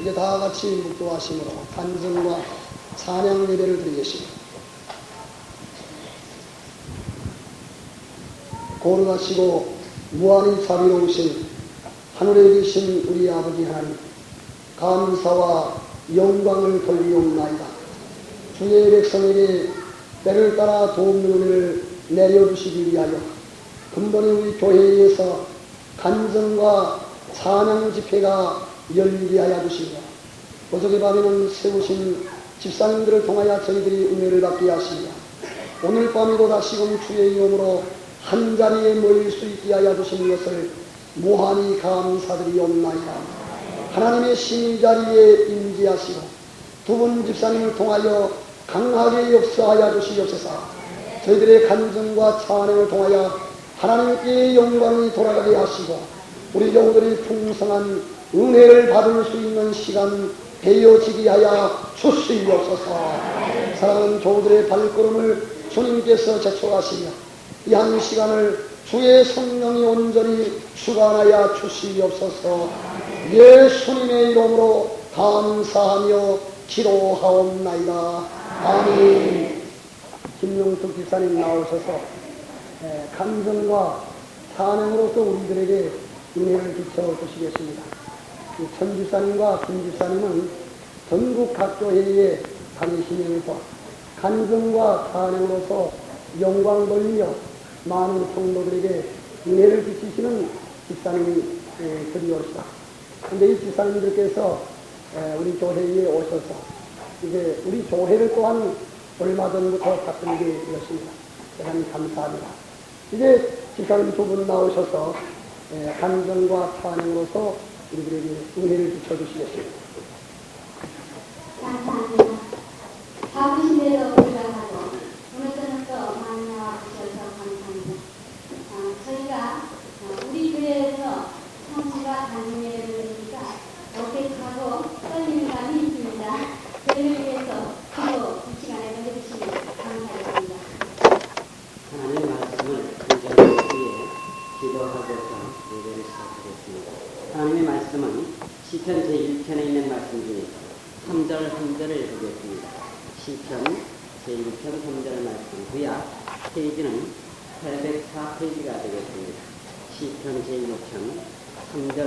이제 다 같이 묵도하심으로 간증과 찬양 예배를 드리겠습니다. 거룩하시고 무한히 자비로우신 하늘에 계신 우리 아버지 하나님, 감사와 영광을 돌리옵나이다. 주의 백성에게 때를 따라 도움의 은혜를 내려주시기 위하여 근본에 우리 교회에서 간증과 찬양 집회가 열리게 하여 주시고, 어저께 밤에는 세우신 집사님들을 통하여 저희들이 은혜를 받게 하시며, 오늘 밤에도 다시금 주의 이름으로 한자리에 모일 수 있게 하여 주신 것을 무한히 감사드리옵나이다. 하나님의 신의 자리에 임재하시고 두 분 집사님을 통하여 강하게 역사하여 주시옵소서. 저희들의 간증과 찬양을 통하여 하나님께 영광이 돌아가게 하시고 우리 교우들이 풍성한 은혜를 받을 수 있는 시간 되어지게 하여 주시옵소서. 사랑하는 교우들의 발걸음을 주님께서 제촉하시며 이 한 시간을 주의 성령이 온전히 주관하여 주시옵소서. 예수님의 이름으로 감사하며 기도하옵나이다. 아멘. 김용숙 집사님 나오셔서 감정과 찬양으로서 우리들에게 은혜를 비춰주시겠습니다. 천 집사님과 김 집사님은 전국 각 교회에 다니시면서 간증과 찬양으로서 영광 돌리며 많은 성도들에게 은혜를 비치시는 집사님이 그리오시다. 그런데 이 집사님들께서 우리 교회에 오셔서 이제 우리 교회를 또한 얼마 전부터 바꾸게 되었습니다. 대단히 감사합니다. 이제 집사님 두 분 나오셔서 간증과 찬양으로서 우리들에게 은혜를 비춰주시겠습니다. 감사합니다. 바쁘신 대로 불러가고 오늘 저녁도 많이 나와주셔서 감사합니다. 저희가 우리 교회에서 성지가 간증 예배를 드리니까 어색하고 떨리는 감이 있습니다. 저희를 위해서 기도 이 시간에 해주시면 감사드립니다. 하나님의 말씀을 굉장히 위해 기도하고서 예배를 시작하겠습니다. 하나님의 말씀은 시편 제1편에 있는 말씀 중에 3절 3절을 보겠습니다. 시편 제1편 3절 말씀, 구약 페이지는 804페이지가 되겠습니다. 시편 제1편 3절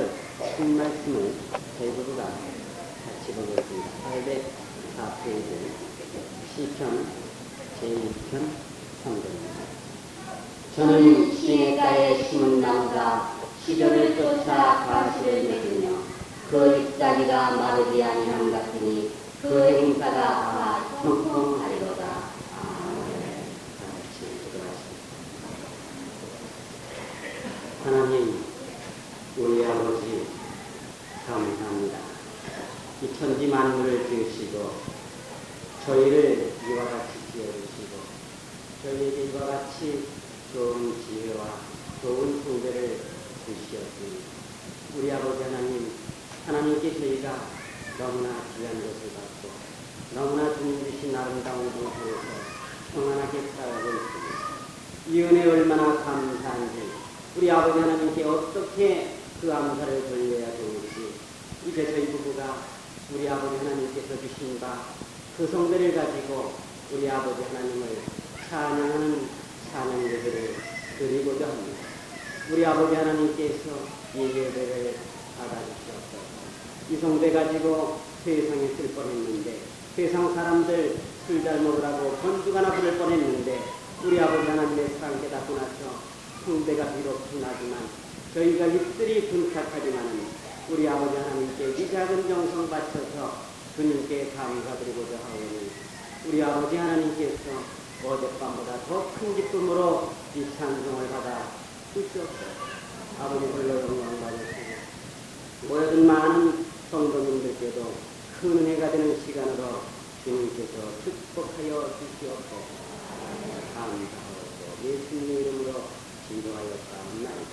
큰 말씀을 대부부가 같이 보겠습니다. 804페이지 시편 제1편 3절입니다. 저는 시냇가에 심은 나무가 시절을 쫓아 가시를 맺으며 그 잎사귀가 마르지 아니함 같으니 그 행사가 다 형통하리로다. 하나님, 우리 아버지 감사합니다. 이 천지 만물을 지으시고 저희를 이와 같이 지어주시고 저희에게 이와 같이 좋은 지혜와 좋은 성대를 주시었습니다. 우리 아버지 하나님, 하나님께 저희가 너무나 귀한 것을 받고 너무나 주님 주신 아름다운 곳에서 평안하게 살아가고 있습니다. 이 은혜 얼마나 감사한지 우리 아버지 하나님께 어떻게 그 감사를 돌려야 좋을지 이제 저희 부부가 우리 아버지 하나님께서 주신 바 그 성대를 가지고 우리 아버지 하나님을 찬양하는 찬양 예배를 드리고자 합니다. 우리 아버지 하나님께서 이 예배를 받아주시옵소서. 이 성대 가지고 세상에 쓸 뻔했는데 세상 사람들 술 잘 먹으라고 건주가나 부를 뻔했는데 우리 아버지 하나님의 사랑 깨닫고 나서 성대가 비록 둔하지만 저희가 입술이 분탁하지만 우리 아버지 하나님께 이 작은 정성 바쳐서 주님께 감사드리고자 하오니 우리 아버지 하나님께서 어젯밤보다 더 큰 기쁨으로 이 찬송을 받아 주시옵소서. 아버지 홀로 영광 받으시고 모여든 많은 성도님들께도 큰 은혜가 되는 시간으로 주님께서 축복하여 주시옵소서. 감사하고 예수님의 이름으로 기도하였사옵나이다.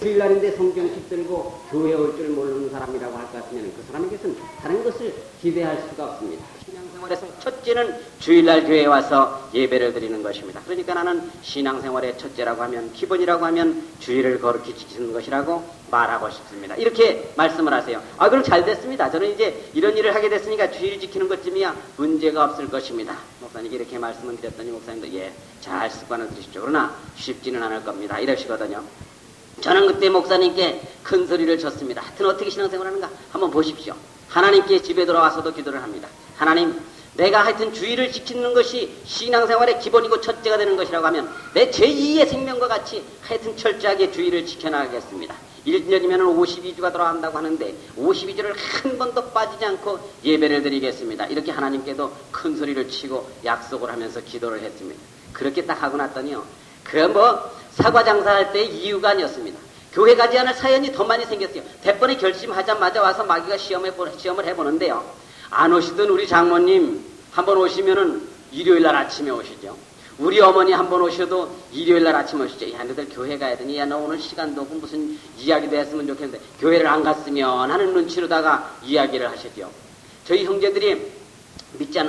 주일날인데 성경책 들고 교회 올 줄 모르는 사람이라고 할 것 같으면 그 사람에게서는 다른 것을 기대할 수가 없습니다. 신앙생활에서 첫째는 주일날 교회에 와서 예배를 드리는 것입니다. 그러니까 나는 신앙생활의 첫째라고 하면 기본이라고 하면 주일을 거룩히 지키는 것이라고 말하고 싶습니다. 이렇게 말씀을 하세요. 아, 그럼 잘 됐습니다. 저는 이제 이런 일을 하게 됐으니까 주의를 지키는 것쯤이야 문제가 없을 것입니다. 목사님께 이렇게 말씀을 드렸더니 목사님도 예, 잘 습관을 들이십시오. 그러나 쉽지는 않을 겁니다. 이러시거든요. 저는 그때 목사님께 큰 소리를 쳤습니다. 하여튼 어떻게 신앙생활 하는가 한번 보십시오. 하나님께 집에 돌아와서도 기도를 합니다. 하나님, 내가 하여튼 주의를 지키는 것이 신앙생활의 기본이고 첫째가 되는 것이라고 하면 내 제2의 생명과 같이 하여튼 철저하게 주의를 지켜나가겠습니다. 1년이면 52주가 돌아간다고 하는데 52주를 한 번도 빠지지 않고 예배를 드리겠습니다. 이렇게 하나님께도 큰 소리를 치고 약속을 하면서 기도를 했습니다. 그렇게 딱 하고 났더니요, 그건 뭐 사과 장사할 때의 이유가 아니었습니다. 교회 가지 않을 사연이 더 많이 생겼어요. 대번에 결심하자마자 와서 마귀가 시험을 해보는데요. 안 오시던 우리 장모님 한번 오시면은 일요일 날 아침에 오시죠. 우리 어머니 한번 오셔도 일요일 날 아침에 오시죠. 야, 너들 교회 가야 되니? 야, 너 오늘 시간도 없고 무슨 이야기도 했으면 좋겠는데 교회를 안 갔으면 하는 눈치로다가 이야기를 하시죠. 저희 형제들이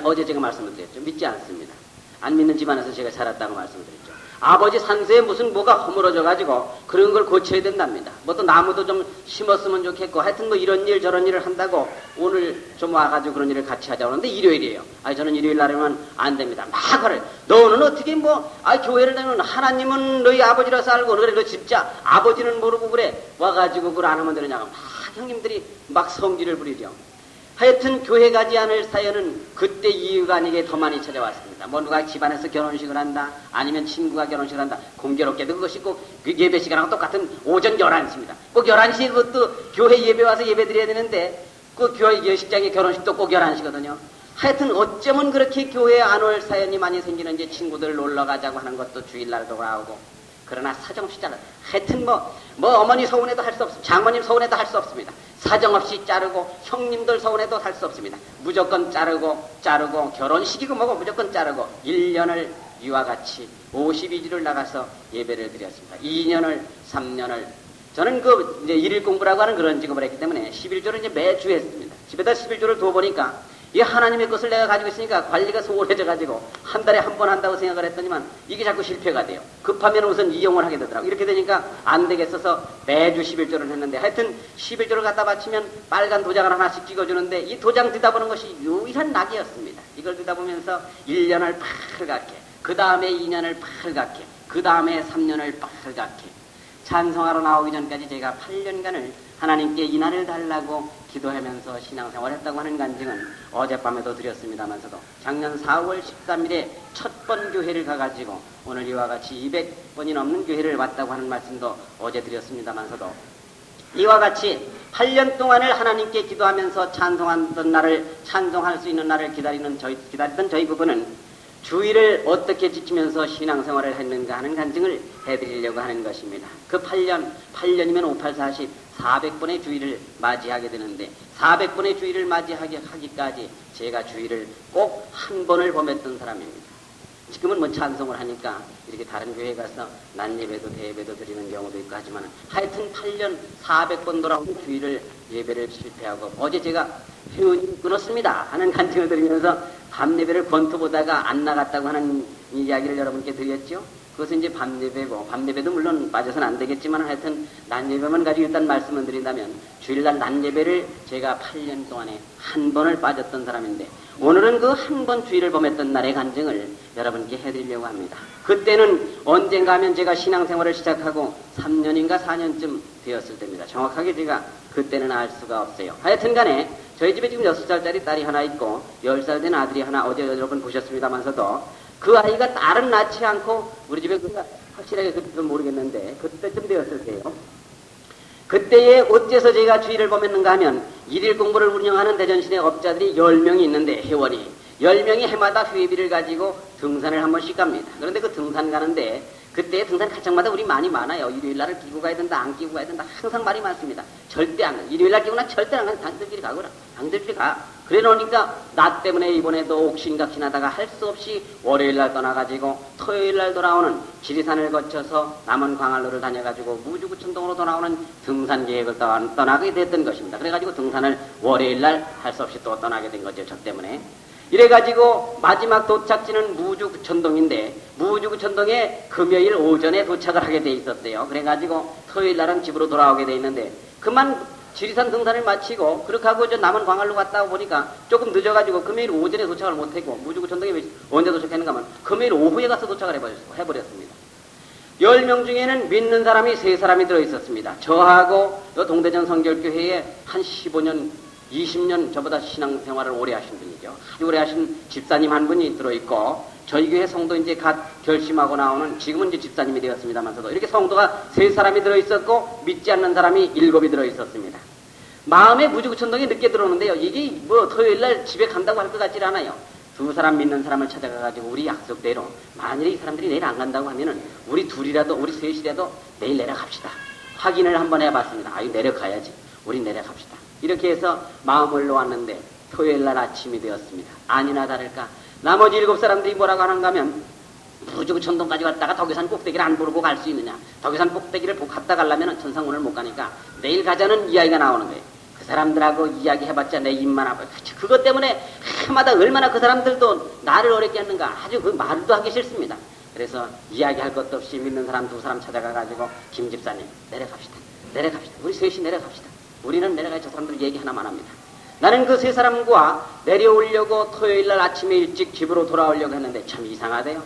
어제 제가 말씀을 드렸죠. 믿지 않습니다. 안 믿는 집안에서 제가 살았다고 말씀을 드렸죠. 아버지 산소에 무슨 뭐가 허물어져가지고 그런 걸 고쳐야 된답니다. 뭐 또 나무도 좀 심었으면 좋겠고 하여튼 뭐 이런 일 저런 일을 한다고 오늘 좀 와가지고 그런 일을 같이 하자고 하는데 일요일이에요. 아니 저는 일요일 날에는 안 됩니다. 막 그래. 너는 어떻게 교회를 다니면 하나님은 너희 아버지라서 알고 그래. 너 진짜 아버지는 모르고 그래. 와가지고 그걸 안 하면 되느냐고 막 형님들이 막 성질을 부리죠. 하여튼 교회 가지 않을 사연은 그때 이유가 아니게 더 많이 찾아왔습니다. 뭐 누가 집안에서 결혼식을 한다, 아니면 친구가 결혼식을 한다. 공교롭게도 그것이 꼭 예배 시간하고 똑같은 오전 11시입니다. 꼭 11시에 그것도 교회 예배 와서 예배 드려야 되는데 그 교회 예식장에 결혼식도 꼭 11시거든요. 하여튼 어쩌면 그렇게 교회에 안 올 사연이 많이 생기는지 친구들 놀러 가자고 하는 것도 주일날도 나오고 그러나 사정없이 자르. 하여튼 뭐 어머니 서운해도 할 수 없습니다. 장모님 서운해도 할 수 없습니다. 사정없이 자르고 형님들 서운해도 할 수 없습니다. 무조건 자르고 결혼식이고 뭐고 무조건 자르고 1년을 이와 같이 52주를 나가서 예배를 드렸습니다. 2년을 3년을 저는 이제 일일 공부라고 하는 그런 직업을 했기 때문에 11조를 이제 매주 했습니다. 집에다 11조를 둬보니까 이 하나님의 것을 내가 가지고 있으니까 관리가 소홀해져가지고 한 달에 한 번 한다고 생각을 했더니만 이게 자꾸 실패가 돼요. 급하면 우선 이용을 하게 되더라고요. 이렇게 되니까 안 되겠어서 매주 11조를 했는데 하여튼 11조를 갖다 바치면 빨간 도장을 하나씩 찍어주는데 이 도장 뒤다보는 것이 유일한 낙이었습니다. 이걸 뒤다보면서 1년을 빨갛게, 그 다음에 2년을 빨갛게, 그 다음에 3년을 빨갛게 찬송하러 나오기 전까지 제가 8년간을 하나님께 이날을 달라고 기도하면서 신앙생활을 했다고 하는 간증은 어젯밤에도 드렸습니다만서도 작년 4월 13일에 첫 번 교회를 가가지고 오늘 이와 같이 200번이 넘는 교회를 왔다고 하는 말씀도 어제 드렸습니다만서도 이와 같이 8년 동안을 하나님께 기도하면서 찬송할 수 있는 날을 기다리던 저희 부부는 주의를 어떻게 지키면서 신앙생활을 했는가 하는 간증을 해드리려고 하는 것입니다. 그 8년이면 58, 40, 400번의 주의를 맞이하게 되는데 400번의 주의를 맞이하기까지 제가 주의를 꼭 한 번을 범했던 사람입니다. 지금은 뭐 찬송을 하니까 이렇게 다른 교회 가서 낮예배도 대예배도 드리는 경우도 있고 하지만 하여튼 8년 400번 돌아온 주의를 예배를 실패하고 어제 제가 회원이 끊었습니다 하는 간증을 드리면서 밤예배를 권투보다가 안 나갔다고 하는 이야기를 여러분께 드렸죠. 그것은 이제 밤예배고 밤예배도 물론 빠져서는 안 되겠지만 하여튼 낮예배만 가지고 일단 말씀을 드린다면 주일날 낮예배를 제가 8년 동안에 한 번을 빠졌던 사람인데 오늘은 그 한 번 주의를 범했던 날의 간증을 여러분께 해드리려고 합니다. 그때는 언젠가 하면 제가 신앙생활을 시작하고 3년인가 4년쯤 되었을 때입니다. 정확하게 제가 그때는 알 수가 없어요. 하여튼 간에 저희 집에 지금 6살짜리 딸이 하나 있고 10살 된 아들이 하나 어제 여러분 보셨습니다만서도 그 아이가 딸은 낳지 않고 우리 집에 확실하게 그때도 모르겠는데 그때쯤 되었을 때요. 그때에 어째서 제가 주의를 범했는가 하면 일일 공부를 운영하는 대전시내 업자들이 10명이 있는데 회원이 10명이 해마다 회비를 가지고 등산을 한 번씩 갑니다. 그런데 그 등산 가는데 그때 등산 가정마다 우리 많이 많아요. 일요일날을 끼고 가야 된다, 안 끼고 가야 된다. 항상 말이 많습니다. 절대 안 가. 일요일날 끼고 나 절대 안 가. 당들끼리 가거라. 당들끼리 가. 그래 놓으니까 나 때문에 이번에도 옥신각신하다가 할 수 없이 월요일날 떠나가지고 토요일날 돌아오는 지리산을 거쳐서 남원 광안로를 다녀가지고 무주구천동으로 돌아오는 등산 계획을 떠나게 됐던 것입니다. 그래가지고 등산을 월요일날 할 수 없이 또 떠나게 된 거죠. 저 때문에. 이래가지고 마지막 도착지는 무주구천동인데 무주구천동에 금요일 오전에 도착을 하게 돼 있었어요. 그래가지고 토요일 날은 집으로 돌아오게 돼 있는데 그만 지리산 등산을 마치고 그렇게 하고 이제 남은 광안로 갔다 보니까 조금 늦어가지고 금요일 오전에 도착을 못했고 무주구천동에 언제 도착했는가 하면 금요일 오후에 가서 도착을 해버렸습니다. 10명 중에는 믿는 사람이 3사람이 들어있었습니다. 저하고 동대전 성결교회에 한 15년 20년 저보다 신앙생활을 오래 하신 분이죠. 아주 오래 하신 집사님 한 분이 들어있고 저희 교회 성도 이제 갓 결심하고 나오는 지금은 이제 집사님이 되었습니다만서도 이렇게 성도가 3사람이 들어있었고 믿지 않는 사람이 7이 들어있었습니다. 마음에 무주구천동에 늦게 들어오는데요. 이게 뭐 토요일날 집에 간다고 할 것 같질 않아요. 2사람 믿는 사람을 찾아가가지고 우리 약속대로 만일에 이 사람들이 내일 안 간다고 하면은 우리 둘이라도 우리 셋이라도 내일 내려갑시다. 확인을 한번 해봤습니다. 아유 내려가야지. 우리 내려갑시다. 이렇게 해서 마음을 놓았는데 토요일날 아침이 되었습니다. 아니나 다를까 나머지 7사람들이 뭐라고 하는가 하면 무주구천동까지 갔다가 덕유산 꼭대기를 안 부르고 갈 수 있느냐. 덕유산 꼭대기를 갔다 가려면 천상문을 못 가니까 내일 가자는 이야기가 나오는 거예요. 그 사람들하고 이야기해봤자 내 입만 아파요. 그것 때문에 해마다 얼마나 그 사람들도 나를 어렵게 하는가 아주 그 말도 하기 싫습니다. 그래서 이야기할 것도 없이 믿는 사람 2사람 찾아가가지고 김 집사님 내려갑시다. 우리 셋이 내려갑시다. 우리는 내려가야 저 사람들 얘기 하나만 합니다. 나는 그 3사람과 내려오려고 토요일날 아침에 일찍 집으로 돌아오려고 했는데 참 이상하대요.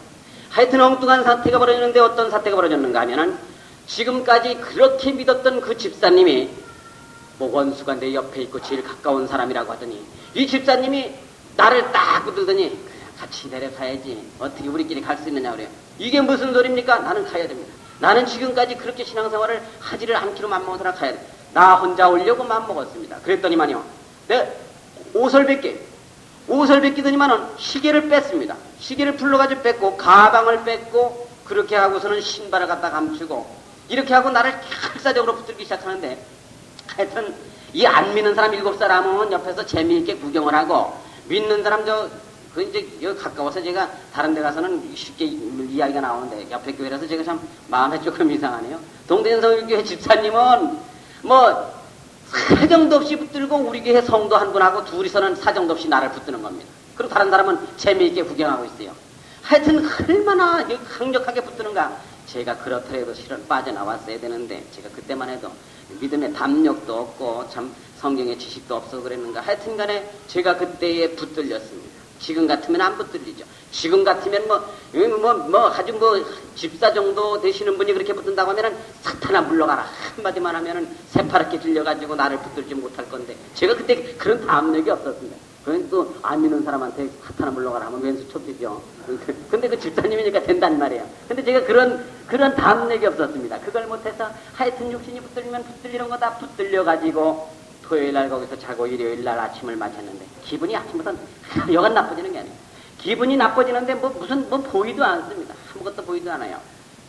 하여튼 엉뚱한 사태가 벌어졌는데 어떤 사태가 벌어졌는가 하면은 지금까지 그렇게 믿었던 그 집사님이 뭐 원수가 내 옆에 있고 제일 가까운 사람이라고 하더니 이 집사님이 나를 딱 붙들더니 같이 내려가야지 어떻게 우리끼리 갈 수 있느냐 그래요. 이게 무슨 소리입니까? 나는 가야 됩니다. 나는 지금까지 그렇게 신앙생활을 하지를 않기로 맘먹어서나 가야 돼. 나 혼자 오려고 맘먹었습니다. 그랬더니만요. 내 옷을 벗기더니만은 시계를 뺐습니다. 시계를 풀러가지고 뺐고 가방을 뺐고 그렇게 하고서는 신발을 갖다 감추고 이렇게 하고 나를 칼사적으로 붙들기 시작하는데 하여튼 이 안 믿는 사람 7사람은 옆에서 재미있게 구경을 하고 믿는 사람 그 이제 여기 가까워서 제가 다른 데 가서는 쉽게 이야기가 나오는데 옆에 교회라서 제가 참 마음에 조금 이상하네요. 동대전성교회 집사님은 뭐 사정도 없이 붙들고 우리 교회 성도 한 분하고 둘이서는 사정도 없이 나를 붙드는 겁니다. 그리고 다른 사람은 재미있게 구경하고 있어요. 하여튼 얼마나 강력하게 붙드는가. 제가 그렇더라도 실은 빠져나왔어야 되는데 제가 그때만 해도 믿음의 담력도 없고 참 성경의 지식도 없어 그랬는가. 하여튼 간에 제가 그때에 붙들렸습니다. 지금 같으면 안 붙들리죠. 지금 같으면 아주 집사 정도 되시는 분이 그렇게 붙든다고 하면은 사탄아 물러가라 한마디만 하면은 새파랗게 들려가지고 나를 붙들지 못할 건데 제가 그때 그런 담력이 없었습니다. 그건 또 안 믿는 사람한테 사탄아 물러가라 하면 왼수 쳤죠. 근데 그 집사님이니까 된단 말이에요. 근데 제가 그런 담력이 없었습니다. 그걸 못해서 하여튼 육신이 붙들리면 붙들리는 거 다 붙들려가지고 토요일날 거기서 자고 일요일날 아침을 맞았는데 기분이 아침부터 여간 나빠지는 게 아니에요. 기분이 나빠지는데 무슨 보이도 않습니다. 아무것도 보이도 않아요.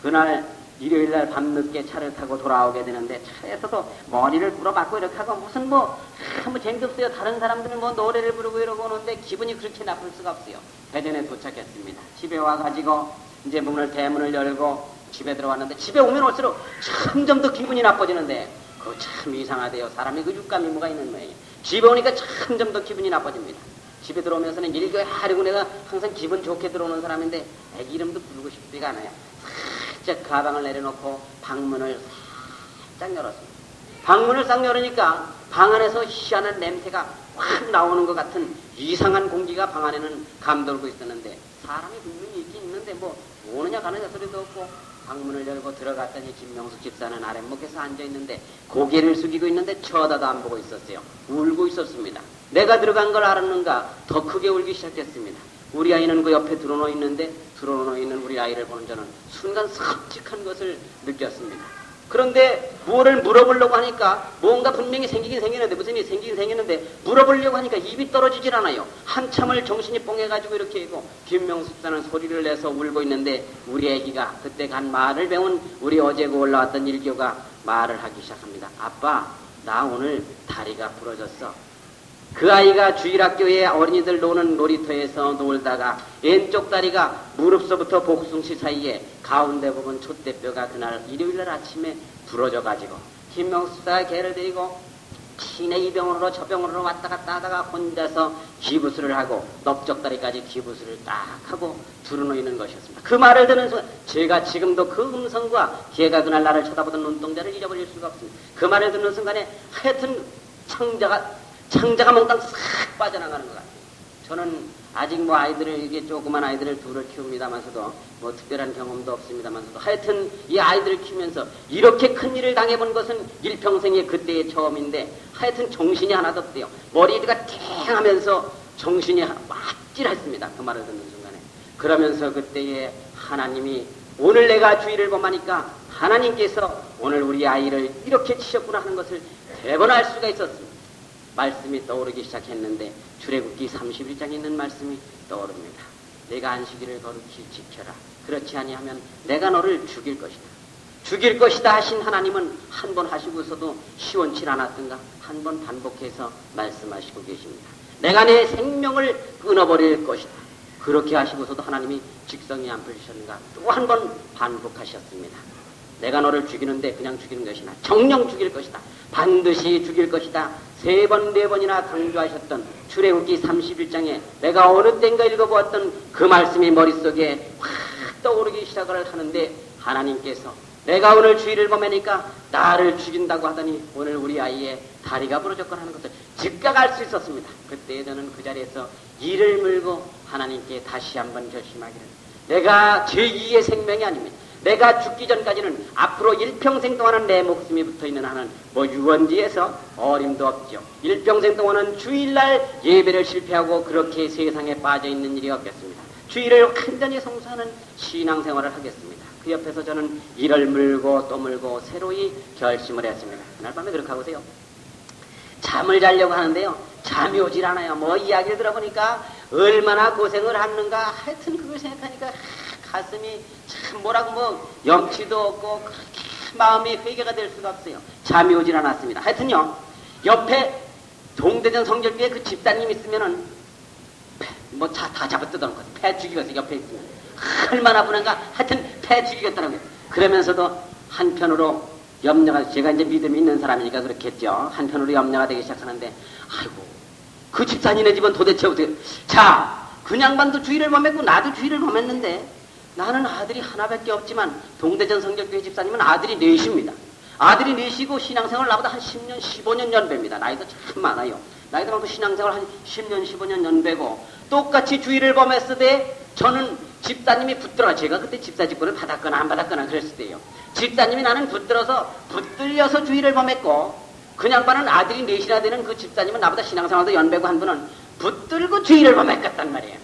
그날 일요일날 밤늦게 차를 타고 돌아오게 되는데 차에서도 머리를 불어맞고 이렇게 하고 무슨 아무 재미도 없어요. 다른 사람들은 노래를 부르고 이러고 오는데 기분이 그렇게 나쁠 수가 없어요. 대전에 도착했습니다. 집에 와가지고 이제 대문을 열고 집에 들어왔는데 집에 오면 올수록 점점 더 기분이 나빠지는데 그거 참 이상하대요. 사람이 그 육감이 뭐가 있는 거예요. 집에 오니까 점점 더 기분이 나빠집니다. 집에 들어오면서는 일교에 하려고 내가 항상 기분 좋게 들어오는 사람인데 애기 이름도 부르고 싶지가 않아요. 살짝 가방을 내려놓고 방문을 살짝 열었습니다. 방문을 싹 열으니까 방 안에서 희한한 냄새가 확 나오는 것 같은 이상한 공기가 방 안에는 감돌고 있었는데 사람이 분명히 있긴 있는데 오느냐 가느냐 소리도 없고 방문을 열고 들어갔더니 김명숙 집사는 아랫목에서 앉아있는데 고개를 숙이고 있는데 쳐다도 안 보고 있었어요. 울고 있었습니다. 내가 들어간 걸 알았는가 더 크게 울기 시작했습니다. 우리 아이는 그 옆에 드러누워 있는데 드러누워 있는 우리 아이를 보는 저는 순간 섬찟한 것을 느꼈습니다. 그런데 무엇을 물어보려고 하니까 뭔가 분명히 생기긴 생기는데 무슨 일이 생기긴 생기는데 물어보려고 하니까 입이 떨어지질 않아요. 한참을 정신이 뽕해가지고 이렇게 있고 김명숙사는 소리를 내서 울고 있는데 우리 애기가 그때 간 말을 배운 우리 어제고 올라왔던 일교가 말을 하기 시작합니다. 아빠 나 오늘 다리가 부러졌어. 그 아이가 주일학교에 어린이들 노는 놀이터에서 놀다가 왼쪽 다리가 무릎서부터 복숭시 사이에 가운데 부분 촛대뼈가 그날 일요일날 아침에 부러져가지고 김명수가 걔를 데리고 시내 이 병원으로 저 병원으로 왔다 갔다 하다가 혼자서 기부술을 하고 넓적다리까지 기부술을 딱 하고 두루놓이는 것이었습니다. 그 말을 듣는 순간 제가 지금도 그 음성과 걔가 그날 나를 쳐다보던 눈동자를 잊어버릴 수가 없습니다. 그 말을 듣는 순간에 하여튼 창자가 몽땅 싹 빠져나가는 것 같아요. 저는 아직 뭐 아이들을, 이게 조그만 아이들을 둘을 키웁니다만서도 뭐 특별한 경험도 없습니다만서도 하여튼 이 아이들을 키우면서 이렇게 큰 일을 당해본 것은 일평생의 그때의 처음인데 하여튼 정신이 하나도 없대요. 머리가 탱하면서 정신이 맙찔했습니다. 그 말을 듣는 순간에. 그러면서 그때에 하나님이 오늘 내가 주의를 범하니까 하나님께서 오늘 우리 아이를 이렇게 치셨구나 하는 것을 대번알 수가 있었습니다. 말씀이 떠오르기 시작했는데 출애굽기 31장에 있는 말씀이 떠오릅니다. 내가 안식일을 거룩히 지켜라. 그렇지 아니하면 내가 너를 죽일 것이다. 죽일 것이다 하신 하나님은 한 번 하시고서도 시원치 않았던가 한 번 반복해서 말씀하시고 계십니다. 내가 내 생명을 끊어버릴 것이다. 그렇게 하시고서도 하나님이 직성이 안 풀리셨는가 또 한 번 반복하셨습니다. 내가 너를 죽이는데 그냥 죽이는 것이 아니라 정령 죽일 것이다. 반드시 죽일 것이다. 3번, 4번이나 강조하셨던 출애굽기 31장에 내가 어느 땐가 읽어보았던 그 말씀이 머릿속에 확 떠오르기 시작을 하는데 하나님께서 내가 오늘 주의를 범하니까 나를 죽인다고 하더니 오늘 우리 아이의 다리가 부러졌거나 하는 것을 즉각 알 수 있었습니다. 그때 저는 그 자리에서 이를 물고 하나님께 다시 한번 결심하기를 내가 제2의 생명이 아닙니다. 내가 죽기 전까지는 앞으로 일평생 동안은 내 목숨이 붙어있는 한은 뭐 유언지에서 어림도 없죠. 일평생 동안은 주일날 예배를 실패하고 그렇게 세상에 빠져있는 일이 없겠습니다. 주일을 완전히 성수하는 신앙생활을 하겠습니다. 그 옆에서 저는 이를 물고 또 물고 새로이 결심을 했습니다. 그날 밤에 그렇게 하고서요. 잠을 자려고 하는데요. 잠이 오질 않아요. 뭐 이야기를 들어보니까 얼마나 고생을 하는가 하여튼 그걸 생각하니까 가슴이 참 뭐라고 뭐 염치도 없고 마음이 회개가 될 수가 없어요. 잠이 오질 않았습니다. 하여튼요 옆에 동대전 성결교회 그 집사님 있으면은 뭐 다 잡아 뜯어놓고 폐 죽이겠어요. 옆에 있으면 얼마나 분한가 하여튼 폐 죽이겠더라고요. 그러면서도 한편으로 염려가 제가 이제 믿음이 있는 사람이니까 그렇겠죠. 한편으로 염려가 되기 시작하는데 아이고 그 집사님네 집은 도대체 어떻게 자 그 양반도 주의를 범했고 나도 주의를 범했는데 나는 아들이 하나밖에 없지만 동대전 성결교회 집사님은 아들이 넷입니다. 아들이 넷이고 신앙생활 나보다 한 10년, 15년 연배입니다. 나이도 참 많아요. 나이도 많고 신앙생활 한 10년, 15년 연배고 똑같이 주의를 범했을 저는 집사님이 붙들어 제가 그때 집사 직분을 받았거나 안 받았거나 그랬을 때요. 집사님이 나는 붙들려서 주의를 범했고 그 양반은 아들이 넷이나 되는 그 집사님은 나보다 신앙생활도 연배고 한 분은 붙들고 주의를 범했겠단 말이에요.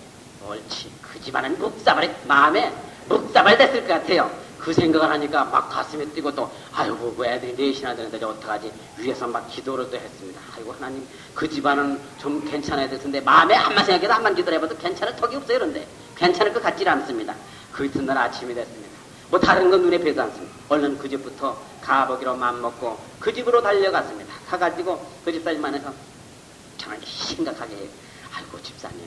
옳지. 그 집안은 마음에 묵사발 됐을 것 같아요. 그 생각을 하니까 막 가슴이 뛰고 또 아이고 그 애들이 넷이나 되는데 어떡하지 위에서 막 기도를 또 했습니다. 아이고 하나님 그 집안은 좀 괜찮아야 될 텐데 마음에 한만 생각해도 한만 기도를 해봐도 괜찮을 턱이 없어요. 그런데 괜찮을 것 같지 않습니다. 그 이튿날 아침이 됐습니다. 뭐 다른 건 눈에 뵈도 않습니다. 얼른 그 집부터 가보기로 마음먹고 그 집으로 달려갔습니다. 가가지고 그 집사님 안에서 정말 심각하게 아이고 집사님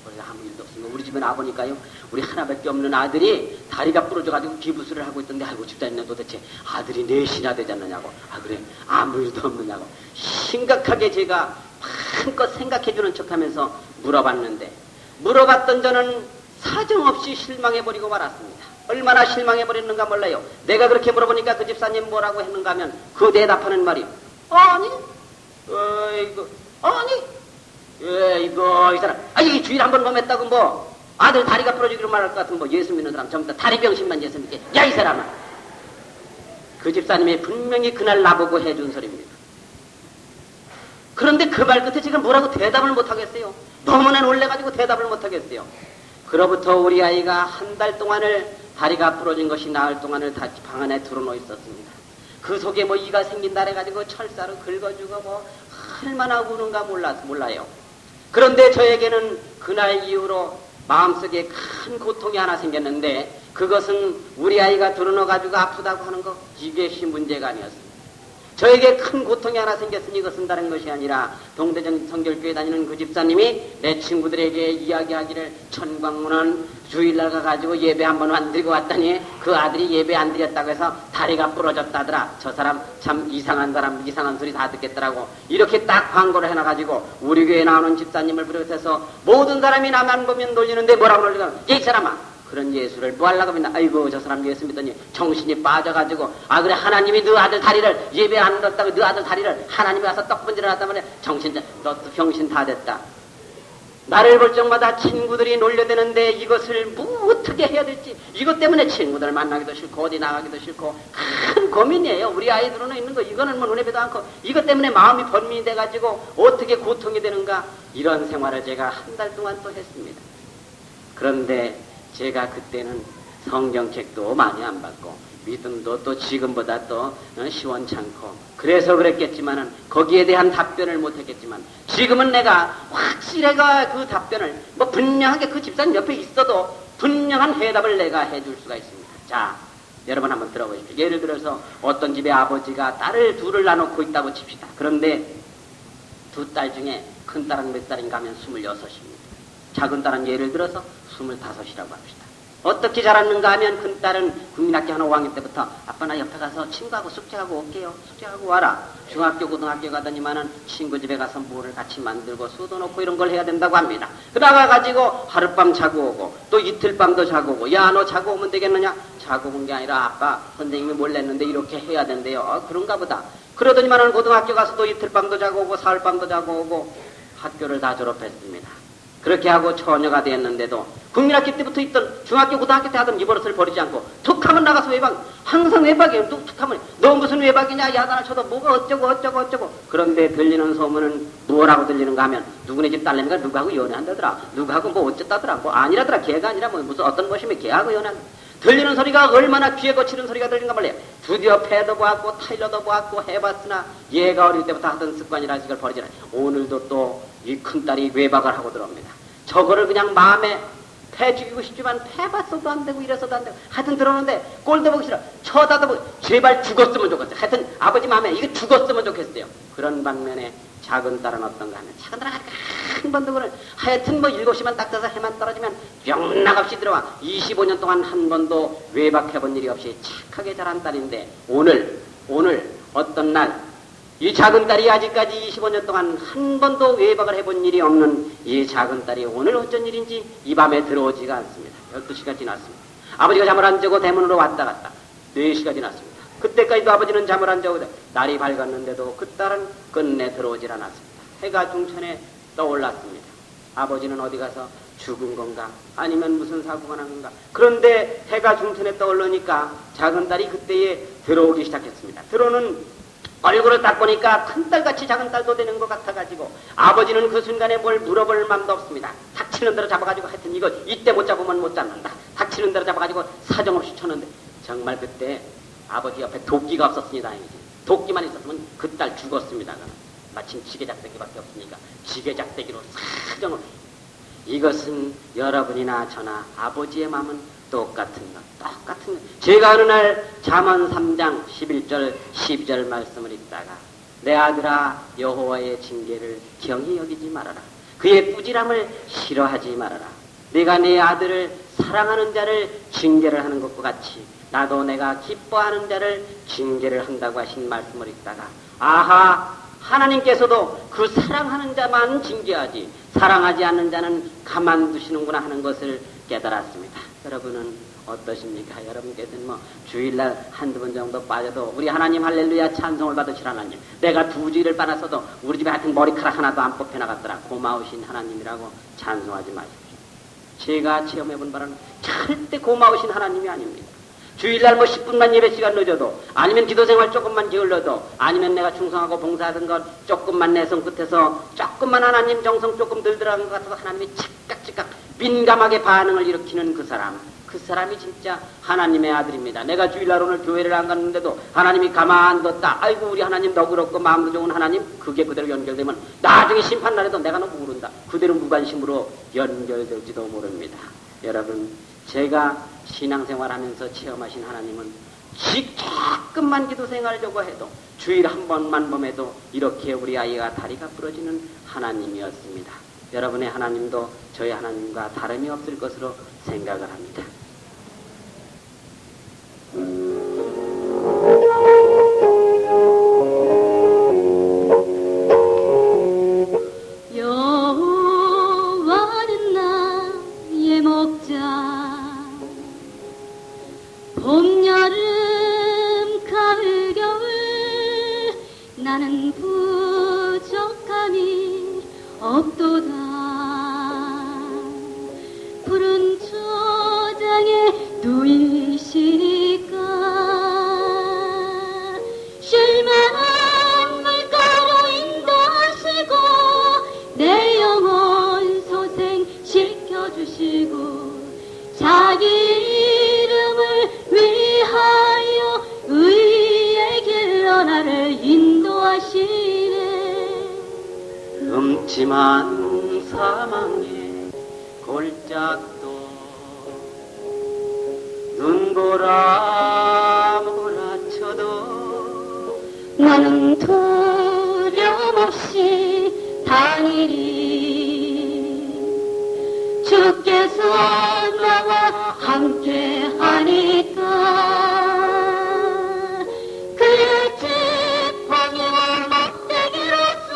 원래 아무 일도 없습니다. 우리 집에 나보니까요 우리 하나밖에 없는 아들이 다리가 부러져가지고 기부술을 하고 있던데 아이고 집사님은 도대체 아들이 넷이나 되지 않느냐고 그래 아무 일도 없느냐고 심각하게 제가 한껏 생각해주는 척하면서 물어봤던 저는 사정없이 실망해버리고 말았습니다. 얼마나 실망해버렸는가 몰라요. 내가 그렇게 물어보니까 그 집사님 뭐라고 했는가 하면 그 대답하는 말이 아니 이거 이 사람 이 주일 한번 범했다고 뭐 아들 다리가 부러지기로 말할 것 같은 뭐 예수 믿는 사람 전부 다 다리 병신만 예수 믿게 야 이 사람아 그 집사님이 분명히 그날 나보고 해준 소리입니다. 그런데 그 말 끝에 제가 뭐라고 대답을 못하겠어요. 너무나 놀래가지고 대답을 못하겠어요. 그로부터 우리 아이가 한 달 동안을 다리가 부러진 것이 나흘 동안을 다 방 안에 들어놓여 있었습니다. 그 속에 뭐 이가 생긴다 해가지고 철사로 긁어주고 뭐 얼마나 우는가 몰라요. 그런데 저에게는 그날 이후로 마음속에 큰 고통이 하나 생겼는데 그것은 우리 아이가 들어넣어가지고 아프다고 하는 거 이것이 문제가 아니었습니다. 저에게 큰 고통이 하나 생겼으니 이것은 다른 것이 아니라 동대전 성결교회 다니는 그 집사님이 내 친구들에게 이야기하기를 천광문은 주일날 가가지고 예배 한 번 안 드리고 왔더니 그 아들이 예배 안 드렸다고 해서 다리가 부러졌다더라. 저 사람 참 이상한 사람, 이상한 소리 다 듣겠더라고. 이렇게 딱 광고를 해놔가지고 우리 교회에 나오는 집사님을 비롯해서 모든 사람이 나만 보면 놀리는데 뭐라고 놀리나? 이 사람아, 그런 예수를 뭐 하려고 믿나? 아이고, 저 사람 예수 믿더니 정신이 빠져가지고, 아, 그래, 하나님이 너 아들 다리를 예배 안 넣었다고 너 아들 다리를 하나님이 와서 떡분지를 놨단 말이야. 너도 병신 다 됐다. 나를 볼 적마다 친구들이 놀려대는데 이것을 뭐 어떻게 해야 될지, 이것 때문에 친구들 만나기도 싫고 어디 나가기도 싫고 큰 고민이에요. 우리 아이들은 있는 거 이거는 뭐 눈에 뵈도 않고 이것 때문에 마음이 번민이 돼가지고 어떻게 고통이 되는가, 이런 생활을 제가 한 달 동안 또 했습니다. 그런데 제가 그때는 성경책도 많이 안 받고 믿음도 또 지금보다 또 시원찮고 그래서 그랬겠지만은 거기에 대한 답변을 못했겠지만 지금은 내가 확실하게 그 답변을 뭐 분명하게 그 집사님 옆에 있어도 분명한 해답을 내가 해줄 수가 있습니다. 자, 여러분 한번 들어보십시오. 예를 들어서 어떤 집에 아버지가 딸을 둘을 낳아놓고 있다고 칩시다. 그런데 두 딸 중에 큰 딸은 몇 살인가 하면 26입니다. 작은 딸은 예를 들어서 25이라고 합시다. 어떻게 자랐는가 하면 큰 딸은 국민학교 한 5학년 때부터 아빠 나 옆에 가서 친구하고 숙제하고 올게요. 숙제하고 와라. 중학교 고등학교 가더니만은 친구 집에 가서 뭐를 같이 만들고 수도 놓고 이런 걸 해야 된다고 합니다. 그러다가 가지고 하룻밤 자고 오고 또 이틀 밤도 자고 오고, 야 너 자고 오면 되겠느냐? 자고 온 게 아니라 아빠 선생님이 몰랐는데 이렇게 해야 된대요. 그런가 보다. 그러더니만은 고등학교 가서 또 이틀 밤도 자고 오고 사흘 밤도 자고 오고 학교를 다 졸업했습니다. 그렇게 하고 처녀가 되었는데도 국민학교 때부터 있던 중학교 고등학교 때 하던 이 버릇을 버리지 않고 툭하면 나가서 외박, 항상 외박이에요. 툭하면 너 무슨 외박이냐, 야단을 쳐도 뭐가 어쩌고. 그런데 들리는 소문은 뭐라고 들리는가 하면 누구네 집 딸내미가 누구하고 연애한다더라, 누구하고 뭐 어쨌다더라, 뭐 아니라더라, 걔가 아니라 뭐 무슨 어떤 것이면 걔하고 연애한다. 들리는 소리가 얼마나 귀에 거치는 소리가 들린가 말이에요. 드디어 패도 보았고 타일러도 보았고 해봤으나 얘가 어릴 때부터 하던 습관이라 이걸 버리지 않아요. 오늘도 또 이 큰딸이 외박을 하고 들어옵니다. 저거를 그냥 마음에 패 죽이고 싶지만 패봤어도 안 되고 이래서도 안 되고 하여튼 들어오는데 꼴도 보기 싫어. 쳐다도 보기, 제발 죽었으면 좋겠어요. 하여튼 아버지 마음에 이거 죽었으면 좋겠어요. 그런 반면에 작은 딸은 어떤가 하면 작은 딸은 한 번도 그걸 하여튼 뭐 7시만 딱 돼서 해만 떨어지면 명락없이 들어와 25년 동안 한 번도 외박해본 일이 없이 착하게 자란 딸인데 오늘 어떤 날 이 작은 딸이 아직까지 25년 동안 한 번도 외박을 해본 일이 없는 이 작은 딸이 오늘 어쩐 일인지 이 밤에 들어오지가 않습니다. 12시가 지났습니다. 아버지가 잠을 안 자고 대문으로 왔다 갔다 4시가 지났습니다. 그때까지도 아버지는 잠을 안 자고 날이 밝았는데도 그 딸은 끝내 들어오질 않았습니다. 해가 중천에 떠올랐습니다. 아버지는 어디 가서 죽은 건가 아니면 무슨 사고가 난 건가. 그런데 해가 중천에 떠오르니까 작은 딸이 그때에 들어오기 시작했습니다. 들어오는 얼굴을 딱 보니까 큰딸같이 작은 딸도 되는 것 같아가지고 아버지는 그 순간에 뭘 물어볼 마음도 없습니다. 닥치는 대로 잡아가지고 하여튼 이거 이때 못 잡으면 못 잡는다. 닥치는 대로 잡아가지고 사정없이 쳤는데 정말 그때 아버지 옆에 도끼가 없었으니 다행이지. 도끼만 있었으면 그 딸 죽었습니다. 마침 지게작대기밖에 없으니까 지게작대기로 사정없이. 이것은 여러분이나 저나 아버지의 마음은 똑같은 것. 제가 어느 날 잠언 3장 11절 12절 말씀을 읽다가 내 아들아 여호와의 징계를 경히 여기지 말아라. 그의 꾸지람을 싫어하지 말아라. 내가 내 아들을 사랑하는 자를 징계를 하는 것과 같이 나도 내가 기뻐하는 자를 징계를 한다고 하신 말씀을 읽다가 아하, 하나님께서도 그 사랑하는 자만 징계하지 사랑하지 않는 자는 가만두시는구나 하는 것을 깨달았습니다. 여러분은 어떠십니까? 여러분께서는 뭐 주일날 한두 번 정도 빠져도 우리 하나님 할렐루야 찬송을 받으실 하나님, 내가 2주일을 빠졌어도 우리 집에 하여튼 머리카락 하나도 안 뽑혀 나갔더라, 고마우신 하나님이라고 찬송하지 마십시오. 제가 체험해본 바는 절대 고마우신 하나님이 아닙니다. 주일날 뭐 10분만 예배 시간 늦어도 아니면 기도생활 조금만 게을러도 아니면 내가 충성하고 봉사하던 것 조금만 내성 끝에서 조금만 하나님 정성 조금 덜 들어간 것 같아서 하나님이 즉각 민감하게 반응을 일으키는 그 사람이 진짜 하나님의 아들입니다. 내가 주일날 오늘 교회를 안 갔는데도 하나님이 가만뒀다. 아이고 우리 하나님 너그럽고 마음도 좋은 하나님. 그게 그대로 연결되면 나중에 심판날에도 내가 너무 모른다. 그대로 무관심으로 연결될지도 모릅니다. 여러분, 제가 신앙생활하면서 체험하신 하나님은 조금만 기도 생하려고 해도 주일 한 번만 범해도 이렇게 우리 아이가 다리가 부러지는 하나님이었습니다. 여러분의 하나님도 저희 하나님과 다름이 없을 것으로 생각을 합니다. 여호와는 나의 목자 봄, 여름, 가을, 겨울 나는 부족함이 없도다. 푸른 초장에 누이시니까 쉴만한 물가로 인도하시고 내 영혼 소생시켜주시고 자기 이름을 위하여 의의 길로 나를 인도하시네. 음침한 사망의 골짜기도 눈보라 몰아쳐도 나는 두려움 없이 다니리. 주께서 나와 함께 하니까 그의 지팡이와 막대기로서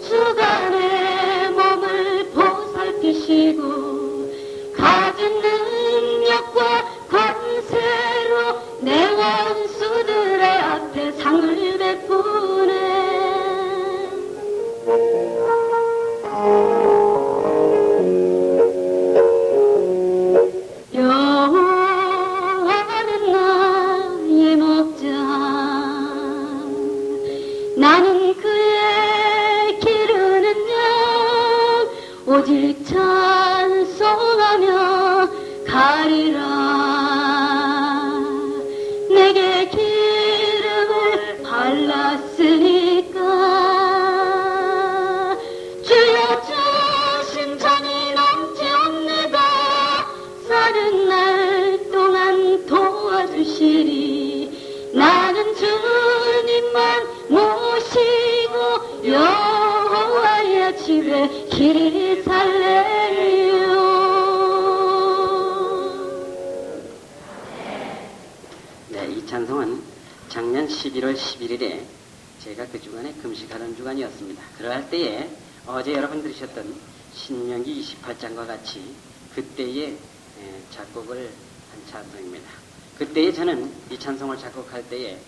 주가 내 몸을 보살피시고 가진 능력과 권세로 내 원수들의 앞에 상을 베푸네. 여호와는 나의 목자 나는 그의 기르는 양 오직 찬송하며 가리라. 내게 기름을 발랐으니까 주여 주신 잔이 넘지 옵니다. 사는 날 동안 도와주시리. 나는 주님만 모시고 여호와의 집에 길이 살래요. 네, 이 찬송은 작년 11월 11일에 제가 그 주간에 금식하는 주간이었습니다. 그러할 때에 어제 여러분 들으셨던 신명기 28장과 같이 그때의 작곡을 한 찬송입니다. 그때에 저는 이 찬송을 작곡할 때에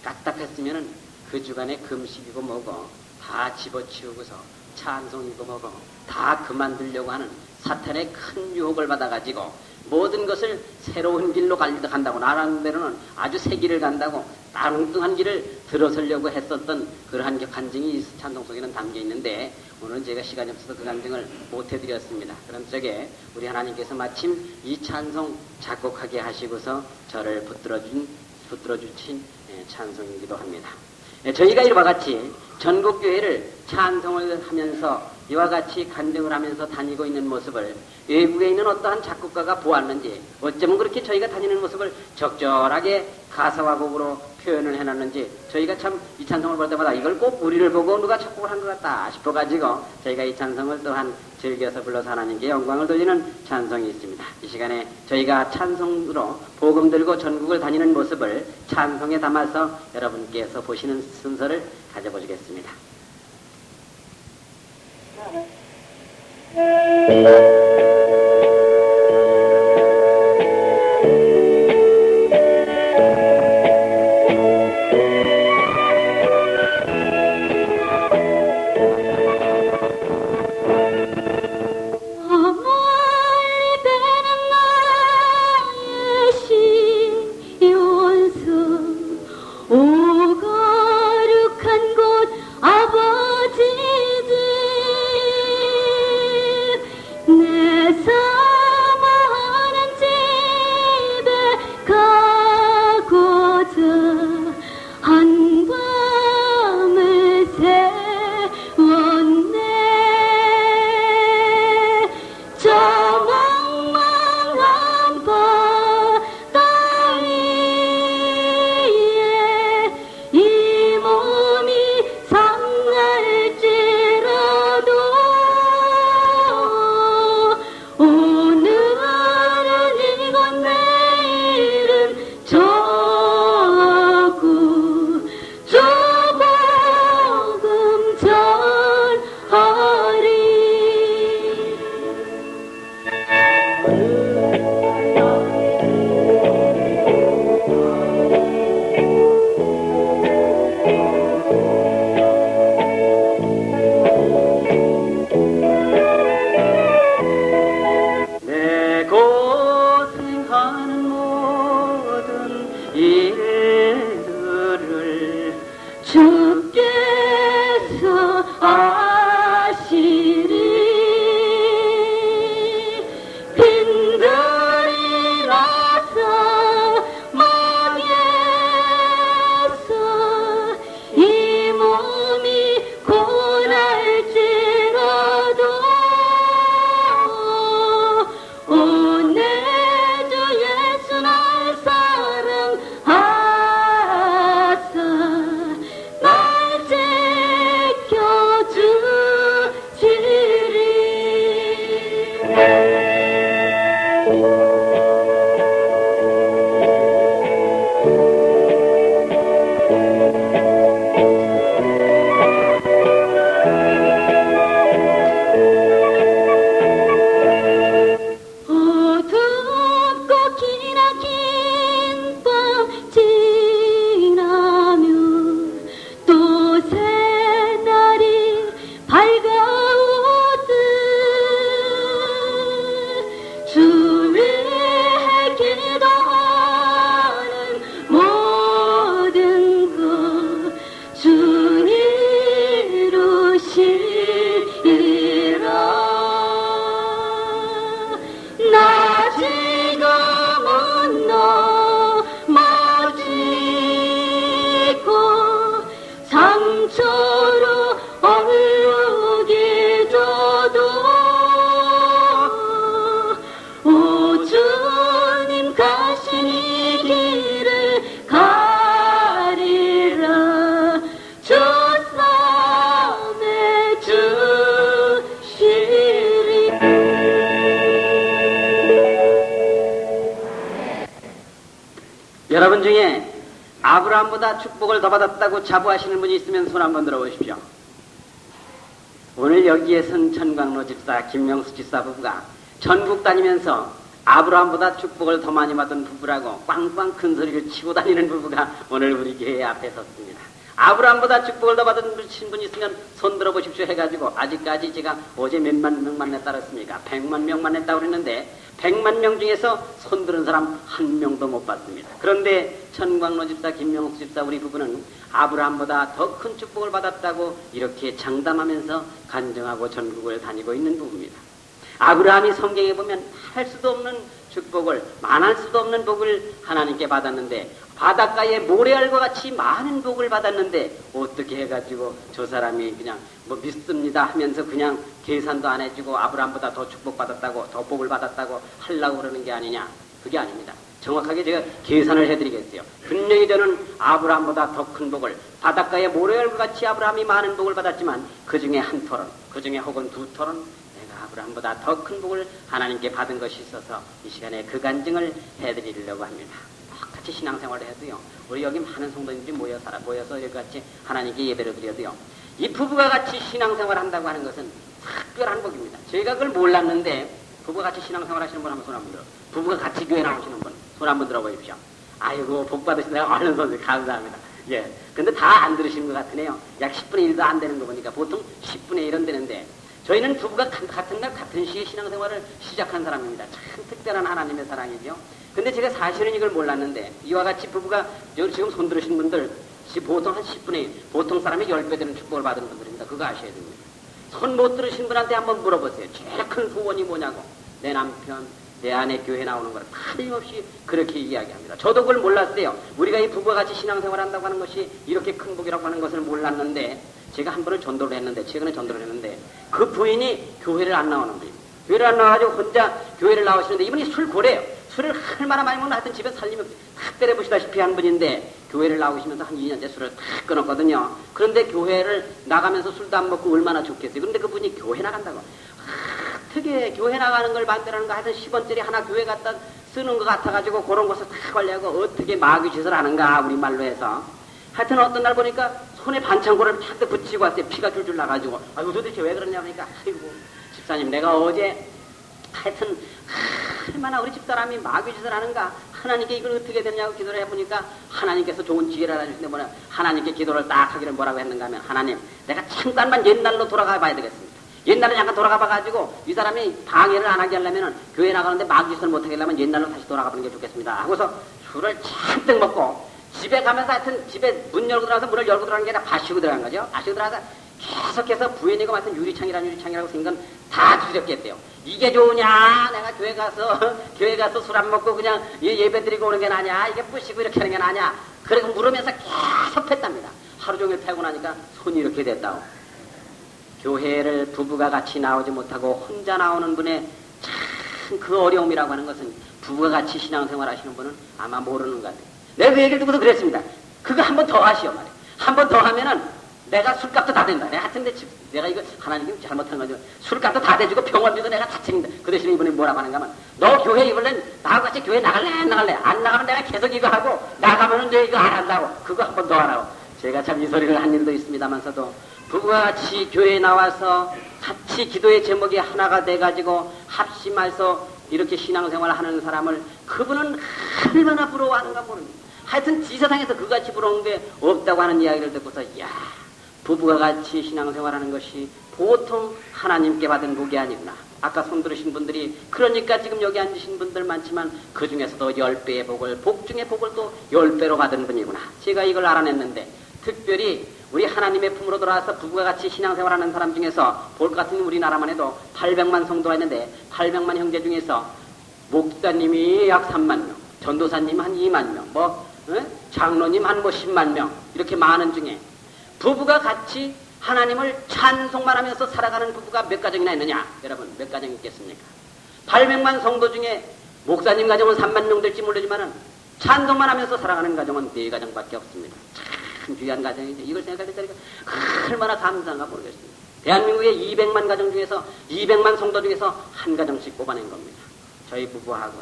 까딱했으면은 그 주간에 금식이고 뭐고 다 집어치우고서 찬송이고 뭐고 다 그만두려고 하는 사탄의 큰 유혹을 받아가지고 모든 것을 새로운 길로 간다고 나름대로는 아주 새 길을 간다고 엉뚱한 길을 들어서려고 했었던 그러한 간증이 이 찬송 속에는 담겨 있는데 오늘은 제가 시간이 없어서 그 간증을 못 해드렸습니다. 그런 쪽에 우리 하나님께서 마침 이 찬송 작곡하게 하시고서 저를 붙들어주신 찬송이기도 합니다. 저희가 이와 같이 전국교회를 찬송을 하면서 이와 같이 간증을 하면서 다니고 있는 모습을 외국에 있는 어떠한 작곡가가 보았는지 어쩌면 그렇게 저희가 다니는 모습을 적절하게 가사와 곡으로 표현을 해놨는지 저희가 참 이 찬송을 볼 때마다 이걸 꼭 우리를 보고 누가 작곡을 한 것 같다 싶어가지고 저희가 이 찬송을 또한 즐겨서 불러서 하나님께 영광을 돌리는 찬송이 있습니다. 이 시간에 저희가 찬송으로 복음 들고 전국을 다니는 모습을 찬송에 담아서 여러분께서 보시는 순서를 가져보시겠습니다. 내 주께서 아시리 빈들이 나서 망해서 이 몸이 고날지라도 오 내 주 예수 날 사랑하사 날 어둡고 기나긴 밤 지나면 또 새날이 밝아오듯 주 위에 기도하는 모든 것 주 이루시리라. 나 지금은 넘어지고 상처로 얼룩이져도 오 주님 가신 이 길을 가리라. 주 삶의 주시리. 여러분 중에 아브라함보다 축복을 더 받았다고 자부하시는 분이 있으면 손 한번 들어보십시오. 오늘 여기에 선 천광로 집사, 김명수 집사 부부가 전국 다니면서 아브라함보다 축복을 더 많이 받은 부부라고 꽝꽝 큰 소리를 치고 다니는 부부가 오늘 우리 교회 앞에 섰습니다. 아브라함보다 축복을 더 받은 분이 있으면 손 들어보십시오 해가지고 아직까지 제가 어제 몇만 명 만났다 그랬습니까? 100만 명 만났다고 그랬는데 100만 명 중에서 손 들은 사람 한 명도 못 봤습니다. 그런데 천광로 집사, 김명수 집사 우리 부부는 아브라함보다 더 큰 축복을 받았다고 이렇게 장담하면서 간증하고 전국을 다니고 있는 부부입니다. 아브라함이 성경에 보면 할 수도 없는 축복을, 만할 수도 없는 복을 하나님께 받았는데 바닷가에 모래알과 같이 많은 복을 받았는데 어떻게 해가지고 저 사람이 그냥 뭐 믿습니다 하면서 그냥 계산도 안 해주고 아브라함보다 더 축복받았다고, 더 복을 받았다고 하려고 그러는 게 아니냐? 그게 아닙니다. 정확하게 제가 계산을 해드리겠어요. 분명히 저는 아브라함보다 더 큰 복을, 바닷가에 모래알과 같이 아브라함이 많은 복을 받았지만 그 중에 한 토론, 그 중에 혹은 두 토론 내가 아브라함보다 더 큰 복을 하나님께 받은 것이 있어서 이 시간에 그 간증을 해드리려고 합니다. 같이 신앙생활을 해도요, 우리 여기 많은 성도님들이 모여서 이렇게 같이 하나님께 예배를 드려도요, 이 부부가 같이 신앙생활을 한다고 하는 것은 특별한 복입니다. 저희가 그걸 몰랐는데 부부가 같이 신앙생활 하시는 분 한번 손 한번 들어. 부부가 같이 교회 나오시는 분 손 한번 들어보십시오. 아이고 복 받으신다고 얼른 손 감사합니다. 예. 근데 다 안 들으시는 것 같으네요. 약 10분의 1도 안 되는 거 보니까 보통 10분의 1은 되는데 저희는 부부가 같은 날 같은 시에 신앙생활을 시작한 사람입니다. 참 특별한 하나님의 사랑이죠. 근데 제가 사실은 이걸 몰랐는데 이와 같이 부부가 지금 손 들으신 분들 보통 한 10분의 1, 보통 사람이 10배 되는 축복을 받은 분들입니다. 그거 아셔야 됩니다. 손 못 들으신 분한테 한번 물어보세요. 제일 큰 소원이 뭐냐고. 내 남편, 내 아내 교회 나오는 걸 틀림없이 그렇게 이야기합니다. 저도 그걸 몰랐어요. 우리가 이 부부가 같이 신앙생활 한다고 하는 것이 이렇게 큰 복이라고 하는 것을 몰랐는데 제가 한 번을 전도를 했는데, 최근에 전도를 했는데 그 부인이 교회를 안 나오는 분이에요. 교회를 안 나와가지고 혼자 교회를 나오시는데 이분이 술고래요. 술을 얼마나 많이 먹나 하여튼 집에 살림이 탁 때려보시다시피 한 분인데 교회를 나오시면서 한 2년째 술을 탁 끊었거든요. 그런데 교회를 나가면서 술도 안 먹고 얼마나 좋겠어요. 그런데 그분이 교회 나간다고. 특히 교회 나가는 걸 만들어는 거 하여튼 10원짜리 하나 교회 갖다 쓰는 것 같아가지고 그런 것을 다 관리하고 어떻게 마귀짓을 하는가 우리말로 해서. 하여튼 어떤 날 보니까 손에 반창고를 탁 붙이고 왔어요. 피가 줄줄 나가지고. 아이고 도대체 왜 그러냐 하니까 아이고 집사님 내가 어제 하여튼 얼마나 우리 집사람이 마귀짓을 하는가, 하나님께 이걸 어떻게 되냐고 기도를 해보니까 하나님께서 좋은 지혜를 알려주시는데 뭐냐, 하나님께 기도를 딱 하기를 뭐라고 했는가 하면, 하나님 내가 잠깐만 옛날로 돌아가 봐야 되겠습니다. 옛날에 잠깐 돌아가 봐가지고 이 사람이 방해를 안 하게 하려면 교회 나가는데 마귀짓을 못하게 하려면 옛날로 다시 돌아가 보는 게 좋겠습니다 하고서 술을 잔뜩 먹고 집에 가면서 하여튼 집에 문 열고 들어가서 문을 열고 들어가는 게 아니라 바시고 들어간 거죠. 바시고 들어가서 계속해서 부인이고 하여튼 유리창이라고 생긴 건 다 두렵겠대요. 이게 좋으냐? 내가 교회 가서 술 안 먹고 그냥 예배 드리고 오는 게 나냐? 이게 뿌시고 이렇게 하는 게 나냐? 그리고 물으면서 계속 팼답니다. 하루 종일 패고 나니까 손이 이렇게 됐다고. 교회를 부부가 같이 나오지 못하고 혼자 나오는 분의 참 그 어려움이라고 하는 것은 부부가 같이 신앙생활 하시는 분은 아마 모르는 것 같아요. 내가 그 얘기를 듣고도 그랬습니다. 그거 한 번 더 하시오 말이야. 한 번 더 하면은 내가 술값도 다 된다. 내가 하여튼 내가 이거 하나님이 잘못한 거죠. 술값도 다 대주고 병원비도 내가 다 책임다. 그 대신에 이번에 뭐라고 하는가 하면 너 교회 이번엔 나하고 같이 교회 나갈래 안 나갈래? 안 나가면 내가 계속 이거 하고 나가면은 너 이거 안 한다고. 그거 한 번 더 하라고. 제가 참 이 소리를 한 일도 있습니다만서도 부부가 같이 교회에 나와서 같이 기도의 제목이 하나가 돼가지고 합심해서 이렇게 신앙생활을 하는 사람을 그분은 얼마나 부러워하는가 모릅니다. 하여튼 이 세상에서 그같이 부러운 게 없다고 하는 이야기를 듣고서 이야 부부가 같이 신앙생활하는 것이 보통 하나님께 받은 복이 아니구나. 아까 손 들으신 분들이 그러니까 지금 여기 앉으신 분들 많지만 그 중에서도 10배의 복을 복 중에 복을 또 10배로 받은 분이구나. 제가 이걸 알아냈는데 특별히 우리 하나님의 품으로 돌아와서 부부가 같이 신앙생활하는 사람 중에서 볼 것 같은 우리나라만 해도 800만 성도가 있는데 800만 형제 중에서 목사님이 약 3만 명, 전도사님 한 2만 명, 장로님 한 10만 명 이렇게 많은 중에 부부가 같이 하나님을 찬송만 하면서 살아가는 부부가 몇 가정이나 있느냐? 여러분 몇 가정 있겠습니까? 800만 성도 중에 목사님 가정은 3만 명 될지 모르지만은 찬송만 하면서 살아가는 가정은 4가정밖에 없습니다. 참 귀한 가정이죠. 이걸 생각할 때 얼마나 감사한가 모르겠습니다. 대한민국의 200만 가정 중에서 200만 성도 중에서 한 가정씩 뽑아낸 겁니다. 저희 부부하고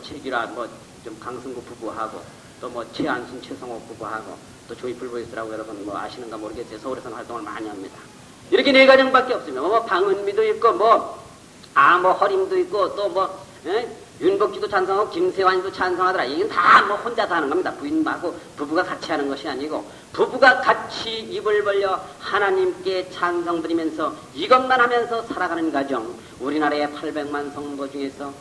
최기라 좀 강승구 부부하고 또 최안순 최성옥 부부하고 또 조이풀 보이스라고 여러분 아시는가 모르겠어요. 서울에서는 활동을 많이 합니다. 이렇게 4가정밖에 없습니다. 방은미도 있고 허림도 있고 또 윤복주도 찬성하고 김세환이도 찬성하더라. 이건 다 혼자서 하는 겁니다. 부인하고 부부가 같이 하는 것이 아니고 부부가 같이 입을 벌려 하나님께 찬성 드리면서 이것만 하면서 살아가는 가정 우리나라의 800만 성도 중에서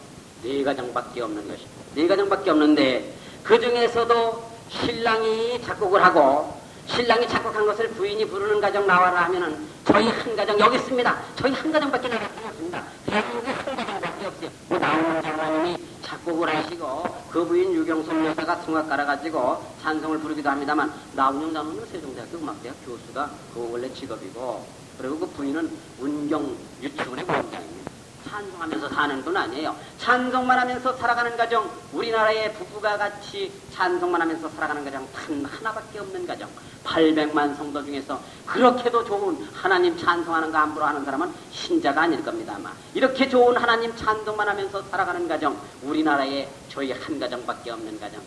4가정밖에 없는 것입니다. 4가정밖에 없는데 그 중에서도 신랑이 작곡을 하고 신랑이 작곡한 것을 부인이 부르는 가정 나와라 하면은 저희 한 가정 여기 있습니다. 저희 한 가정밖에 없습니다. 대한민국에 한 가정밖에 없어요. 나오는 장로님이 작곡을 하시고 그 부인 유경선 여사가 성악 깔아가지고 찬송을 부르기도 합니다만 나운영 장로는 세종대학교 음악대학 교수가 그 원래 직업이고 그리고 그 부인은 운경 유치원의 원장입니다. 찬송하면서 사는 분 아니에요. 찬송만 하면서 살아가는 가정 우리나라의 부부가 같이 찬송만 하면서 살아가는 가정 단 하나밖에 없는 가정 800만 성도 중에서 그렇게도 좋은 하나님 찬송하는 거 함부로 하는 사람은 신자가 아닐 겁니다. 아마 이렇게 좋은 하나님 찬송만 하면서 살아가는 가정 우리나라에 저희 한 가정밖에 없는 가정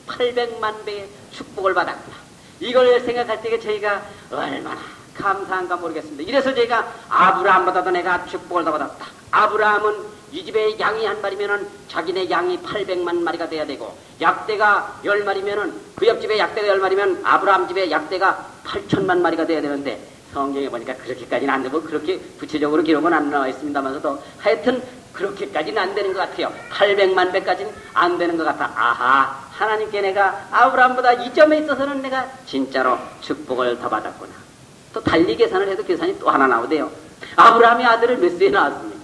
800만 배의 축복을 받았구나. 이걸 생각할 때 저희가 얼마나 감사한가 모르겠습니다. 이래서 제가 아브라함보다도 내가 축복을 더 받았다. 아브라함은 이 집에 양이 한 마리면은 자기네 양이 800만 마리가 돼야 되고 약대가 10마리면은 그 옆집에 약대가 10마리면 아브라함 집에 약대가 8천만 마리가 돼야 되는데 성경에 보니까 그렇게까지는 안 되고 그렇게 구체적으로 기록은 안 나와 있습니다만서도 하여튼 그렇게까지는 안 되는 것 같아요. 800만 배까지는 안 되는 것 같아. 아하, 하나님께 내가 아브라함보다 이 점에 있어서는 내가 진짜로 축복을 더 받았구나. 또 달리 계산을 해도 계산이 또 하나 나오대요. 아브라함이 아들을 몇 세에 낳았습니까?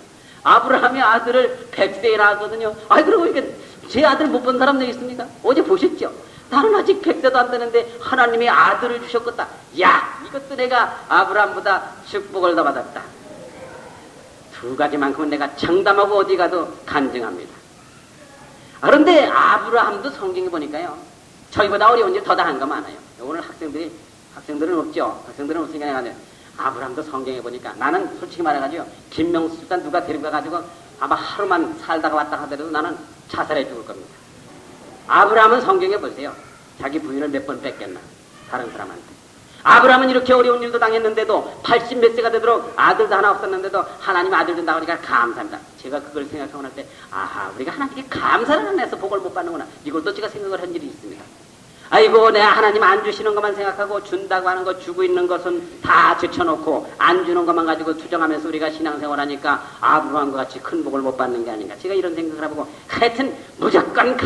아브라함이 아들을 100세에 낳았거든요. 그러고 이게 제 아들 못 본 사람 되겠습니까? 어제 보셨죠? 나는 아직 100세도 안 되는데 하나님이 아들을 주셨겠다. 야, 이것도 내가 아브라함보다 축복을 더 받았다. 2가지만큼은 내가 장담하고 어디 가도 간증합니다. 그런데 아브라함도 성경에 보니까요. 저희보다 어려운 일 더 다한 거 많아요. 오늘 학생들은 없죠. 학생들은 없으니까 내가 아브라함도 성경에 보니까 나는 솔직히 말해가지고 김명수 집단 누가 데리고 가가지고 아마 하루만 살다가 왔다 하더라도 나는 자살해 죽을 겁니다. 아브라함은 성경에 보세요. 자기 부인을 몇 번 뺏겼나 다른 사람한테. 아브라함은 이렇게 어려운 일도 당했는데도 80 몇 세가 되도록 아들도 하나 없었는데도 하나님 아들 준다고 하니까 감사합니다. 제가 그걸 생각하고 날 때 아하, 우리가 하나님께 감사를 안 해서 복을 못 받는구나. 이걸 또 제가 생각을 한 일이 있습니다. 아이고 내 하나님 안 주시는 것만 생각하고 준다고 하는 거 주고 있는 것은 다 제쳐놓고 안 주는 것만 가지고 투정하면서 우리가 신앙생활하니까 아브라함과 같이 큰 복을 못 받는 게 아닌가. 제가 이런 생각을 해보고 하여튼 무조건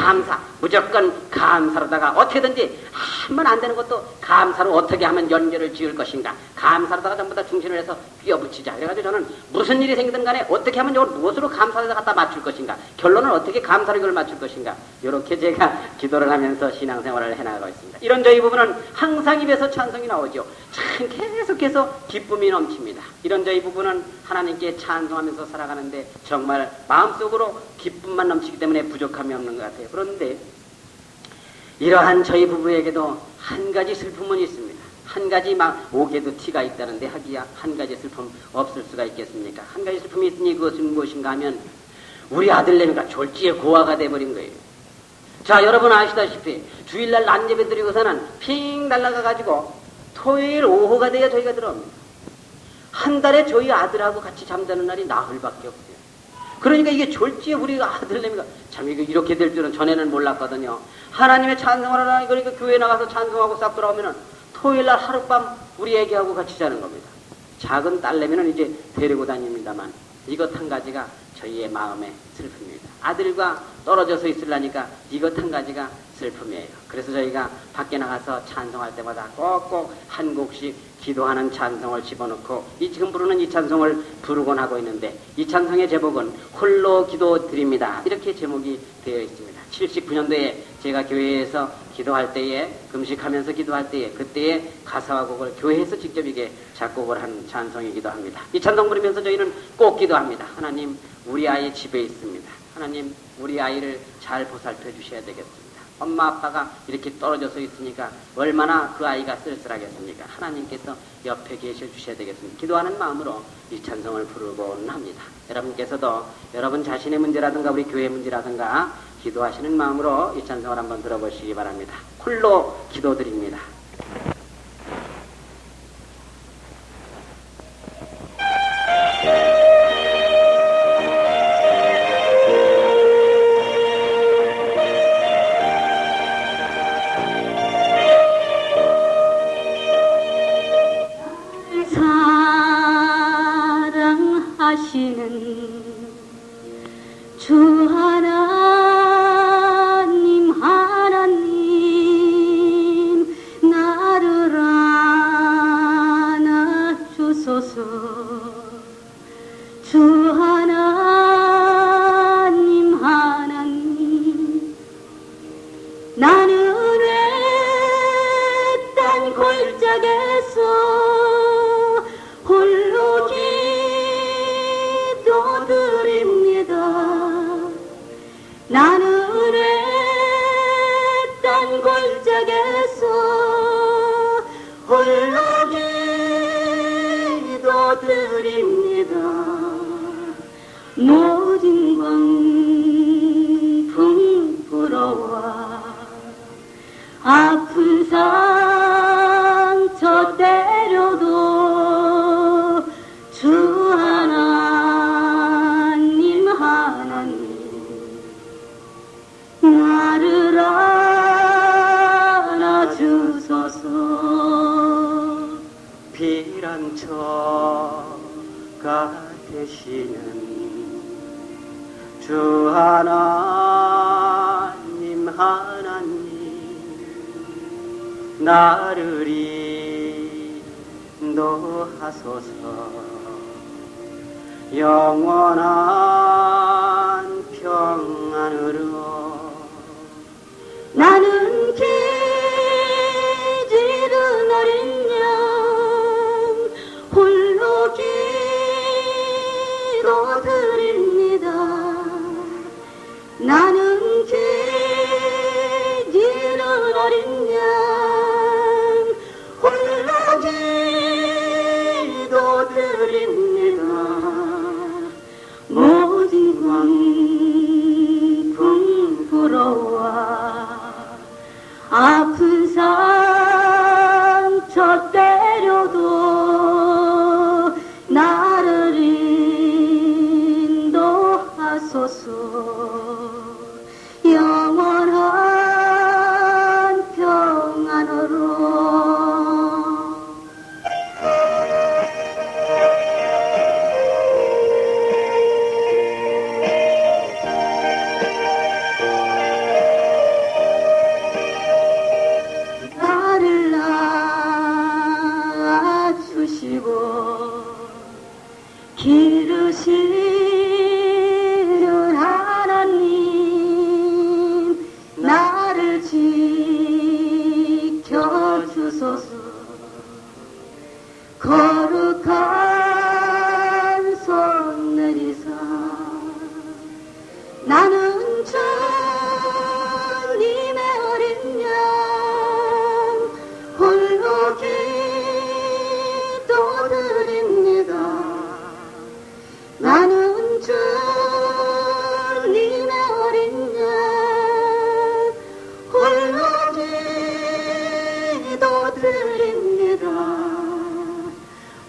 감사로다가 어떻게든지 하면 안 되는 것도 감사로 어떻게 하면 연결을 지을 것인가. 감사로다가 전부 다 중심을 해서 끼워붙이자. 그래가지고 저는 무슨 일이 생기든 간에 어떻게 하면 이걸 무엇으로 감사를 갖다 맞출 것인가. 결론은 어떻게 감사로 이걸 맞출 것인가. 이렇게 제가 기도를 하면서 신앙생활을 해나가고 있습니다. 이런 저희 부분은 항상 입에서 찬송이 나오죠. 참 계속해서 기쁨이 넘칩니다. 이런 저희 부분은 하나님께 찬송하면서 살아가는데 정말 마음속으로 기쁨만 넘치기 때문에 부족함이 없는 것 같아요. 그런데 이러한 저희 부부에게도 한 가지 슬픔은 있습니다. 한 가지 막 옥에도 티가 있다는데 하기야 한 가지 슬픔 없을 수가 있겠습니까? 한 가지 슬픔이 있으니 그것은 무엇인가 하면 우리 아들내미가 졸지에 고아가 돼버린 거예요. 자, 여러분 아시다시피 주일날 난예배 드리고서는 핑 날아가가지고 토요일 오후가 돼야 저희가 들어옵니다. 한 달에 저희 아들하고 같이 잠자는 날이 나흘밖에 없어요. 그러니까 이게 졸지에 우리 아들내미가 참 이거 이렇게 될 줄은 전에는 몰랐거든요. 하나님의 찬송을 하라. 그러니까 교회 나가서 찬송하고 싹 돌아오면은 토요일날 하룻밤 우리 애기하고 같이 자는 겁니다. 작은 딸내미는 이제 데리고 다닙니다만 이것 한 가지가 저희의 마음의 슬픔입니다. 아들과 떨어져서 있으려니까 이것 한 가지가 슬픔이에요. 그래서 저희가 밖에 나가서 찬송할 때마다 꼭꼭 한 곡씩 기도하는 찬송을 집어넣고 지금 부르는 이 찬송을 부르곤 하고 있는데 이 찬송의 제목은 홀로 기도 드립니다. 이렇게 제목이 되어 있습니다. 79년도에 제가 교회에서 기도할 때에 금식하면서 기도할 때에 그때의 가사와 곡을 교회에서 직접 이게 작곡을 한 찬송이기도 합니다. 이 찬송 부르면서 저희는 꼭 기도합니다. 하나님 우리 아이 집에 있습니다. 하나님 우리 아이를 잘 보살펴 주셔야 되겠습니다. 엄마 아빠가 이렇게 떨어져서 있으니까 얼마나 그 아이가 쓸쓸하겠습니까? 하나님께서 옆에 계셔 주셔야 되겠습니다. 기도하는 마음으로 이 찬송을 부르곤 합니다. 여러분께서도 여러분 자신의 문제라든가 우리 교회 문제라든가 기도하시는 마음으로 이 찬송을 한번 들어보시기 바랍니다. 홀로 기도드립니다. 사랑하시는 주 하나님 나를 안아주소서. 주 하나님 나는 외딴 골짜기에서 홀로 기도드립니다. 나는 외딴 골짜기에서 홀로 기도드립니다. 모든 광풍 불어와 아픈 상처 때려도 주 하나님 나를 안아주소서. 피난처가 되시는 주 하나님 나를 인도하소서. 영원한 평안으로 나는 기지른 어린 양 홀로 기도드립니다. 나는 기지른 어린 양 홀로 기도드립니다. 모든 광풍 불어와 아픈 상처 때려도 나를 인도하소서. 영원한 평 기르시는 하나님 나를 지켜주소서. 거룩한 손 내리사 나는 주님의 어린 양 홀로 기도드립니다. 나는 주님의 어린 양 홀로 기도드립니다.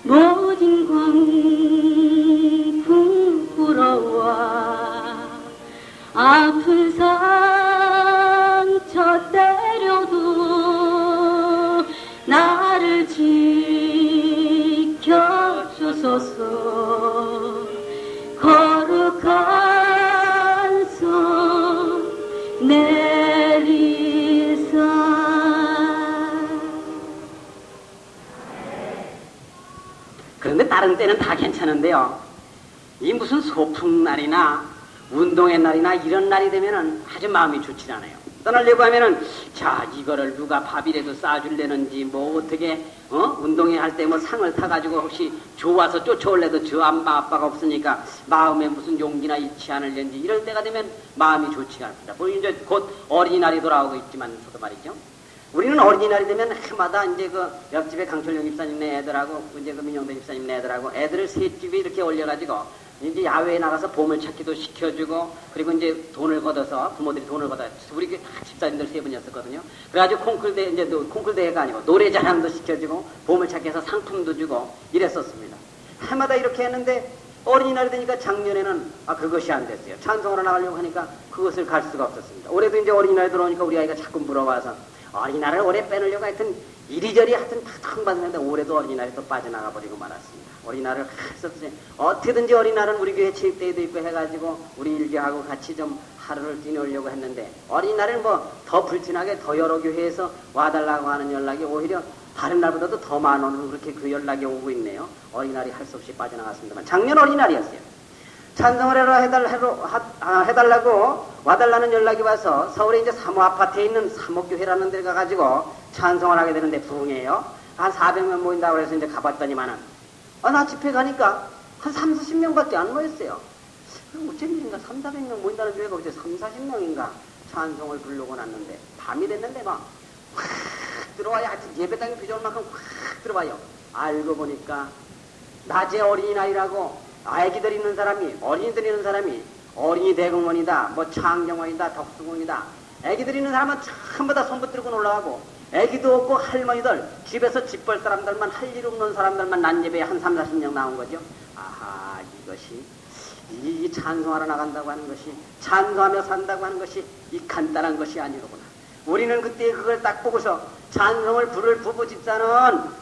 모진 광풍 불어와 아픈 상처 때려도 나를 지켜주소서. 거룩한 손 내리사. 그런데 다른 때는 다 괜찮은데요. 이 무슨 소풍날이나 운동의 날이나 이런 날이 되면은 아주 마음이 좋지 않아요. 떠나려고 하면은 자 이거를 누가 밥이라도 싸줄래는지 뭐 어떻게 운동회 할 때 뭐 상을 타가지고 혹시 좋아서 쫓아올래도 저 엄마 아빠가 없으니까 마음에 무슨 용기나 잃지 않을는지 이럴 때가 되면 마음이 좋지가 않습니다. 뭐 이제 곧 어린이날이 돌아오고 있지만서도 말이죠. 우리는 어린이날이 되면 해마다 이제 그 옆집에 강철용 집사님네 애들하고 이제 그 민영대 집사님네 애들하고 애들을 세 집이 이렇게 올려가지고 이제 야외에 나가서 보물찾기도 시켜주고 그리고 이제 돈을 걷어서 부모들이 돈을 걷어 우리 다 집사님들 세 분이었었거든요. 그래가지고 콩쿨대 이제 콩쿨대회가 아니고 노래 자랑도 시켜주고 보물찾기해서 상품도 주고 이랬었습니다. 해마다 이렇게 했는데 어린이날이 되니까 작년에는 그것이 안 됐어요. 찬송하러 나가려고 하니까 그것을 갈 수가 없었습니다. 올해도 이제 어린이날이 들어오니까 우리 아이가 자꾸 물어봐서 어린이날을 올해 빼놓으려고 하여튼 이리저리 하여튼 탁탁 받는데 올해도 어린이날이 또 빠져나가 버리고 말았습니다. 어린이날을 했었지. 어떻게든지 어린이날은 우리 교회 체육대회도 있고 해가지고 우리 일교하고 같이 좀 하루를 뛰어오려고 했는데 어린이날은 뭐 더 불티나게 더 여러 교회에서 와달라고 하는 연락이 오히려 다른 날보다도 더 많은 그렇게 그 연락이 오고 있네요. 어린이날이 할 수 없이 빠져나갔습니다만 작년 어린이날이었어요. 찬송을 해달라고 와달라는 연락이 와서 서울에 이제 사모 아파트에 있는 사목교회라는 데 가가지고 찬송을 하게 되는데 부흥해요. 한 400명 모인다고 해서 이제 가봤더니만은 나 집회 가니까 한 30-40명밖에 안 모였어요. 어쩐 일인가 300-400명 모인다는 교회가 어째 30-40명인가 찬송을 부르고 났는데 밤이 됐는데 막 확 들어와요. 하여튼 예배당에 비좁을 만큼 확 들어와요. 알고 보니까 낮에 어린이날이라고 아기들 있는 사람이 어린이들 있는 사람이 어린이 대공원이다 뭐 창경원이다 덕수궁이다 아기들 있는 사람은 전부 다 손 붙들고 올라가고 아기도 없고 할머니들 집에서 집 벌 사람들만 할 일 없는 사람들만 난 예배에 한 30-40명 나온 거죠. 아하 이것이 이 찬송하러 나간다고 하는 것이 찬송하며 산다고 하는 것이 이 간단한 것이 아니로구나. 우리는 그때 그걸 딱 보고서 찬송을 부를 부부 집사는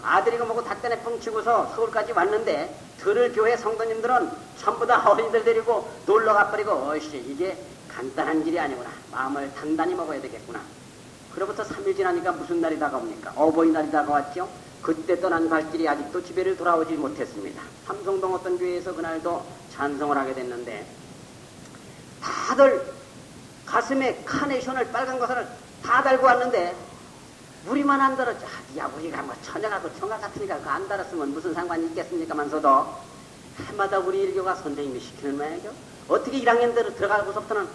아들이고 뭐고 다 떼내 펑치고서 서울까지 왔는데 들을 교회 성도님들은 전부 다 어린이들 데리고 놀러 가버리고 어이씨 이게 간단한 일이 아니구나. 마음을 단단히 먹어야 되겠구나. 그로부터 3일 지나니까 무슨 날이 다가옵니까? 어버이날이 다가왔죠. 그때 떠난 발길이 아직도 집에를 돌아오지 못했습니다. 삼성동 어떤 교회에서 그날도 찬송을 하게 됐는데 다들 가슴에 카네이션을 빨간 것을 다 달고 왔는데 우리만 안 달았죠. 네 아버지가 뭐 처녀가고 청각 같으니까 그거 안 달았으면 무슨 상관이 있겠습니까만서도 해마다 우리 일교가 선생님이 시키는 모양이죠. 어떻게 1학년대로 들어가고서부터는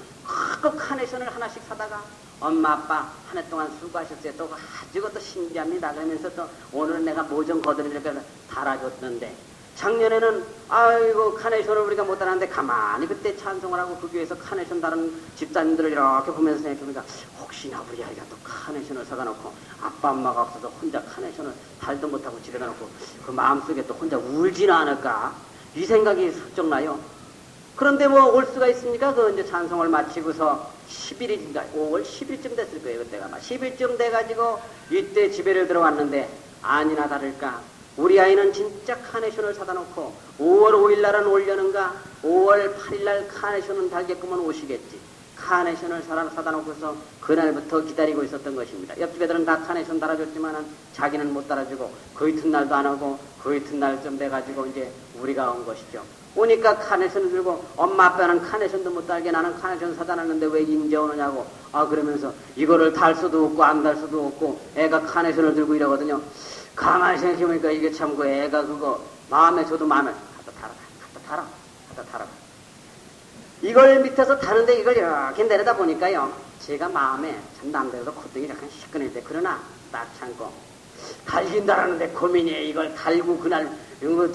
그 카네이션을 하나씩 사다가 엄마 아빠 한 해 동안 수고하셨어요. 또 아주 그것도 신기합니다. 그러면서 또 오늘은 내가 뭐 좀 거드리려고 달아줬는데 작년에는 아이고 카네이션을 우리가 못 달았는데 가만히 그때 찬송을 하고 그 교회에서 카네이션 다른 집사님들을 이렇게 보면서 생각해보니까 혹시나 우리 아이가 또 카네이션을 사다 놓고 아빠 엄마가 없어서 혼자 카네이션을 달도 못하고 집에 가놓고 그 마음속에 또 혼자 울지는 않을까 이 생각이 슬쩍 나요. 그런데 뭐 올 수가 있습니까? 그 이제 찬송을 마치고서 10일인가 5월 10일쯤 됐을 거예요. 그때가 아마 10일쯤 돼가지고 이때 집에를 들어왔는데 아니나 다를까 우리 아이는 진짜 카네이션을 사다 놓고 5월 5일 날은 오려는가 5월 8일 날 카네이션은 달게끔은 오시겠지. 카네이션을 사다 놓고서 그날부터 기다리고 있었던 것입니다. 옆집 애들은 다 카네이션 달아줬지만은 자기는 못 달아주고 그 이튿날도 안 오고 그 이튿날쯤 돼가지고 이제 우리가 온 것이죠. 오니까 카네이션을 들고 엄마 아빠는 카네이션도 못 달게 나는 카네이션 사다 놨는데 왜 이제 오느냐고 그러면서 이거를 달 수도 없고 안 달 수도 없고 애가 카네이션을 들고 이러거든요. 가만히 생각해보니까 이게 참 그 애가 그거 마음에 저도 마음에 갖다 타라. 이걸 밑에서 타는데 이걸 이렇게 내려다 보니까요. 제가 마음에 참 남들도 콧등이 약간 시큰했는데 그러나 딱 참고 달긴다라는데 고민이에요. 이걸 달고 그날 이거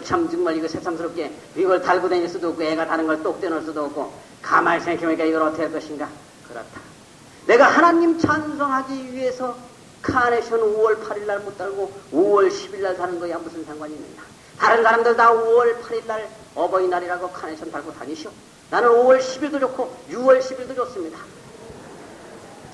참 정말 이거 새삼스럽게 이걸 달고 다닐 수도 없고 애가 다른 걸 똑 떼놓을 수도 없고 가만히 생각해보니까 이걸 어떻게 할 것인가. 그렇다. 내가 하나님 찬송하기 위해서 카네이션 5월 8일 날 못 달고 5월 10일 날 사는 거야 무슨 상관이 있느냐. 다른 사람들 다 5월 8일 날 어버이날이라고 카네이션 달고 다니시오. 나는 5월 10일도 좋고 6월 10일도 좋습니다.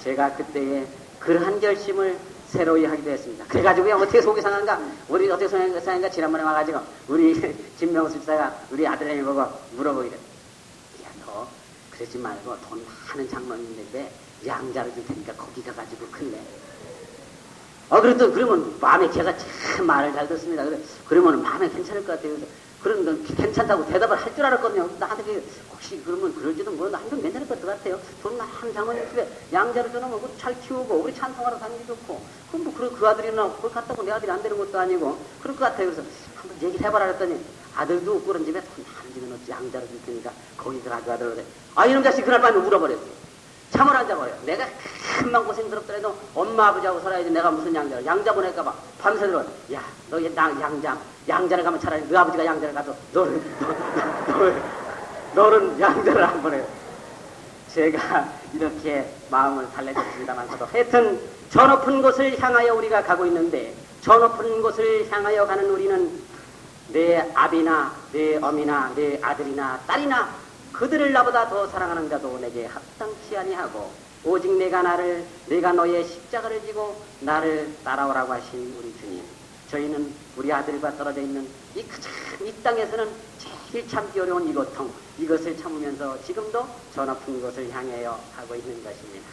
제가 그때에 그러한 결심을 새로이 하기도 했습니다. 그래가지고 어떻게 속이 상한가? 우리 어떻게 속이 상한가? 지난번에 와가지고 우리 진명수 집사가 우리 아들내미 보고 물어보기를 야, 너 그러지 말고 돈 많은 장로님인데 왜 양자를 줄 테니까 거기 가가지고 클래? 그러면 마음에 걔가 참 말을 잘 듣습니다. 그러면 마음에 괜찮을 것 같아요. 그런 건 괜찮다고 대답을 할 줄 알았거든요. 나한테 혹시 그러면 그럴지도 모르는데 한번 괜찮을 것 같아요. 돈 많은 장모님 집에 양자를 줘놓으면 잘 키우고 우리 찬송하러 다니기 좋고 그럼 뭐 그 아들이나 그걸 갖다고 내 아들이 안 되는 것도 아니고 그럴 것 같아요. 그래서 한번 얘기를 해봐라 그랬더니 아들도 없고 그런 집에 돈 많은 집에 넣지 양자를 줄 테니까 거기 가져가더라고. 이놈 자식 그날 밤에 울어버렸어요. 잠을 안 자버려요. 내가 큰만 고생스럽더라도 엄마 아버지하고 살아야지 내가 무슨 양자 보낼까봐 밤새도록 야 너 양자를 가면 차라리 너 아버지가 양자를 가도 너는 양자를 안 보내요. 제가 이렇게 마음을 달래줬습니다만서도 하여튼 저 높은 곳을 향하여 우리가 가고 있는데 저 높은 곳을 향하여 가는 우리는 내 아비나 내 어미나 내 아들이나 딸이나 그들을 나보다 더 사랑하는 자도 내게 합당치 아니하고 오직 내가 너의 십자가를 지고 나를 따라오라고 하신 우리 주님. 저희는 우리 아들과 떨어져 있는 이 땅에서는 제일 참기 어려운 이 고통 이것을 참으면서 지금도 저 높은 곳을 향하여 가고 있는 것입니다.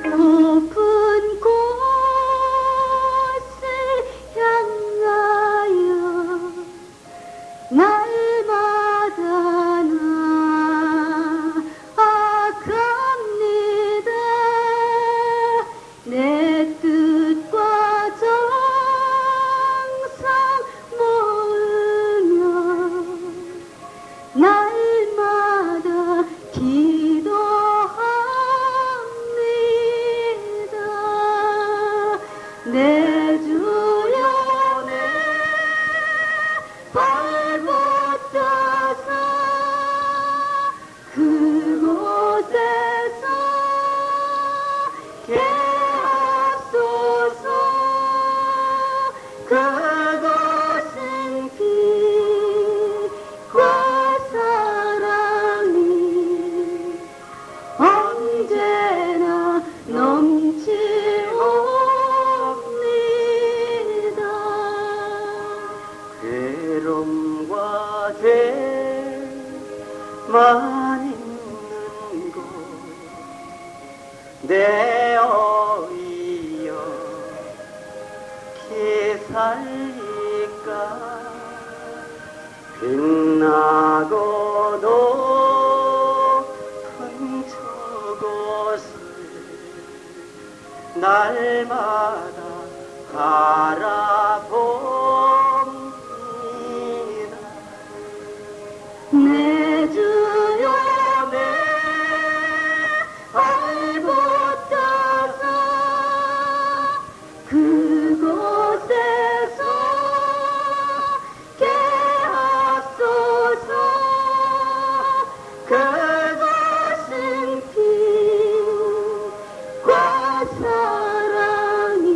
높은 곳을 향하여 날마다 나아갑니다. 내 뜻과 정성 모으며 날마다 내 주여 내 발붙어서 그곳에서 개하소서. 그것은 빛과 사랑이 언제나 넘치오. 괴로움과 죄만 있는 곳 내 어이여 기살릴까. 빛나고 높은 저곳을 날마다 바라봅니다. 내 주여 내 발붙어서 그곳에서 개하소서. 그것은 빛과 사랑이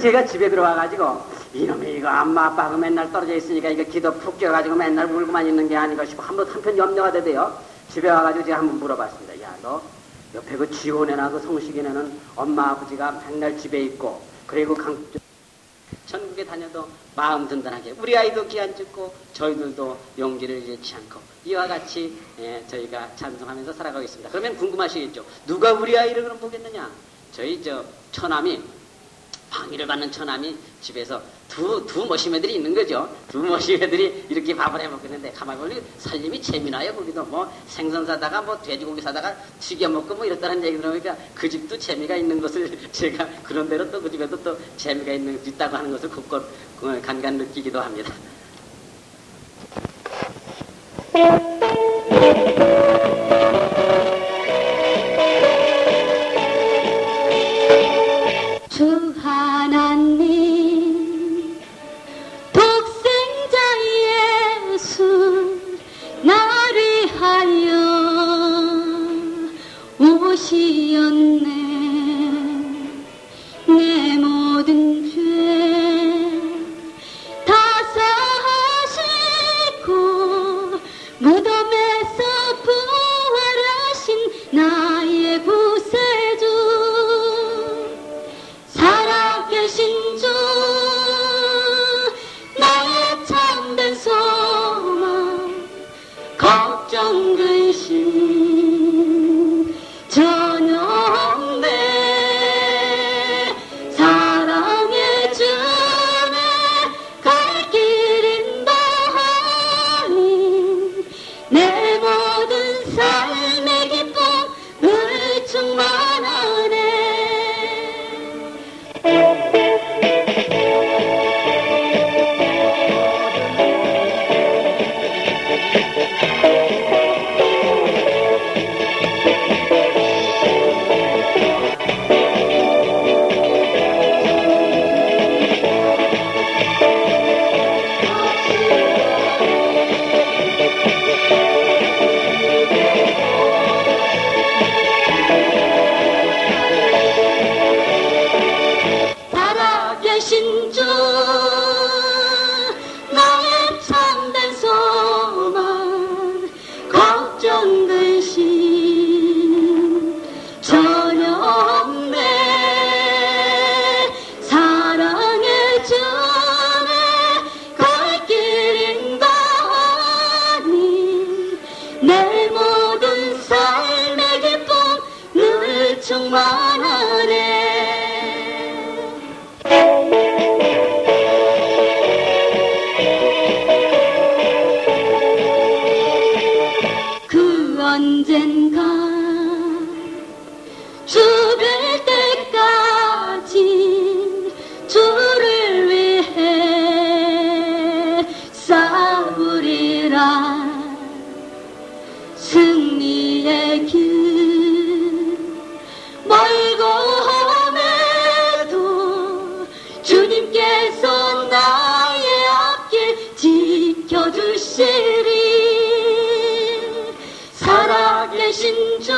제가 집에 들어와가지고 이놈이 이거 엄마 아빠하고 맨날 떨어져 있으니까 이거 기도 푹 껴가지고 맨날 울고만 있는 게 아닌가 싶고 한편 염려가 되대요. 집에 와가지고 제가 한번 물어봤습니다. 야, 너 옆에 그 지원에나 그 성식이네는 엄마 아버지가 맨날 집에 있고 그리고 전국에 다녀도 마음 든든하게 우리 아이도 기안 죽고 저희들도 용기를 잃지 않고 이와 같이 저희가 찬송하면서 살아가고 있습니다. 그러면 궁금하시겠죠? 누가 우리 아이를 그럼 보겠느냐? 저희 처남이 방위를 받는 처남이 집에서 두 모시매들이 있는 거죠. 두 모시매들이 이렇게 밥을 해 먹겠는데 가만히 보니 살림이 재미나요. 거기도 뭐 생선 사다가 뭐 돼지고기 사다가 튀겨 먹고 뭐 이렇다는 얘기 들으니까 그 집도 재미가 있는 것을 제가 그런 대로 또 그 집에도 또 재미가 있다고 하는 것을 곳곳 간간 느끼기도 합니다. 주 하나님 독생자 예수 나를 위하여 오시었네. 내 모든 죄 다 사하시고 무덤에서 부활하신 나의 구세주 살아계신 주 나의 참된 소망 걱정 근심 전혀 없네. 사랑의 주네 갈 길인 다하니 내 모든 삶의 기쁨 늘 충만하네. 살아계신 주 나의 참된 소망 걱정 근심 전혀 없네. 사랑의 주네 갈 길인 다하니 내 모든 삶의 기쁨 늘 충만하네. 그 언젠가 죽을 때까지 주를 위해 싸우리라. 승리의 길 멀고 험해도 주님께서 나의 앞길 지켜주시리. 살아계신 주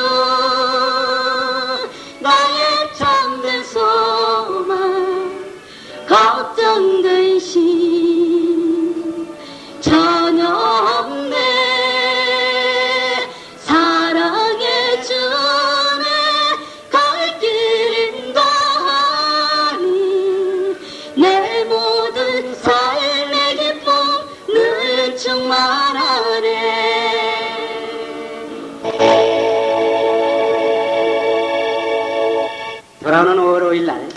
나의 참된 소망 걱정 근심 전혀 없네. 사랑의 주네 갈 길인 다하니 내 모든 삶의 기쁨 늘 충만하네. 돌아오는 5월 5일날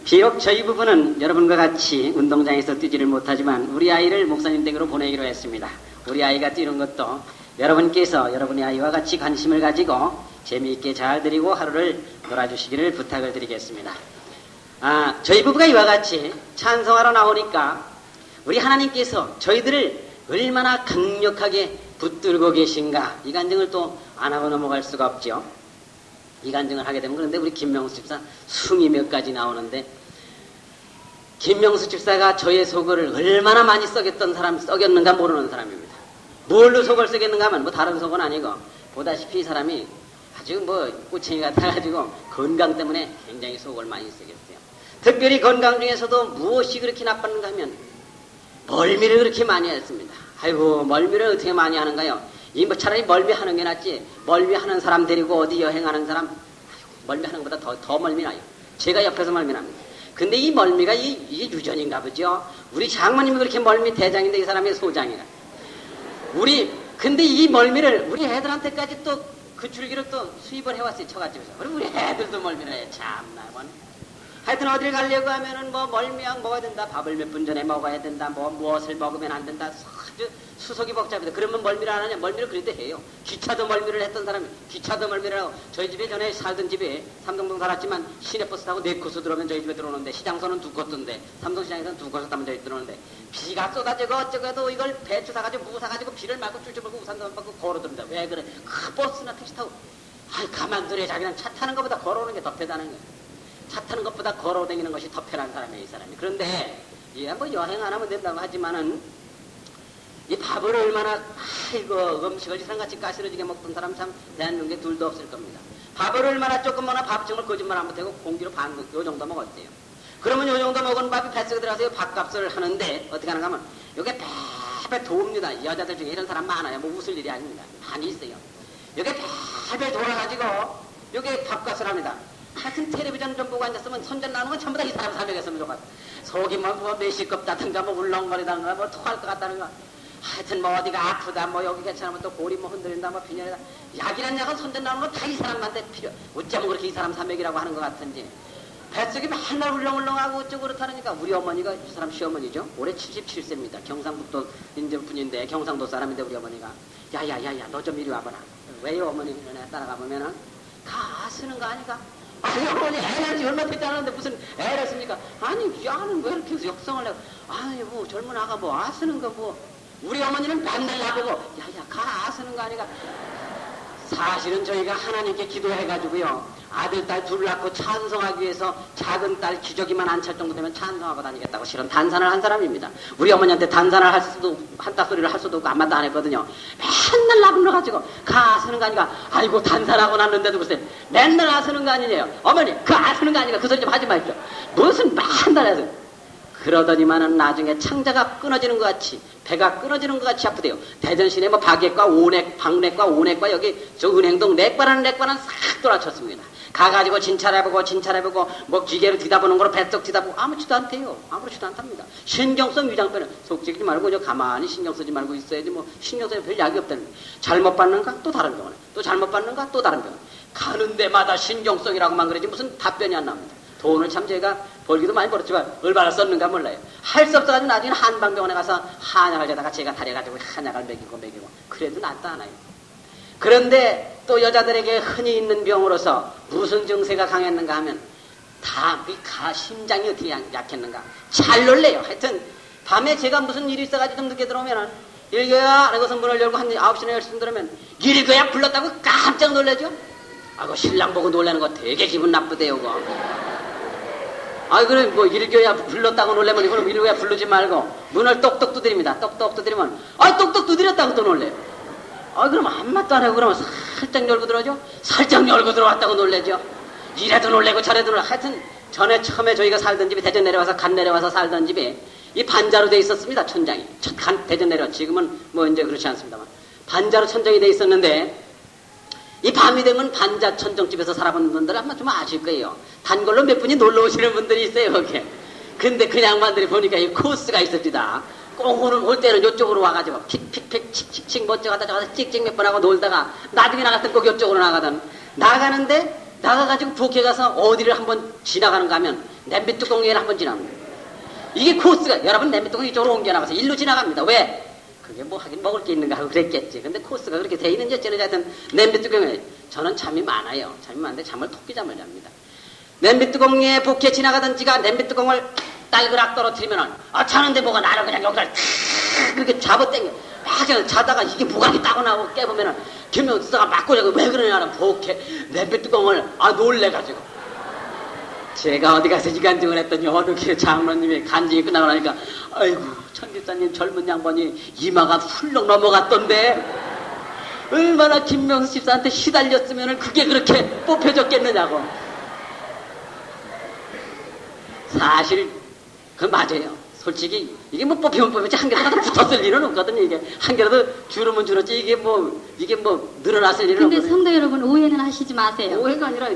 비록 저희 부부는 여러분과 같이 운동장에서 뛰지를 못하지만 우리 아이를 목사님 댁으로 보내기로 했습니다. 우리 아이가 뛰는 것도 여러분께서 여러분의 아이와 같이 관심을 가지고 재미있게 잘 드리고 하루를 놀아주시기를 부탁을 드리겠습니다. 저희 부부가 이와 같이 찬송하러 나오니까 우리 하나님께서 저희들을 얼마나 강력하게 붙들고 계신가 이 간증을 또 안 하고 넘어갈 수가 없죠. 이 간증을 하게 되면 그런데 우리 김명수 집사 숭이 몇 가지 나오는데 김명수 집사가 저의 속을 얼마나 많이 썩였는가 모르는 사람입니다. 뭘로 속을 썩였는가 하면 뭐 다른 속은 아니고 보다시피 이 사람이 아주 뭐 꼬챙이 같아가지고 건강 때문에 굉장히 속을 많이 썩였어요. 특별히 건강 중에서도 무엇이 그렇게 나빴는가 하면 멀미를 그렇게 많이 했습니다. 아이고 멀미를 어떻게 많이 하는가요? 이 뭐 차라리 멀미하는 게 낫지. 멀미하는 사람 데리고 어디 여행하는 사람 아이고, 멀미하는 것보다 더 멀미나요. 제가 옆에서 멀미납니다. 근데 이 멀미가 이게 유전인가 보죠. 우리 장모님이 그렇게 멀미 대장인데 이 사람이 소장이라. 근데 이 멀미를 우리 애들한테까지 또 그 줄기를 또 수입을 해왔어요. 처갓집에서. 그리고 우리 애들도 멀미를 해. 참나 건. 하여튼 어딜 가려고 하면은 뭐 멀미약 먹어야 된다. 밥을 몇 분 전에 먹어야 된다. 뭐 무엇을 먹으면 안 된다. 아주 수석이 복잡해서. 그러면 멀미를 안 하냐? 멀미를 그런데 해요. 기차도 멀미를 했던 사람이 기차도 멀미를 하고 저희 집에 전에 살던 집에 삼성동 살았지만 시내버스 타고 4코스 들어오면 저희 집에 들어오는데 시장서는 2코스인데 삼성시장에서는 2코스 타면 저희 들어오는데 비가 쏟아지고 어쩌고도 이걸 배추 사가지고 무 사가지고 비를 맞고 쫄쫄 불고 우산도 안 받고 걸어듭니다. 왜 그래? 그 버스나 택시 타고 아이 가만두래. 자기는 차 타는 것보다 걸어오는 게 더 편하는 거예요. 차 타는 것보다 걸어다니는 것이 더 편한 사람이에요, 이 사람이. 그런데, 뭐 여행 안 하면 된다고 하지만은, 이 밥을 얼마나, 아이고, 음식을 이상같이 가스러지게 먹던 사람 참 대한민국에 둘도 없을 겁니다. 밥을 얼마나 조금 먹나 밥정을 거짓말 안 못하고 공기로 요 정도 먹었대요. 그러면 요 정도 먹은 밥이 뱃속에 들어가서 밥값을 하는데, 어떻게 하는가 하면, 요게 배배 도웁니다. 여자들 중에 이런 사람 많아요. 뭐 웃을 일이 아닙니다. 많이 있어요. 요게 배배 돌아가지고, 요게 밥값을 합니다. 하여튼 텔레비전 좀 보고 앉았으면 손전 나오는 건 전부 다 이 사람 사명했으면 좋겠어. 속이 뭐 매시껍다든가 뭐 울렁거리다든가 뭐 토할 것 같다든가 하여튼 뭐 어디가 아프다 뭐 여기 괜찮으면 또 골이 뭐 흔들린다 뭐 빈혈이다. 약이란 약은 손전 나오는 건 다 이 사람한테 필요. 어쩌면 그렇게 이 사람 사명이라고 하는 것 같은지 뱃속이 맨날 울렁울렁하고 어쩌고 그렇다니까 우리 어머니가 이 사람 시어머니죠. 올해 77세입니다. 경상북도 분인데 경상도 사람인데 우리 어머니가 야야야야 너 좀 이리 와봐라. 왜요 어머니 따라가 보면은 가 쓰는 거 아니까? 아니 어머니 애난지 얼마 됐지 않았는데 무슨 애를 씁니까? 아니 야는 왜 이렇게 역성을 해요? 아니 뭐 젊은 아가 뭐 아쓰는 거 뭐 우리 어머니는 맨날 나보고 야야 가 아쓰는 거 아니까? 사실은 저희가 하나님께 기도해가지고요 아들 딸 둘 낳고 찬송하기 위해서 작은 딸 기저귀만 안 찰 정도 되면 찬송하고 다니겠다고 실은 단산을 한 사람입니다. 우리 어머니한테 단산을 할 수도 한따 소리를 할 수도 없고 한마디 안 했거든요. 맨날 나불러가지고 가 아쓰는 거 아니까 아이고 단산하고 났는데도 글쎄 맨날 아쓰는 거 아니냐요. 어머니 그 아쓰는 거 아니까 그 소리 좀 하지 마십시오. 무슨 맨날 해서 그러더니만은 나중에 창자가 끊어지는 것 같이 배가 끊어지는 것 같이 아프대요. 대전시내 뭐 박예과, 방내과, 오내과 여기 저 은행동 내과라는 싹 돌아쳤습니다. 가가지고 진찰해보고 뭐 기계로 뒤다보는 거로 뱃속 뒤다보고 아무렇지도 않대요. 아무렇지도 않답니다. 신경성 위장병은 속지기 말고 저 가만히 신경 쓰지 말고 있어야지 뭐 신경 쓰면 별 약이 없다는 거예요. 잘못 받는가 또 다른 병원에 또 잘못 받는가 또 다른 병원 가는 데마다 신경성이라고만 그러지 무슨 답변이 안 나옵니다. 돈을 참 제가 벌기도 많이 벌었지만 얼마나 썼는가 몰라요. 할 수 없어가지고 나중에 한방병원에 가서 한약을 재다가 제가 다려가지고 한약을 먹이고 그래도 낫다 않아요. 그런데 또 여자들에게 흔히 있는 병으로서 무슨 증세가 강했는가 하면 다 심장이 어떻게 약했는가 잘 놀래요. 하여튼 밤에 제가 무슨 일이 있어가지고 좀 늦게 들어오면은 일교야 그러고서 문을 열고 한 9시나 10시 들어오면 일교야 불렀다고 깜짝 놀라죠. 아이고 신랑 보고 놀라는 거 되게 기분 나쁘대요. 그거. 아이 그래 뭐 일교야 불렀다고 놀래면 그럼 일교야 부르지 말고 문을 똑똑 두드립니다. 똑똑 두드리면 똑똑 두드렸다고 또 놀래요. 그럼 아무것도 안 하고 그러면 살짝 열고 들어오죠. 살짝 열고 들어왔다고 놀래죠. 이래도 놀래고 저래도 놀래고 하여튼 전에 처음에 저희가 살던 집에 대전 내려와서 간 내려와서 살던 집에 이 반자로 돼 있었습니다. 천장이 대전 내려 지금은 뭐 이제 그렇지 않습니다만 반자로 천장이 돼 있었는데 이 밤이 되면 반자 천정집에서 살아본 분들은 아마 좀 아실 거예요. 단골로 몇 분이 놀러 오시는 분들이 있어요, 거기에. 근데 그 양반들이 보니까 이 코스가 있습니다. 꼭 올 때는 이쪽으로 와가지고 픽픽픽 칙칙칙 멋져 가다 저가서 찍찍 몇 번 하고 놀다가 나중에 나갔을 때 꼭 이쪽으로 나가던 나가는데 나가가지고 북에 가서 어디를 한번 지나가는가 하면 냄비뚜껑에를 한번 지나갑니다. 이게 코스가 여러분 냄비뚜껑 이쪽으로 옮겨 나가서 일로 지나갑니다. 왜? 그게 뭐 하긴 먹을 게 있는가 하고 그랬겠지. 근데 코스가 그렇게 돼 있는지 어쩌는지 하여튼 냄비뚜껑에 저는 잠이 많아요. 잠이 많은데 잠을 토끼잠을 잡니다. 냄비뚜껑에 북에 지나가던 지가 냄비뚜껑을 딸그락 떨어뜨리면은 자는데 뭐가 나를 그냥 여기다 그렇게 잡아당겨 막 자다가 이게 무각이 따고 나오고 깨보면은 김명수가 맞고 자고 왜 그러냐는 복해 냄비뚜껑을 놀래가지고 제가 어디 가서 이간증을 했더니 어느 길 장로님이 간증이 끝나고 나니까 아이고 천집사님 젊은 양반이 이마가 훌렁 넘어갔던데 얼마나 김명수 집사한테 시달렸으면 그게 그렇게 뽑혀졌겠느냐고. 사실 그 맞아요. 솔직히 이게 뭐 뽑히면 뽑혔지 한 개라도 붙었을 일은 없거든요. 이게 한 개라도 줄으면 줄었지 이게 뭐 늘어났을 일은 근데 없거든요. 성도 여러분 오해는 하시지 마세요. 오해가 아니라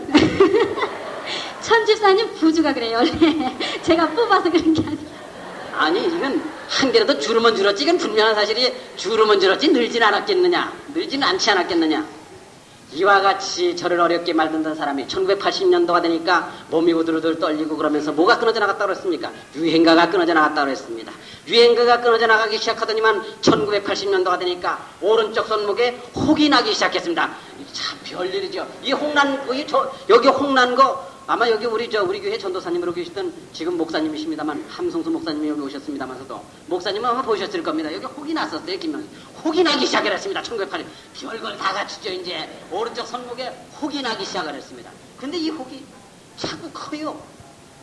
천집사님 부주가 그래요. 원래 제가 뽑아서 그런 게 아니에요. 아니 이건 한 개라도 줄으면 줄었지 이건 분명한 사실이 줄으면 줄었지 늘진 않았겠느냐 늘진 않지 않았겠느냐. 이와 같이 저를 어렵게 만든 사람이 1980년도가 되니까 몸이 우들우들 떨리고 그러면서 뭐가 끊어져 나갔다고 그랬습니까? 유행가가 끊어져 나갔다고 그랬습니다. 유행가가 끊어져 나가기 시작하더니만 1980년도가 되니까 오른쪽 손목에 혹이 나기 시작했습니다. 참 별일이죠. 이 홍난 여기 홍난 거 아마 여기 우리 교회 전도사님으로 계시던 지금 목사님이십니다만 함성수 목사님이 여기 오셨습니다만서도 목사님은 아마 보셨을 겁니다. 여기 혹이 났었어요. 김명수. 혹이 나기 시작을 했습니다. 1980년. 별걸 다 갖추죠. 이제 오른쪽 손목에 혹이 나기 시작을 했습니다. 근데 이 혹이 자꾸 커요.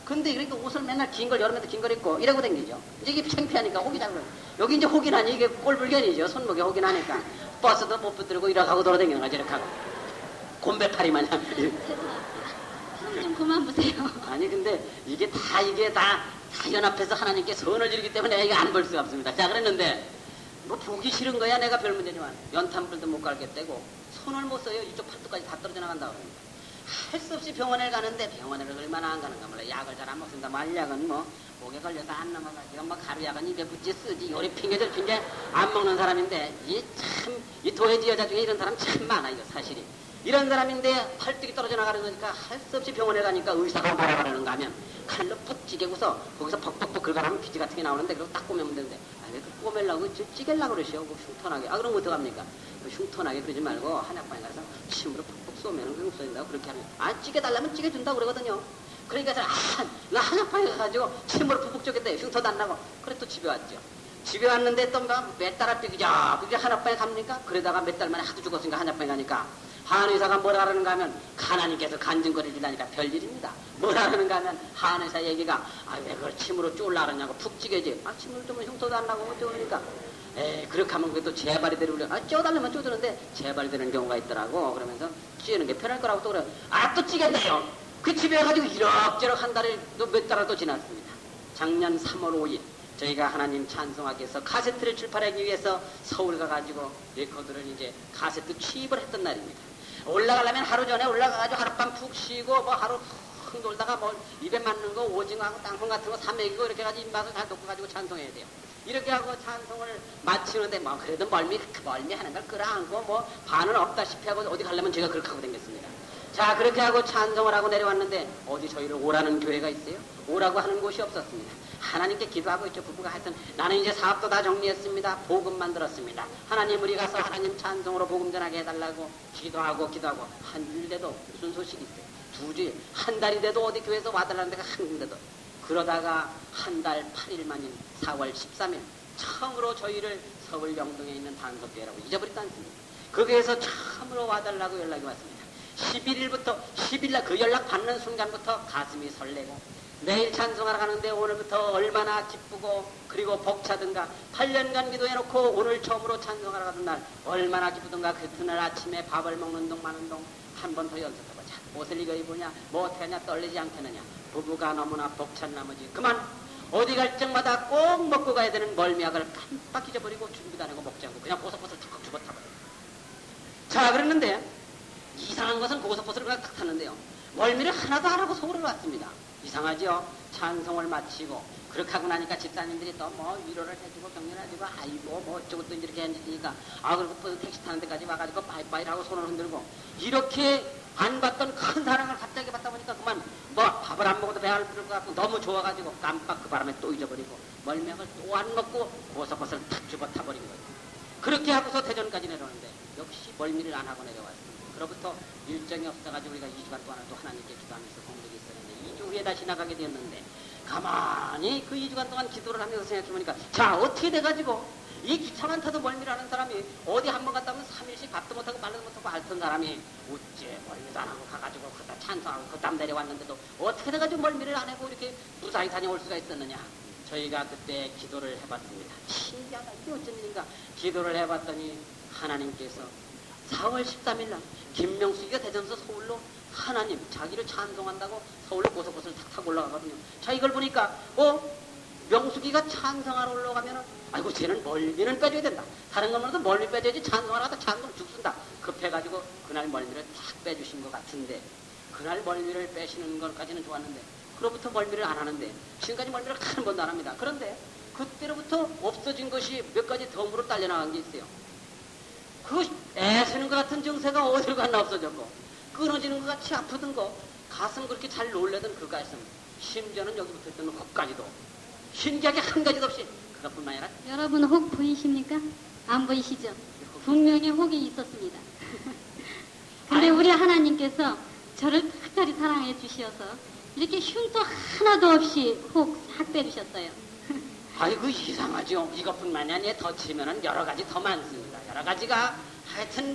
근데 그러니까 옷을 맨날 긴 걸 여름에도 긴 걸 입고 이러고 다니죠. 이제 이게 창피하니까 혹이 나고 여기 이제 혹이 나니 이게 꼴불견이죠. 손목에 혹이 나니까 버스도 못 붙들고 이러고 돌아다니는 거지 이렇게 하고 곰배파리 마냥. 좀 그만 보세요. 아니 근데 이게 다 연합해서 하나님께 선을 지르기 때문에 이게 안 볼 수가 없습니다. 자 그랬는데 뭐 보기 싫은 거야 내가 별 문제지만 연탄불도 못 갈겠대고 손을 못 써요. 이쪽 팔뚝까지 다 떨어져 나간다 그럽니다. 할 수 없이 병원에 가는데 병원에 얼마나 안 가는가 몰라. 약을 잘 안 먹습니다. 말약은 뭐 목에 걸려서 안 넘어가지고 뭐 가루약은 입에 붙지 쓰지 요리 핑계들 핑계 안 먹는 사람인데 이 도해지 여자 중에 이런 사람 참 많아요 사실이. 이런 사람인데 팔뚝이 떨어져 나가는 거니까 할 수 없이 병원에 가니까 의사가 뭐라 그러는가 하면 칼로 푹 찌개고서 거기서 벅벅벅 긁어가면 비지 같은 게 나오는데 그리고 딱 꼬매면 되는데 왜 그 꼬매려고 찌개려고 그러시오. 흉터나게. 그럼 어떡합니까? 흉터나게 그러지 말고 한약방에 가서 침으로 푹푹 쏘면 그냥 쏘인다고 그렇게 하면 찌개 달라면 찌개 준다고 그러거든요. 그러니까 나 한약방에 가가지고 침으로 푹푹 쪼겠대. 흉터도 안 나고. 그래 또 집에 왔죠. 집에 왔는데 또 몇 달 앞에 그게 한약방에 갑니까? 그러다가 몇 달 만에 하도 죽었으니까 한약방에 가니까 한의사가 뭐라 그러는가 하면 하나님께서 간증거리시다니까 별일입니다. 뭐라 그러는가 하면 한의사 얘기가 왜 그걸 침으로 쫄라 그러냐고 푹 찌개지. 침으로 쫄면 흉터도 안 나고 어쩌니까 그렇게 하면 그게 또 재발이 되려 쪄달라면 쪄드는데 재발이 되는 경우가 있더라고. 그러면서 찌는 게 편할 거라고 또 그래. 또 찌겠네요. 그 집에 가가지고 이럭저럭 한 달에 또 몇 달을 또 지났습니다. 작년 3월 5일 저희가 하나님 찬송하기 위해서 카세트를 출판하기 위해서 서울 가가지고 레코드를 이제 카세트 취입을 했던 날입니다. 올라가려면 하루 전에 올라가가지고 하룻밤 푹 쉬고 뭐 하루 푹 놀다가 뭐 입에 맞는 거 오징어하고 땅콩 같은 거 사먹이고 이렇게 가지고 입맛을 다 놓고 가지고 찬송해야 돼요. 이렇게 하고 찬송을 마치는데 뭐 그래도 멀미 하는 걸 끌어안고 뭐 반은 없다시피 하고 어디 가려면 제가 그렇게 하고 다녔습니다. 자 그렇게 하고 찬송을 하고 내려왔는데 어디 저희를 오라는 교회가 있어요? 오라고 하는 곳이 없었습니다. 하나님께 기도하고 있죠. 부부가 하여튼 나는 이제 사업도 다 정리했습니다. 복음만 들었습니다. 하나님 우리 가서 하나님 찬송으로 복음 전하게 해달라고 기도하고 한 주일 돼도 무슨 소식이 있어요. 2주일 한 달이 돼도 어디 교회에서 와달라는 데가 한 군데도. 그러다가 한 달 8일 만인 4월 13일 처음으로 저희를 서울 영동에 있는 단속교회라고 잊어버리지 않습니다. 거기에서 처음으로 와달라고 연락이 왔습니다. 11일부터 10일날 그 연락 받는 순간부터 가슴이 설레고 내일 찬송하러 가는데 오늘부터 얼마나 기쁘고 그리고 벅차든가 8년간 기도해놓고 오늘 처음으로 찬송하러 가는 날 얼마나 기쁘든가 그날 아침에 밥을 먹는 동 마는 동 한 번 더 연습해보자. 옷을 이거 입으냐 뭐 어떻게 하냐 떨리지 않겠느냐. 부부가 너무나 벅찬 나머지 그만 어디 갈 적마다 꼭 먹고 가야 되는 멀미약을 깜빡 잊어버리고 준비도 안 하고 먹지 않고 그냥 보석보석 툭 집어타버려요. 자 그랬는데 이상한 것은 고속버스를 그냥 탁 탔는데요. 멀미를 하나도 안 하고 서울을 왔습니다. 이상하죠? 찬송을 마치고 그렇게 하고 나니까 집사님들이 또 뭐 위로를 해주고 격려를 해주고 아이고 뭐 어쩌고 또 이렇게 해주니까 그리고 택시 타는 데까지 와가지고 빠이빠이를 하고 손을 흔들고 이렇게 안 받던 큰 사랑을 갑자기 받다 보니까 그만 뭐 밥을 안 먹어도 배가 부를 것 같고 너무 좋아가지고 깜빡 그 바람에 또 잊어버리고 멀미약을 또 안 먹고 고속버스를 탁 집어타버린 거예요. 그렇게 하고서 대전까지 내려오는데 역시 멀미를 안 하고 내려왔습니다. 그로부터 일정이 없어가지고 우리가 2주간 동안 또 하나님께 기도하면서 공덕이 있었는데 2주 후에 다시 나가게 되었는데 가만히 그 2주간 동안 기도를 하면서 생각해보니까 자 어떻게 돼가지고 이 기차만 타도 멀미를 하는 사람이 어디 한 번 갔다 오면 3일씩 밥도 못하고 말도 못하고 앓던 사람이 어째 멀미도 안 하고 가가지고 그다 찬송하고 그다음 내려왔는데도 어떻게 돼가지고 멀미를 안 하고 이렇게 무사히 다녀올 수가 있었느냐. 저희가 그때 기도를 해봤습니다. 신기하다. 이게 어쩐 일인가. 기도를 해봤더니 하나님께서 4월 13일 날 김명숙이가 대전서 서울로 하나님 자기를 찬송한다고 서울로 고속버스를 탁 타고 올라가거든요. 자, 이걸 보니까 명숙이가 찬송하러 올라가면은 아이고 쟤는 멀미는 빼줘야 된다. 다른 것만도 멀미 빼줘야지 찬송하러 가다 찬송 죽순다. 급해가지고 그날 멀미를 탁 빼주신 것 같은데, 그날 멀미를 빼시는 것까지는 좋았는데 그로부터 멀미를 안 하는데 지금까지 멀미를 한 번도 안 합니다. 그런데 그때로부터 없어진 것이 몇 가지 덤으로 딸려나간 게 있어요. 그 애쓰는 것 같은 증세가 어디로 갔나 없어졌고, 끊어지는 것 같이 아프던 거, 가슴 그렇게 잘 놀래던 그 가슴, 심지어는 여기부터 있던 혹까지도 신기하게 한 가지도 없이, 그것뿐만 아니라 여러분 혹 보이십니까? 안 보이시죠? 분명히 혹이 있었습니다. 근데 우리 하나님께서 저를 특별히 사랑해 주셔서 이렇게 흉터 하나도 없이 혹 싹 빼주셨어요. 아이고 이상하죠. 이것뿐만이 아니라 더 치면은 여러 가지 더 많습니다. 여러 가지가 하여튼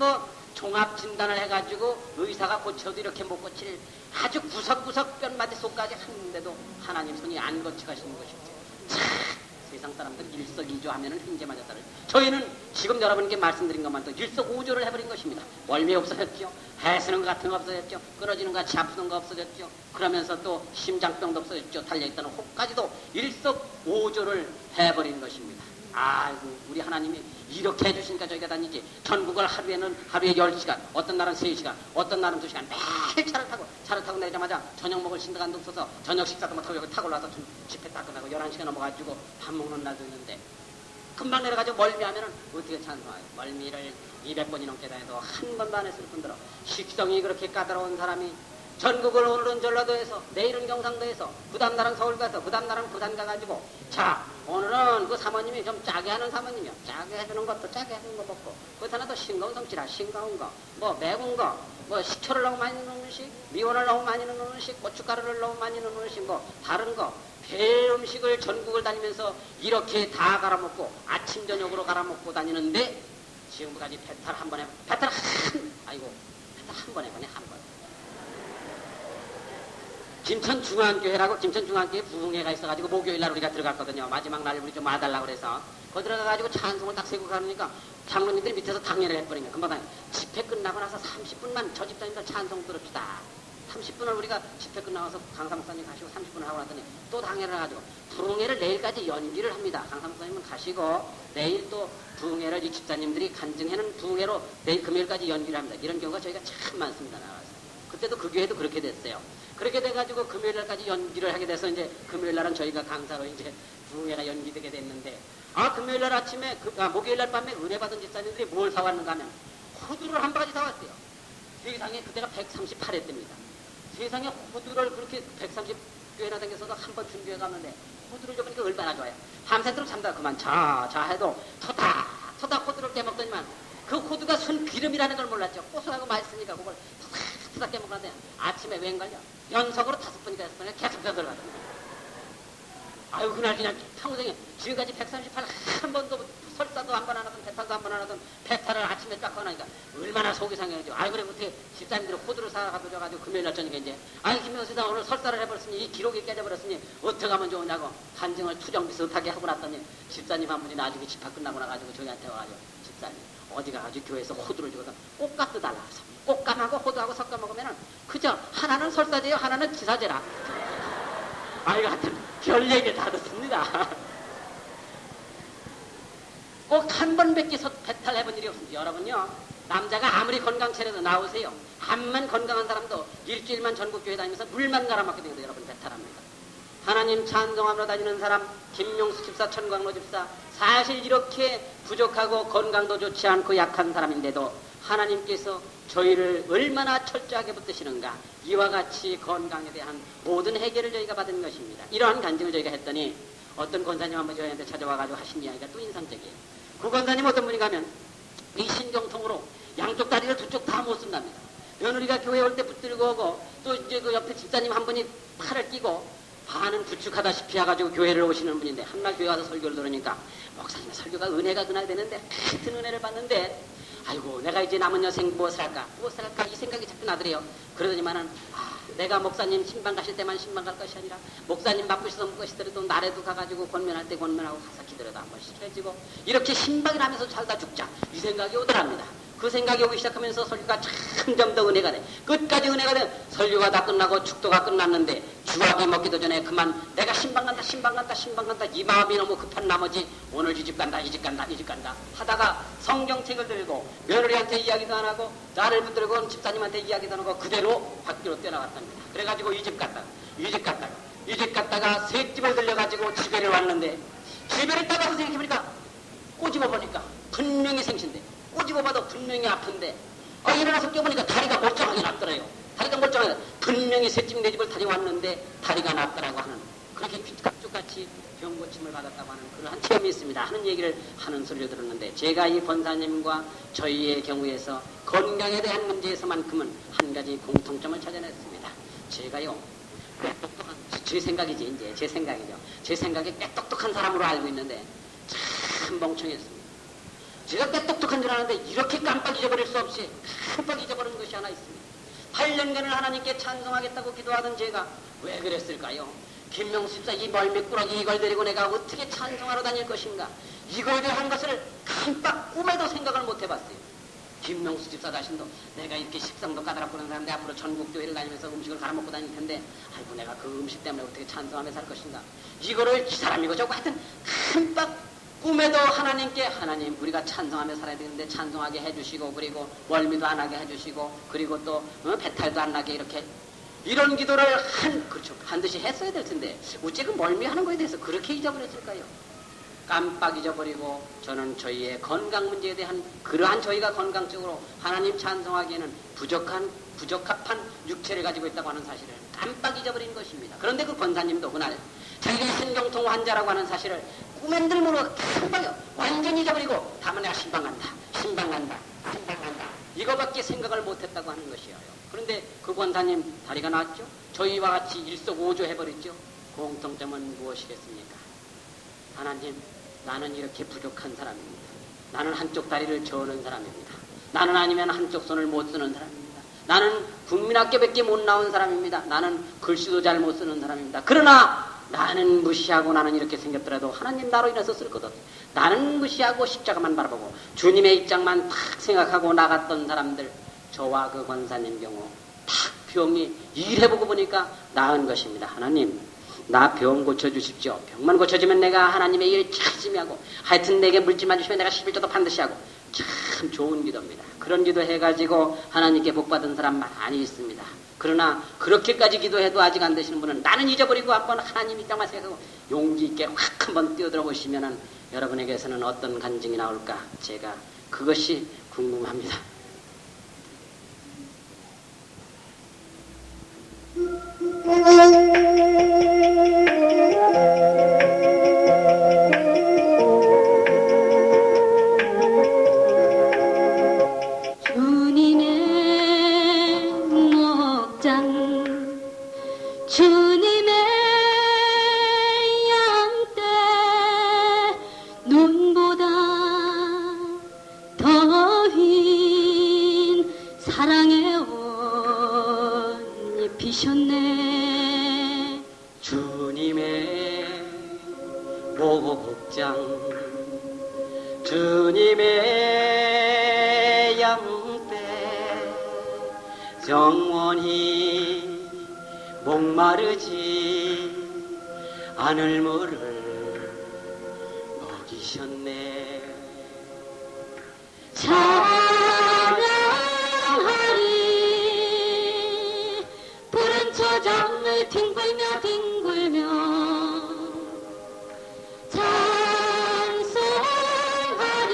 종합 진단을 해가지고 의사가 고쳐도 이렇게 못 고칠 아주 구석구석 뼈마디 속까지 하는데도 하나님 손이 안 거쳐가시는 것이죠. 참, 세상 사람들 일석이조 하면은 횡재 맞았다를, 저희는 지금 여러분께 말씀드린 것만 도 일석오조를 해버린 것입니다. 멀미 없어졌죠. 해쓰는 것 같은 거 없어졌죠. 끊어지는 것 같이 아프는 거 없어졌죠. 그러면서 또 심장병도 없어졌죠. 달려있다는 혹까지도 일석오조를 해버린 것입니다. 아이고 우리 하나님이 이렇게 해주시니까 저희가 다니지, 전국을 하루에 10시간, 어떤 날은 3시간, 어떤 날은 2시간 매일 차를 타고 내리자마자 저녁 먹을 신드간도 없어서 저녁 식사도 못하고 여기 타고 올라와서 집회 딱 끝나고 11시가 넘어가지고 밥 먹는 날도 있는데, 금방 내려가지고 멀미하면은 어떻게 찬송해요. 멀미를 200번이 넘게 다녀도 한 번도 안 했을 뿐더러 식성이 그렇게 까다로운 사람이 전국을 오늘은 전라도에서, 내일은 경상도에서, 그 다음 날은 서울 가서, 그 다음 날은 부산 가가지고, 자 오늘은 그 사모님이 좀 짜게 하는 사모님이요, 짜게 해주는 것도 짜게 해주는 거 먹고, 그렇다나 또 싱거운 성질아, 싱거운 거, 매운 거, 식초를 너무 많이 넣는 음식, 미원을 너무 많이 넣는 음식, 고춧가루를 너무 많이 넣는 음식, 다른 거 별 음식을 전국을 다니면서 이렇게 다 갈아먹고 아침 저녁으로 갈아먹고 다니는데, 지금까지 배탈 한 번에 배탈 한 번에 한 번. 김천중앙교회라고, 김천중앙교회 부흥회가 있어가지고 목요일날 우리가 들어갔거든요. 마지막 날 우리 좀 와달라고 그래서 거기 들어가가지고 찬송을 딱 세고 가니까 장로님들이 밑에서 당회를 해버리면 금방 집회 끝나고 나서 30분만 저 집사님들 찬송 들읍시다. 30분을 우리가 집회 끝나서 강사 목사님 가시고 30분을 하고 났더니 또 당회를 해가지고 부흥회를 내일까지 연기를 합니다. 강사 목사님은 가시고 내일 또 부흥회를 이 집사님들이 간증하는 부흥회로 내일 금요일까지 연기를 합니다. 이런 경우가 저희가 참 많습니다. 나와서 그때도 그 교회도 그렇게 됐어요. 그렇게 돼가지고 금요일날까지 연기를 하게 돼서 이제 금요일날은 저희가 강사로 이제 부흥회가 연기되게 됐는데, 금요일날 아침에 목요일날 밤에 은혜 받은 집사님들이 뭘 사왔는가 하면 호두를 한 바가지 사왔어요. 세상에 그때가 138회입니다. 세상에 호두를 그렇게 130교회나 다녀서도 한 번 준비해 갔는데 호두를 줘보니까 얼마나 좋아요. 밤새도록 잠다 그만 자 해도 토닥 호두를 깨먹더니만 그 호두가 순 기름이라는 걸 몰랐죠. 고소하고 맛있으니까 그걸 토닥 깨먹었는데 아침에 웬걸요? 연속으로 5번이나 6번이나 계속 들어가더니, 아유 그날 그냥 평생에 지금까지 138 한 번도 설사도 한 번 안 하던 배탈도 한 번 안 하던 배탈을 아침에 딱 꺼나니까 얼마나 속이 상해가지고, 아이 그래 어떻게 집사님들이 호두를 사가지고 줘가지고 금요일날 저녁에 이제 김명수다 오늘 설사를 해버렸으니 이 기록이 깨져버렸으니 어떻게 하면 좋으냐고 간증을 투정 비슷하게 하고 났더니 집사님 한 분이 나중에 집회 끝나고 나가지고 저희한테 와가지고, 집사님 어디 가가지고 교회에서 호두를 주고서 꽃값도 달라서 꽃감하고 호두하고 섞어 먹으면은 그저 하나는 설사제요 하나는 지사제라. 아이고 하여튼 별 얘기 다 듣습니다. 꼭 한 번밖에 배탈 해본 일이 없습니다. 여러분요, 남자가 아무리 건강체라도 나오세요. 암만 건강한 사람도 일주일만 전국교회 다니면서 물만 갈아먹게 되거든요. 여러분 배탈합니다. 하나님 찬송하러 다니는 사람 김용수 집사, 천광로 집사, 사실 이렇게 부족하고 건강도 좋지 않고 약한 사람인데도 하나님께서 저희를 얼마나 철저하게 붙드시는가. 이와 같이 건강에 대한 모든 해결을 저희가 받은 것입니다. 이러한 간증을 저희가 했더니 어떤 권사님 한번 저희한테 찾아와가지고 하신 이야기가 또 인상적이에요. 그 권사님 어떤 분이 가면 이 신경통으로 양쪽 다리를 두 쪽 다 못 쓴답니다. 며느리가 교회 올 때 붙들고 오고 또 이제 그 옆에 집사님 한 분이 팔을 끼고 반은 부축하다시피 해가지고 교회를 오시는 분인데, 한날 교회 와서 설교를 들으니까 목사님의 설교가 은혜가 그날 되는데 같은 은혜를 받는데, 아이고 내가 이제 남은 여생 무엇을 할까 이 생각이 자꾸 나더래요. 그러더니만은 내가 목사님 신방 가실 때만 신방 갈 것이 아니라 목사님 바쁘셔서 못 가시더라도 날에도 가가지고 권면할 때 권면하고 가서 기도라도 한 번씩 해지고 이렇게 신방을 하면서 살다 죽자 이 생각이 오더랍니다. 그 생각이 오기 시작하면서 설교가 점점 더 은혜가 돼. 끝까지 은혜가 돼. 설교가 다 끝나고 축도가 끝났는데 주악이 먹기도 전에 그만 내가 신방 간다 이 마음이 너무 급한 나머지 오늘 이 집 간다 하다가 성경책을 들고 며느리한테 이야기도 안 하고 나를 붙들고 집사님한테 이야기도 안 하고 그대로 밖으로 뛰어나갔답니다. 그래가지고 이 집 갔다가 새 집을 들려가지고 집에를 왔는데 집에를 따가서 생각해보니까 꼬집어 보니까 분명히 생신데 꼬집어 봐도 분명히 아픈데 일어나서 껴보니까 다리가 멀쩡하게 났더래요. 다리가 멀쩡하게 분명히 셋집 네 집을 다녀왔는데 다리가 났더라고 하는 그렇게 귓값죽같이 병고침을 받았다고 하는 그러한 체험이 있습니다 하는 얘기를 하는 소리를 들었는데 제가 이 권사님과 저희의 경우에서 건강에 대한 문제에서만큼은 한 가지 공통점을 찾아냈습니다. 제가요 똑똑한 제 생각이지 이제 제 생각이죠. 제 생각에 꽤 똑똑한 사람으로 알고 있는데 참 멍청했습니다. 제가 꽤 똑똑한 줄 아는데 이렇게 깜빡 잊어버릴 수 없이 깜빡 잊어버린 것이 하나 있습니다. 8년간을 하나님께 찬송하겠다고 기도하던 제가 왜 그랬을까요? 김명수 집사 이 멀미꾸러기 이걸 데리고 내가 어떻게 찬송하러 다닐 것인가? 이거에 대한 것을 깜빡 꿈에도 생각을 못 해봤어요. 김명수 집사 자신도 내가 이렇게 식성도 까다롭고 그런 사람인데 앞으로 전국교회를 다니면서 음식을 갈아먹고 다닐 텐데 아이고 내가 그 음식 때문에 어떻게 찬송하며 살 것인가? 이거를 이 사람이고 저거 하여튼 깜빡 꿈에도 하나님께 하나님 우리가 찬송하며 살아야 되는데 찬송하게 해주시고 그리고 멀미도 안 하게 해주시고 그리고 또 배탈도 안 나게 이렇게 이런 기도를 그렇죠 반드시 했어야 될 텐데 어째 그 멀미하는 거에 대해서 그렇게 잊어버렸을까요? 깜빡 잊어버리고 저는 저희의 건강 문제에 대한 그러한 저희가 건강적으로 하나님 찬송하기에는 부적합한 육체를 가지고 있다고 하는 사실을 깜빡 잊어버린 것입니다. 그런데 그 권사님도 그날 자기가 신경통 환자라고 하는 사실을 꿈엔들 모르고 깜빡 완전히 잊어버리고 다만 내가 신방 간다 이거밖에 생각을 못했다고 하는 것이에요. 그런데 그 권사님 다리가 나았죠. 저희와 같이 일석오조 해버렸죠. 공통점은 무엇이겠습니까? 하나님 나는 이렇게 부족한 사람입니다. 나는 한쪽 다리를 저는 사람입니다. 나는 아니면 한쪽 손을 못 쓰는 사람입니다. 나는 국민학교밖에 못 나온 사람입니다. 나는 글씨도 잘 못 쓰는 사람입니다. 그러나 나는 무시하고 나는 이렇게 생겼더라도 하나님 나로 인해서 쓸 것 없어. 나는 무시하고 십자가만 바라보고 주님의 입장만 탁 생각하고 나갔던 사람들 저와 그 권사님 경우 탁 병이 일해보고 보니까 나은 것입니다. 하나님 나 병 고쳐주십시오. 병만 고쳐주면 내가 하나님의 일 열심히 하고 하여튼 내게 물질만 주시면 내가 11조도 반드시 하고 참 좋은 기도입니다. 그런 기도 해가지고 하나님께 복받은 사람 많이 있습니다. 그러나 그렇게까지 기도해도 아직 안 되시는 분은 나는 잊어버리고 한번 하나님 입장만 생각하고 용기 있게 확 한번 뛰어들어 보시면은 여러분에게서는 어떤 간증이 나올까 제가 그것이 궁금합니다. 주님의 목장 주님의 양떼 눈보다 더 흰 사랑의 옷 입히셨네. 주님의 목장 주님의 양떼 영원히 목마르지 않을 물을 먹이셨네. 찬양하리 푸른 초장을 뒹굴며 찬송하리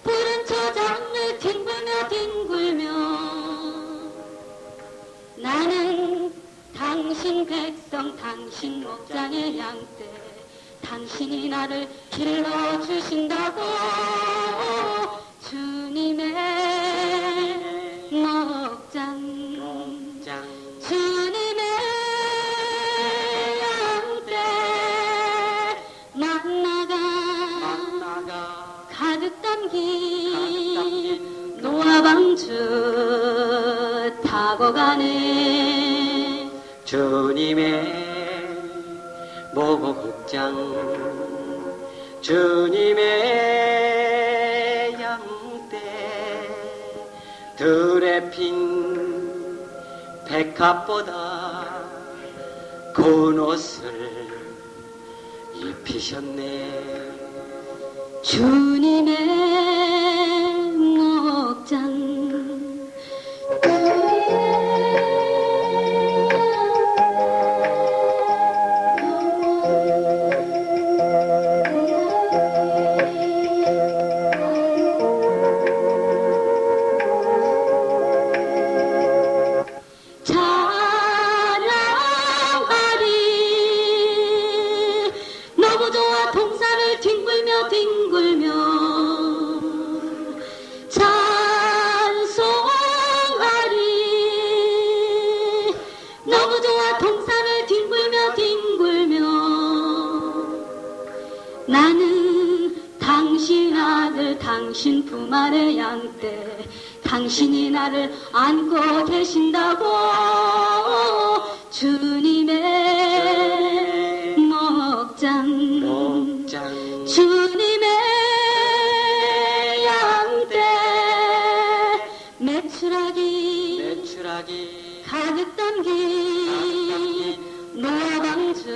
푸른 초장을 뒹굴며 나는 당신 백성 당신 목장의 양떼 당신이 나를 길러주신다고 주님의 목장 주님의 양떼 만나가 가득 담긴 노아방주 타고 가네. 주님의 목장 주님의 양 들에 핀 백합보다 고운 옷을 입히셨네. 주님의 목장 당신 품 아래 양떼 당신이 나를 안고 계신다고 주님의 목장 주님의 양떼 매출하기 가득 담긴 노방주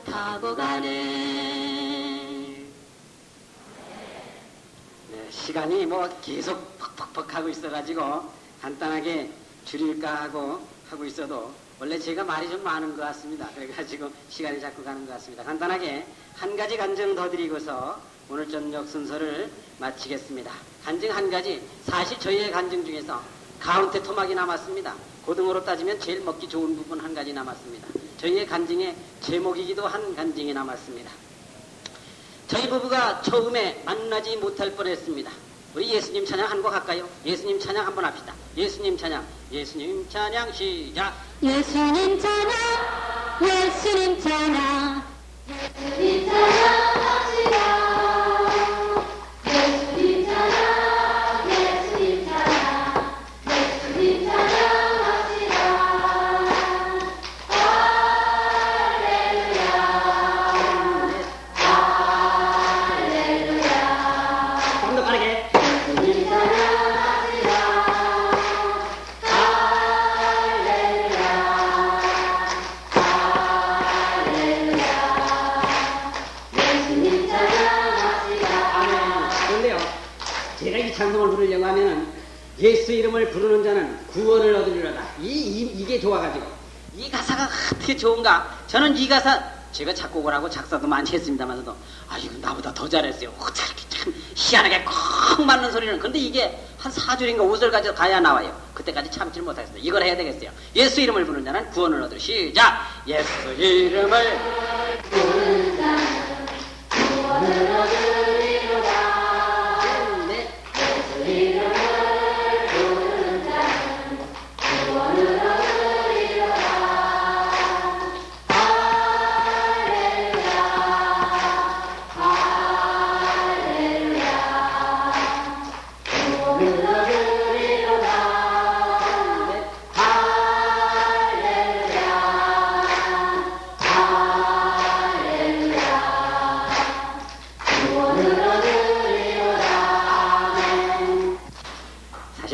타고 가네. 시간이 뭐 계속 퍽퍽퍽 하고 있어가지고 간단하게 줄일까 하고 있어도 원래 제가 말이 좀 많은 것 같습니다. 그래가지고 시간이 자꾸 가는 것 같습니다. 간단하게 한 가지 간증 더 드리고서 오늘 저녁 순서를 마치겠습니다. 간증 한 가지. 사실 저희의 간증 중에서 가운데 토막이 남았습니다. 고등어로 따지면 제일 먹기 좋은 부분 한 가지 남았습니다. 저희의 간증의 제목이기도 한 간증이 남았습니다. 저희 부부가 처음에 만나지 못할 뻔했습니다. 우리 예수님 찬양 한 곡 할까요? 예수님 찬양 한번 합시다. 예수님 찬양 시작. 예수님 찬양 예수님 찬양 예수님 찬양 합시다. 예수님 찬양 예수님 찬양 예수님 찬양 합시다. 찬송을 부르려고 하면은 예수 이름을 부르는 자는 구원을 얻으리로다. 이게 좋아가지고 이 가사가 어떻게 좋은가. 저는 이 가사 제가 작곡을 하고 작사도 많이 했습니다만서도 이거 나보다 더 잘했어요. 어떻게 참 희한하게 꼭 맞는 소리는. 근데 이게 한 4줄인가 5절 가지고 가야 나와요. 그때까지 참지를 못하겠습니다. 이걸 해야 되겠어요. 예수 이름을 부르는 자는 구원을 얻으리. 시작. 예수 이름을 부르는 자는 구원을 얻으리로다.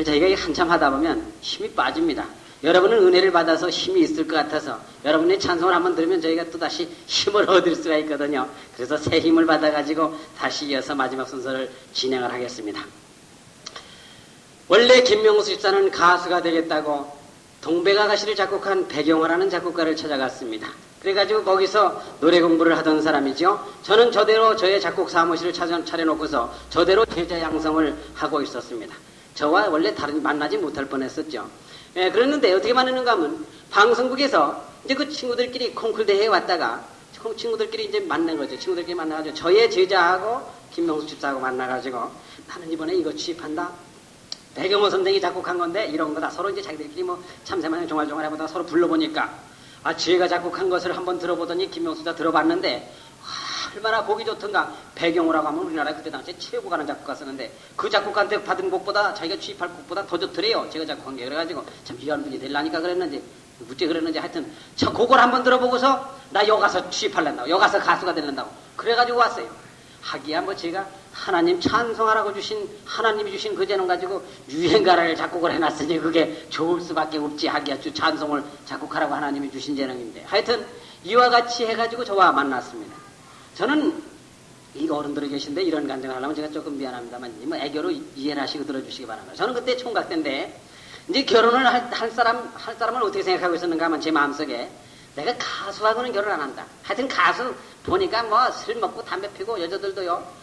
저희가 한참 하다 보면 힘이 빠집니다. 여러분은 은혜를 받아서 힘이 있을 것 같아서 여러분의 찬송을 한번 들으면 저희가 또다시 힘을 얻을 수가 있거든요. 그래서 새 힘을 받아가지고 다시 이어서 마지막 순서를 진행을 하겠습니다. 원래 김명수 집사는 가수가 되겠다고 동백아가씨를 작곡한 백영화라는 작곡가를 찾아갔습니다. 그래가지고 거기서 노래 공부를 하던 사람이죠. 저는 저대로 저의 작곡 사무실을 차려놓고서 저대로 제자 양성을 하고 있었습니다. 저와 원래 다른 만나지 못할 뻔했었죠. 예, 그랬는데 어떻게 만나는가 하면 방송국에서 이제 그 친구들끼리 콩쿨 대회에 왔다가 친구들끼리 이제 만난 거죠. 친구들끼리 만나가지고 저의 제자하고 김명수 집사하고 만나가지고 나는 이번에 이거 취입한다. 배경호 선생이 작곡한 건데 이런 거다. 서로 이제 자기들끼리 뭐 참새마냥 종알종알 해보다가 서로 불러보니까 제가 작곡한 것을 한번 들어보더니 김명수 집사 들어봤는데 얼마나 보기 좋던가. 배경호라고 하면 우리나라 그때 당시에 최고 가는 작곡가였는데 그 작곡가한테 받은 곡보다 자기가 취입할 곡보다 더 좋더래요. 제가 작곡한 게. 그래가지고 참 귀한 분이 되려니까 그랬는지 무죄 그랬는지 하여튼 저 곡을 한번 들어보고서 나 여기 가서 취입하려고 여기 가서 가수가 되려고 그래가지고 왔어요. 하기야 뭐 제가 하나님 찬송하라고 주신 하나님이 주신 그 재능 가지고 유행가를 작곡을 해놨으니 그게 좋을 수밖에 없지 하기야. 찬송을 작곡하라고 하나님이 주신 재능인데 하여튼 이와 같이 해가지고 저와 만났습니다. 저는 이 어른들이 계신데 이런 간증을 하려면 제가 조금 미안합니다만 뭐 애교로 이해를 하시고 들어주시기 바랍니다. 저는 그때 총각 때인데 이제 결혼을 할 사람을 어떻게 생각하고 있었는가 하면 제 마음속에 내가 가수하고는 결혼 안 한다. 하여튼 가수 보니까 뭐 술 먹고 담배 피고 여자들도요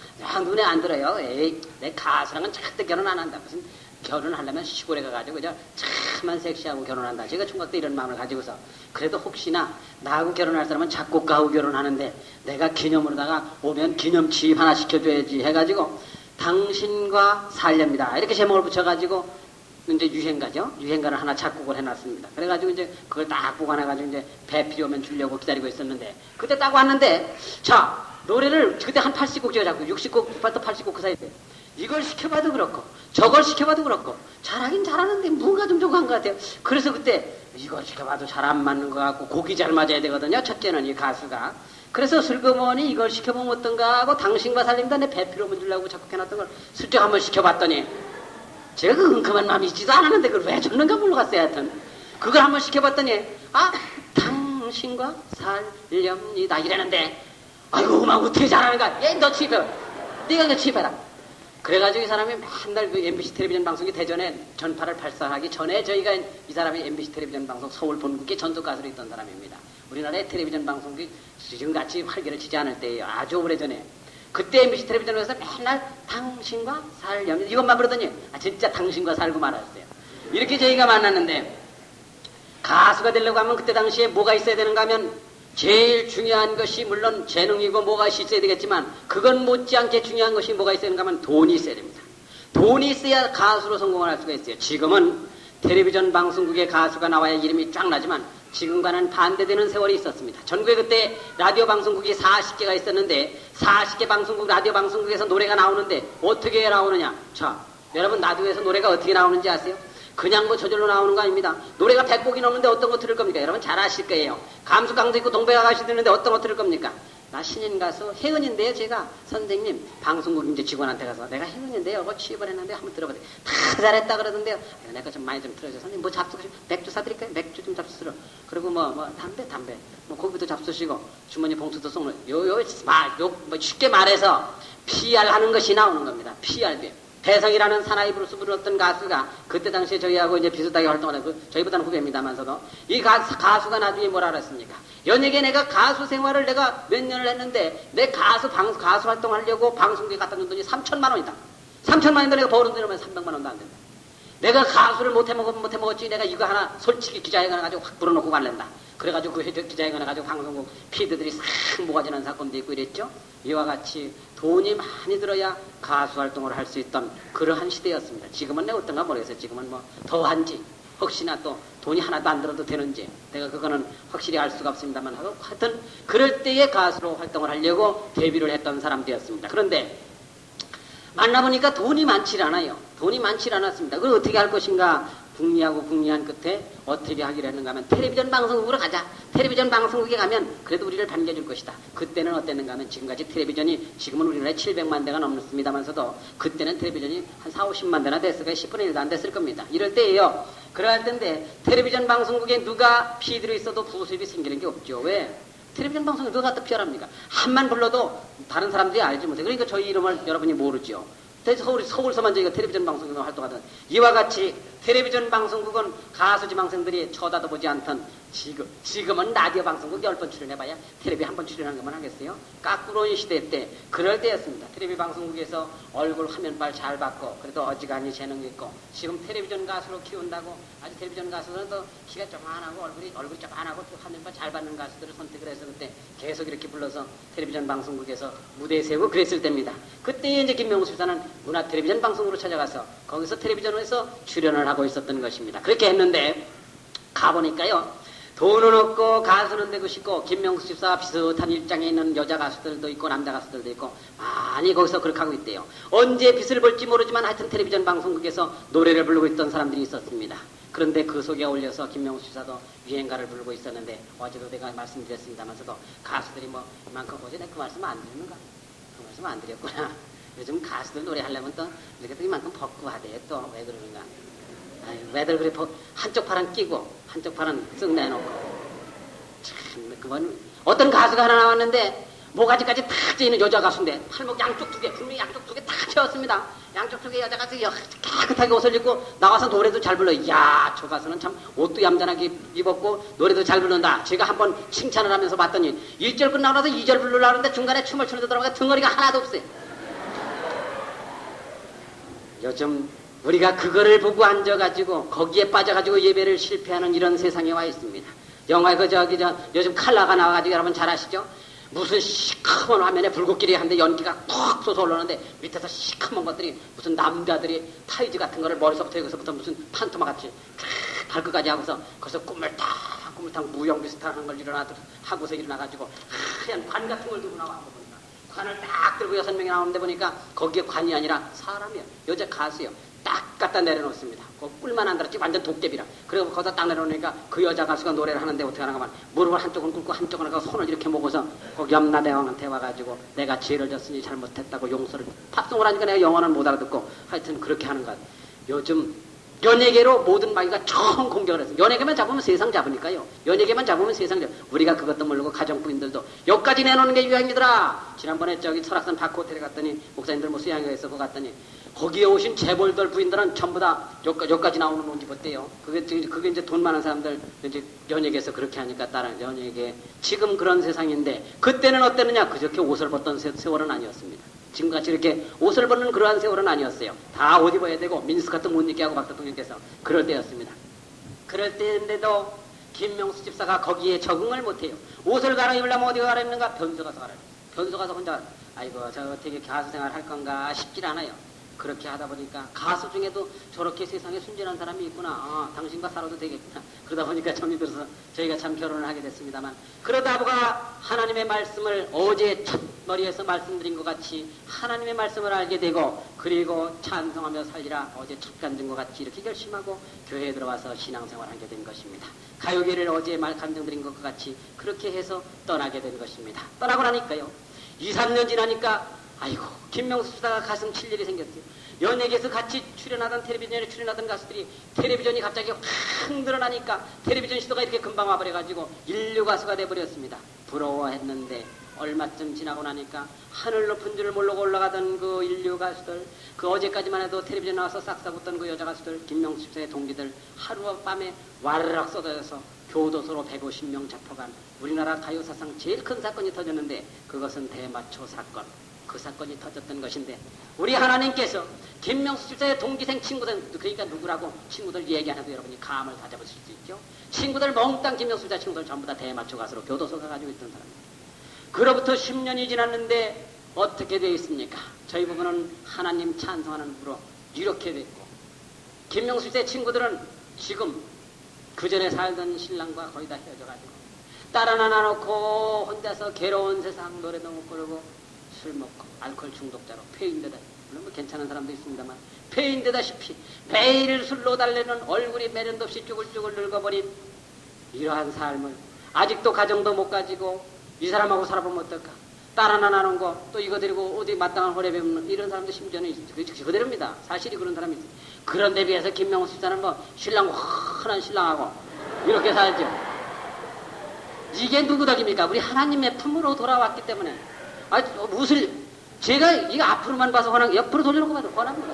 눈에 안 들어요. 에이, 내 가수랑은 절대 결혼 안 한다. 무슨 결혼하려면 시골에 가가지고 그저 참만 섹시하고 결혼한다. 제가 총각 때 이런 마음을 가지고서 그래도 혹시나 나하고 결혼할 사람은 작곡가하고 결혼하는데 내가 기념으로다가 오면 기념집 하나 시켜줘야지 해가지고 당신과 살렵니다. 이렇게 제목을 붙여가지고 이제 유행가죠. 유행가를 하나 작곡을 해놨습니다. 그래가지고 이제 그걸 딱 보관해가지고 이제 배 필요하면 주려고 기다리고 있었는데 그때 딱 왔는데 자 노래를 그때 한 80곡 제가 잡고 60곡, 80곡 그 사이에 이걸 시켜봐도 그렇고 저걸 시켜봐도 그렇고 잘하긴 잘하는데 뭔가 좀 조그한 것 같아요. 그래서 그때 이걸 시켜봐도 잘 안 맞는 것 같고 곡이 잘 맞아야 되거든요. 첫째는 이 가수가. 그래서 슬그머니 이걸 시켜보면 어떤가 하고 당신과 살림다 내 배 필요하면 주려고 작곡해놨던 걸 슬쩍 한번 시켜봤더니 제가 그 은큼한 마음이 있지도 않았는데 그걸 왜 줬는가 모르겠어요. 하여튼 그걸 한번 시켜봤더니 당신과 살렵니다 이랬는데 아이고 음악 어떻게 잘하는가. 너 취입해라. 네가 그 취입해라. 그래가지고 이 사람이 맨날 그 MBC 텔레비전 방송이 대전에 전파를 발사하기 전에 저희가 이 사람이 MBC 텔레비전 방송 서울 본국의 전속 가수로 있던 사람입니다. 우리나라의 텔레비전 방송이 지금같이 활기를 치지 않을 때예요. 아주 오래전에. 그때 MBC 텔레비전에서 맨날 당신과 살렵니다 이것만 부르더니 진짜 당신과 살고 말았어요. 이렇게 저희가 만났는데 가수가 되려고 하면 그때 당시에 뭐가 있어야 되는가 하면 제일 중요한 것이 물론 재능이고 뭐가 있어야 되겠지만 그건 못지않게 중요한 것이 뭐가 있어야 되는가 하면 돈이 있어야 됩니다. 돈이 있어야 가수로 성공을 할 수가 있어요. 지금은 텔레비전 방송국에 가수가 나와야 이름이 쫙 나지만 지금과는 반대되는 세월이 있었습니다. 전국에 그때 라디오 방송국이 40개가 있었는데 40개 방송국 라디오 방송국에서 노래가 나오는데 어떻게 나오느냐. 자 여러분 라디오에서 노래가 어떻게 나오는지 아세요? 그냥 뭐 저절로 나오는 거 아닙니다. 노래가 100곡이 넘는데 어떤 거 들을 겁니까? 여러분 잘 아실 거예요. 감수 강도 있고 동백 아가씨 듣는데 어떤 거 들을 겁니까? 나 신인 가수 혜은인데요. 제가 선생님 방송국 이제 직원한테 가서 내가 혜은인데요. 뭐 취업을 했는데 한번 들어보세요. 다 잘했다 그러던데요. 내가 좀 많이 좀 들어줘. 선생님 뭐 잡수 맥주 사드릴까요? 맥주 좀 잡수시러. 그리고 뭐 담배 뭐 고기도 잡수시고 주머니 봉투도 쏙 요 쉽게 말해서 PR 하는 것이 나오는 겁니다. PR비. 대성이라는 사나이 브루스 불렀던 가수가 그때 당시에 저희하고 이제 비슷하게 활동을 하고 저희보다는 후배입니다만서도 이 가수가 나중에 뭐라 그랬습니까? 연예계 내가 가수 생활을 내가 몇 년을 했는데 내 가수 활동하려고 방송국에 갖다 줬더니 3천만 원이다. 3천만 원인데 내가 버는 돈이면 300만 원도 안 된다. 내가 가수를 못해 먹었지 내가 이거 하나 솔직히 기자회견 해가지고 확 불어놓고 갈랜다. 그래가지고 그 기자회견 해가지고 방송국 피드들이 싹 모아지는 사건도 있고 이랬죠. 이와 같이 돈이 많이 들어야 가수 활동을 할 수 있던 그러한 시대였습니다. 지금은 내가 어떤가 모르겠어요. 지금은 뭐 더한지 혹시나 또 돈이 하나도 안 들어도 되는지 내가 그거는 확실히 알 수가 없습니다만 하여튼 그럴 때에 가수로 활동을 하려고 데뷔를 했던 사람들이었습니다. 그런데 만나보니까 돈이 많지 않아요. 돈이 많지 않았습니다. 그걸 어떻게 할 것인가 궁리하고 궁리한 끝에 어떻게 하기로 했는가 하면 텔레비전 방송국으로 가자. 텔레비전 방송국에 가면 그래도 우리를 반겨줄 것이다. 그때는 어땠는가 하면 지금까지 텔레비전이 지금은 우리나라에 700만 대가 넘습니다만서도 그때는 텔레비전이 한 4, 50만 대나 됐을 거예요. 10분의 1도 안 됐을 겁니다. 이럴 때예요. 그럴 때인데 텔레비전 방송국에 누가 피드로 있어도 부수입이 생기는 게 없죠. 왜? 텔레비전 방송에 누가 갖다 피하랍니까? 한만 불러도 다른 사람들이 알지 못해. 그러니까 저희 이름을 여러분이 모르죠. 서울서만 저희가 텔레비전 방송국으로 활동하던 이와 같이 텔레비전 방송국은 가수 지망생들이 쳐다도 보지 않던 지금은 라디오 방송국 10번 출연해봐야 텔레비 한 번 출연한 것만 하겠어요? 까꾸로이 시대 때 그럴 때였습니다. 텔레비 방송국에서 얼굴 화면빨 잘 받고 그래도 어지간히 재능 있고 지금 텔레비전 가수로 키운다고 아주 텔레비전 가수는 또 키가 조그만하고 얼굴이 조그만하고 또 화면빨 잘 받는 가수들을 선택을 해서 그때 계속 이렇게 불러서 텔레비전 방송국에서 무대에 세우고 그랬을 때입니다. 그때 이제 김명수 집사는 문화 텔레비전 방송으로 찾아가서 거기서 텔레비전에서 출연을 하고 있었던 것입니다. 그렇게 했는데 가보니까요. 돈은 없고 가수는 되고 싶고 김명수 집사와 비슷한 일장에 있는 여자 가수들도 있고 남자 가수들도 있고 많이 거기서 그렇게 하고 있대요. 언제 빛을 볼지 모르지만 하여튼 텔레비전 방송국에서 노래를 부르고 있던 사람들이 있었습니다. 그런데 그 속에 어울려서 김명수 집사도 유행가를 부르고 있었는데 어제도 내가 말씀드렸습니다만서도 가수들이 뭐 이만큼 보지 내가 그 말씀 안 드리는가? 그 말씀 안 드렸구나. 요즘 가수들 노래하려면 또 이렇게 또 이만큼 벗고 하대. 또 왜 그러는가. 아유, 왜들 그래 한쪽 팔은 끼고 한쪽 팔은 쓱 내놓고. 참 그건 어떤 가수가 하나 나왔는데 모가지까지 다 찌는 여자 가수인데 팔목 양쪽 두 개, 분명히 양쪽 두 개 다 채웠습니다. 양쪽 두 개 여자 가수 깨끗하게 옷을 입고 나와서 노래도 잘 불러. 이야, 저 가수는 참 옷도 얌전하게 입었고 노래도 잘 부른다. 제가 한번 칭찬을 하면서 봤더니 1절 끝나고 나서 2절 부르려고 하는데 중간에 춤을 추는데 들어가니까 등어리가 하나도 없어요. 요즘 우리가 그거를 보고 앉아가지고 거기에 빠져가지고 예배를 실패하는 이런 세상에 와 있습니다. 영화에 요즘 칼라가 나와가지고 여러분 잘 아시죠? 무슨 시커먼 화면에 불꽃길이 한데 연기가 톡 솟아 올라오는데 밑에서 시커먼 것들이 무슨 남자들이 타이즈 같은 거를 머리서부터 여기서부터 무슨 판토마 같이 발끝까지 하고서 거기서 꾸물탕 무용 비슷한 걸 하고서 일어나가지고 하얀 관 같은 걸 들고 나와 보니까 관을 딱 들고 6명이 나오는데 보니까 거기에 관이 아니라 사람이요. 여자 가수요. 딱 갖다 내려놓습니다. 그 꿀만 안 들었지 완전 도깨비라. 그리고 거기다 딱 내려놓으니까 그 여자 가수가 노래를 하는데 어떻게 하는가 하면 무릎을 한쪽은 꿇고 한쪽은 하고 손을 이렇게 모고서 그 염라대왕한테 와가지고 내가 죄를 졌으니 잘못했다고 용서를 팝송을 하니까 내가 영어는 못 알아듣고 하여튼 그렇게 하는 것. 요즘 연예계로 모든 마귀가 처음 공격을 했어요. 연예계만 잡으면 세상 잡으니까요. 연예계만 잡으면 세상 잡으니까 우리가 그것도 모르고 가정부인들도 여기까지 내놓는 게 유행이더라. 지난번에 저기 설악산 바코호텔에 갔더니 목사님들 뭐 수양회가 있어 거 갔더니 거기에 오신 재벌들 부인들은 전부 다 여기까지 나오는 옷 입었대요. 그게 이제 돈 많은 사람들 이제 연예계에서 그렇게 하니까 따라 연예계 지금 그런 세상인데 그때는 어땠느냐? 그저께 옷을 벗던 세월은 아니었습니다. 지금같이 이렇게 옷을 벗는 그러한 세월은 아니었어요. 다 옷 입어야 되고 민스커트 못 입게 하고 박 대통령께서 그럴 때였습니다. 그럴 때인데도 김명수 집사가 거기에 적응을 못해요. 옷을 갈아입으려면 어디 갈아입는가? 변소 가서 갈아입어요. 변소 가서 혼자 아이고 저 어떻게 가수 생활 할 건가 싶질 않아요. 그렇게 하다 보니까 가수 중에도 저렇게 세상에 순진한 사람이 있구나. 당신과 살아도 되겠구나. 그러다 보니까 정이 들어서 저희가 참 결혼을 하게 됐습니다만 그러다 보가 하나님의 말씀을 어제 첫 머리에서 말씀드린 것 같이 하나님의 말씀을 알게 되고 그리고 찬송하며 살리라 어제 첫 간증 것 같이 이렇게 결심하고 교회에 들어와서 신앙생활을 하게 된 것입니다. 가요계를 어제 간증드린 것 같이 그렇게 해서 떠나게 된 것입니다. 떠나고 나니까요. 2, 3년 지나니까 아이고 김명수 수사가 가슴 칠 일이 생겼어요. 연예계에서 같이 출연하던 텔레비전에 출연하던 가수들이 텔레비전이 갑자기 확 늘어나니까 텔레비전 시도가 이렇게 금방 와버려가지고 인류 가수가 돼버렸습니다. 부러워했는데 얼마쯤 지나고 나니까 하늘 높은 줄 모르고 올라가던 그 인류 가수들 그 어제까지만 해도 텔레비전 나와서 싹싹 웃던 그 여자 가수들 김명수 집사의 동기들 하루밤에 와르락 쏟아져서 교도소로 150명 잡혀간 우리나라 가요사상 제일 큰 사건이 터졌는데 그것은 대마초 사건. 그 사건이 터졌던 것인데 우리 하나님께서 김명수 집사의 동기생 친구들 그러니까 누구라고 친구들 얘기 안 해도 여러분이 감을 다 잡으실 수 있죠. 친구들 몽땅 김명수 집사 친구들 전부 다 대마초 가수로 교도소 가가지고 있던 사람입니다. 그로부터 10년이 지났는데 어떻게 되어 있습니까? 저희 부부는 하나님 찬송하는 부로 이렇게 됐고 김명수 집사의 친구들은 지금 그 전에 살던 신랑과 거의 다 헤어져가지고 딸 하나 낳아놓고 혼자서 괴로운 세상 노래도 못 부르고 술 먹고 알코올 중독자로 폐인되다 물론 뭐 괜찮은 사람도 있습니다만 폐인되다시피 매일 술로 달래는 얼굴이 매련도 없이 쭈글쭈글 늙어버린 이러한 삶을 아직도 가정도 못 가지고 이 사람하고 살아보면 어떨까? 딸 하나 나눈 거 또 이거 데리고 어디 마땅한 홀에 배우는 이런 사람도 심지어는 그대로입니다. 사실이 그런 사람이 있어요. 그런데 비해서 김명수 집사는 뭐 신랑 환한 신랑하고 이렇게 살죠. 이게 누구 덕입니까? 우리 하나님의 품으로 돌아왔기 때문에 무엇을 제가 이거 앞으로만 봐서 화난 게 옆으로 돌려놓고 봐도 화납니다.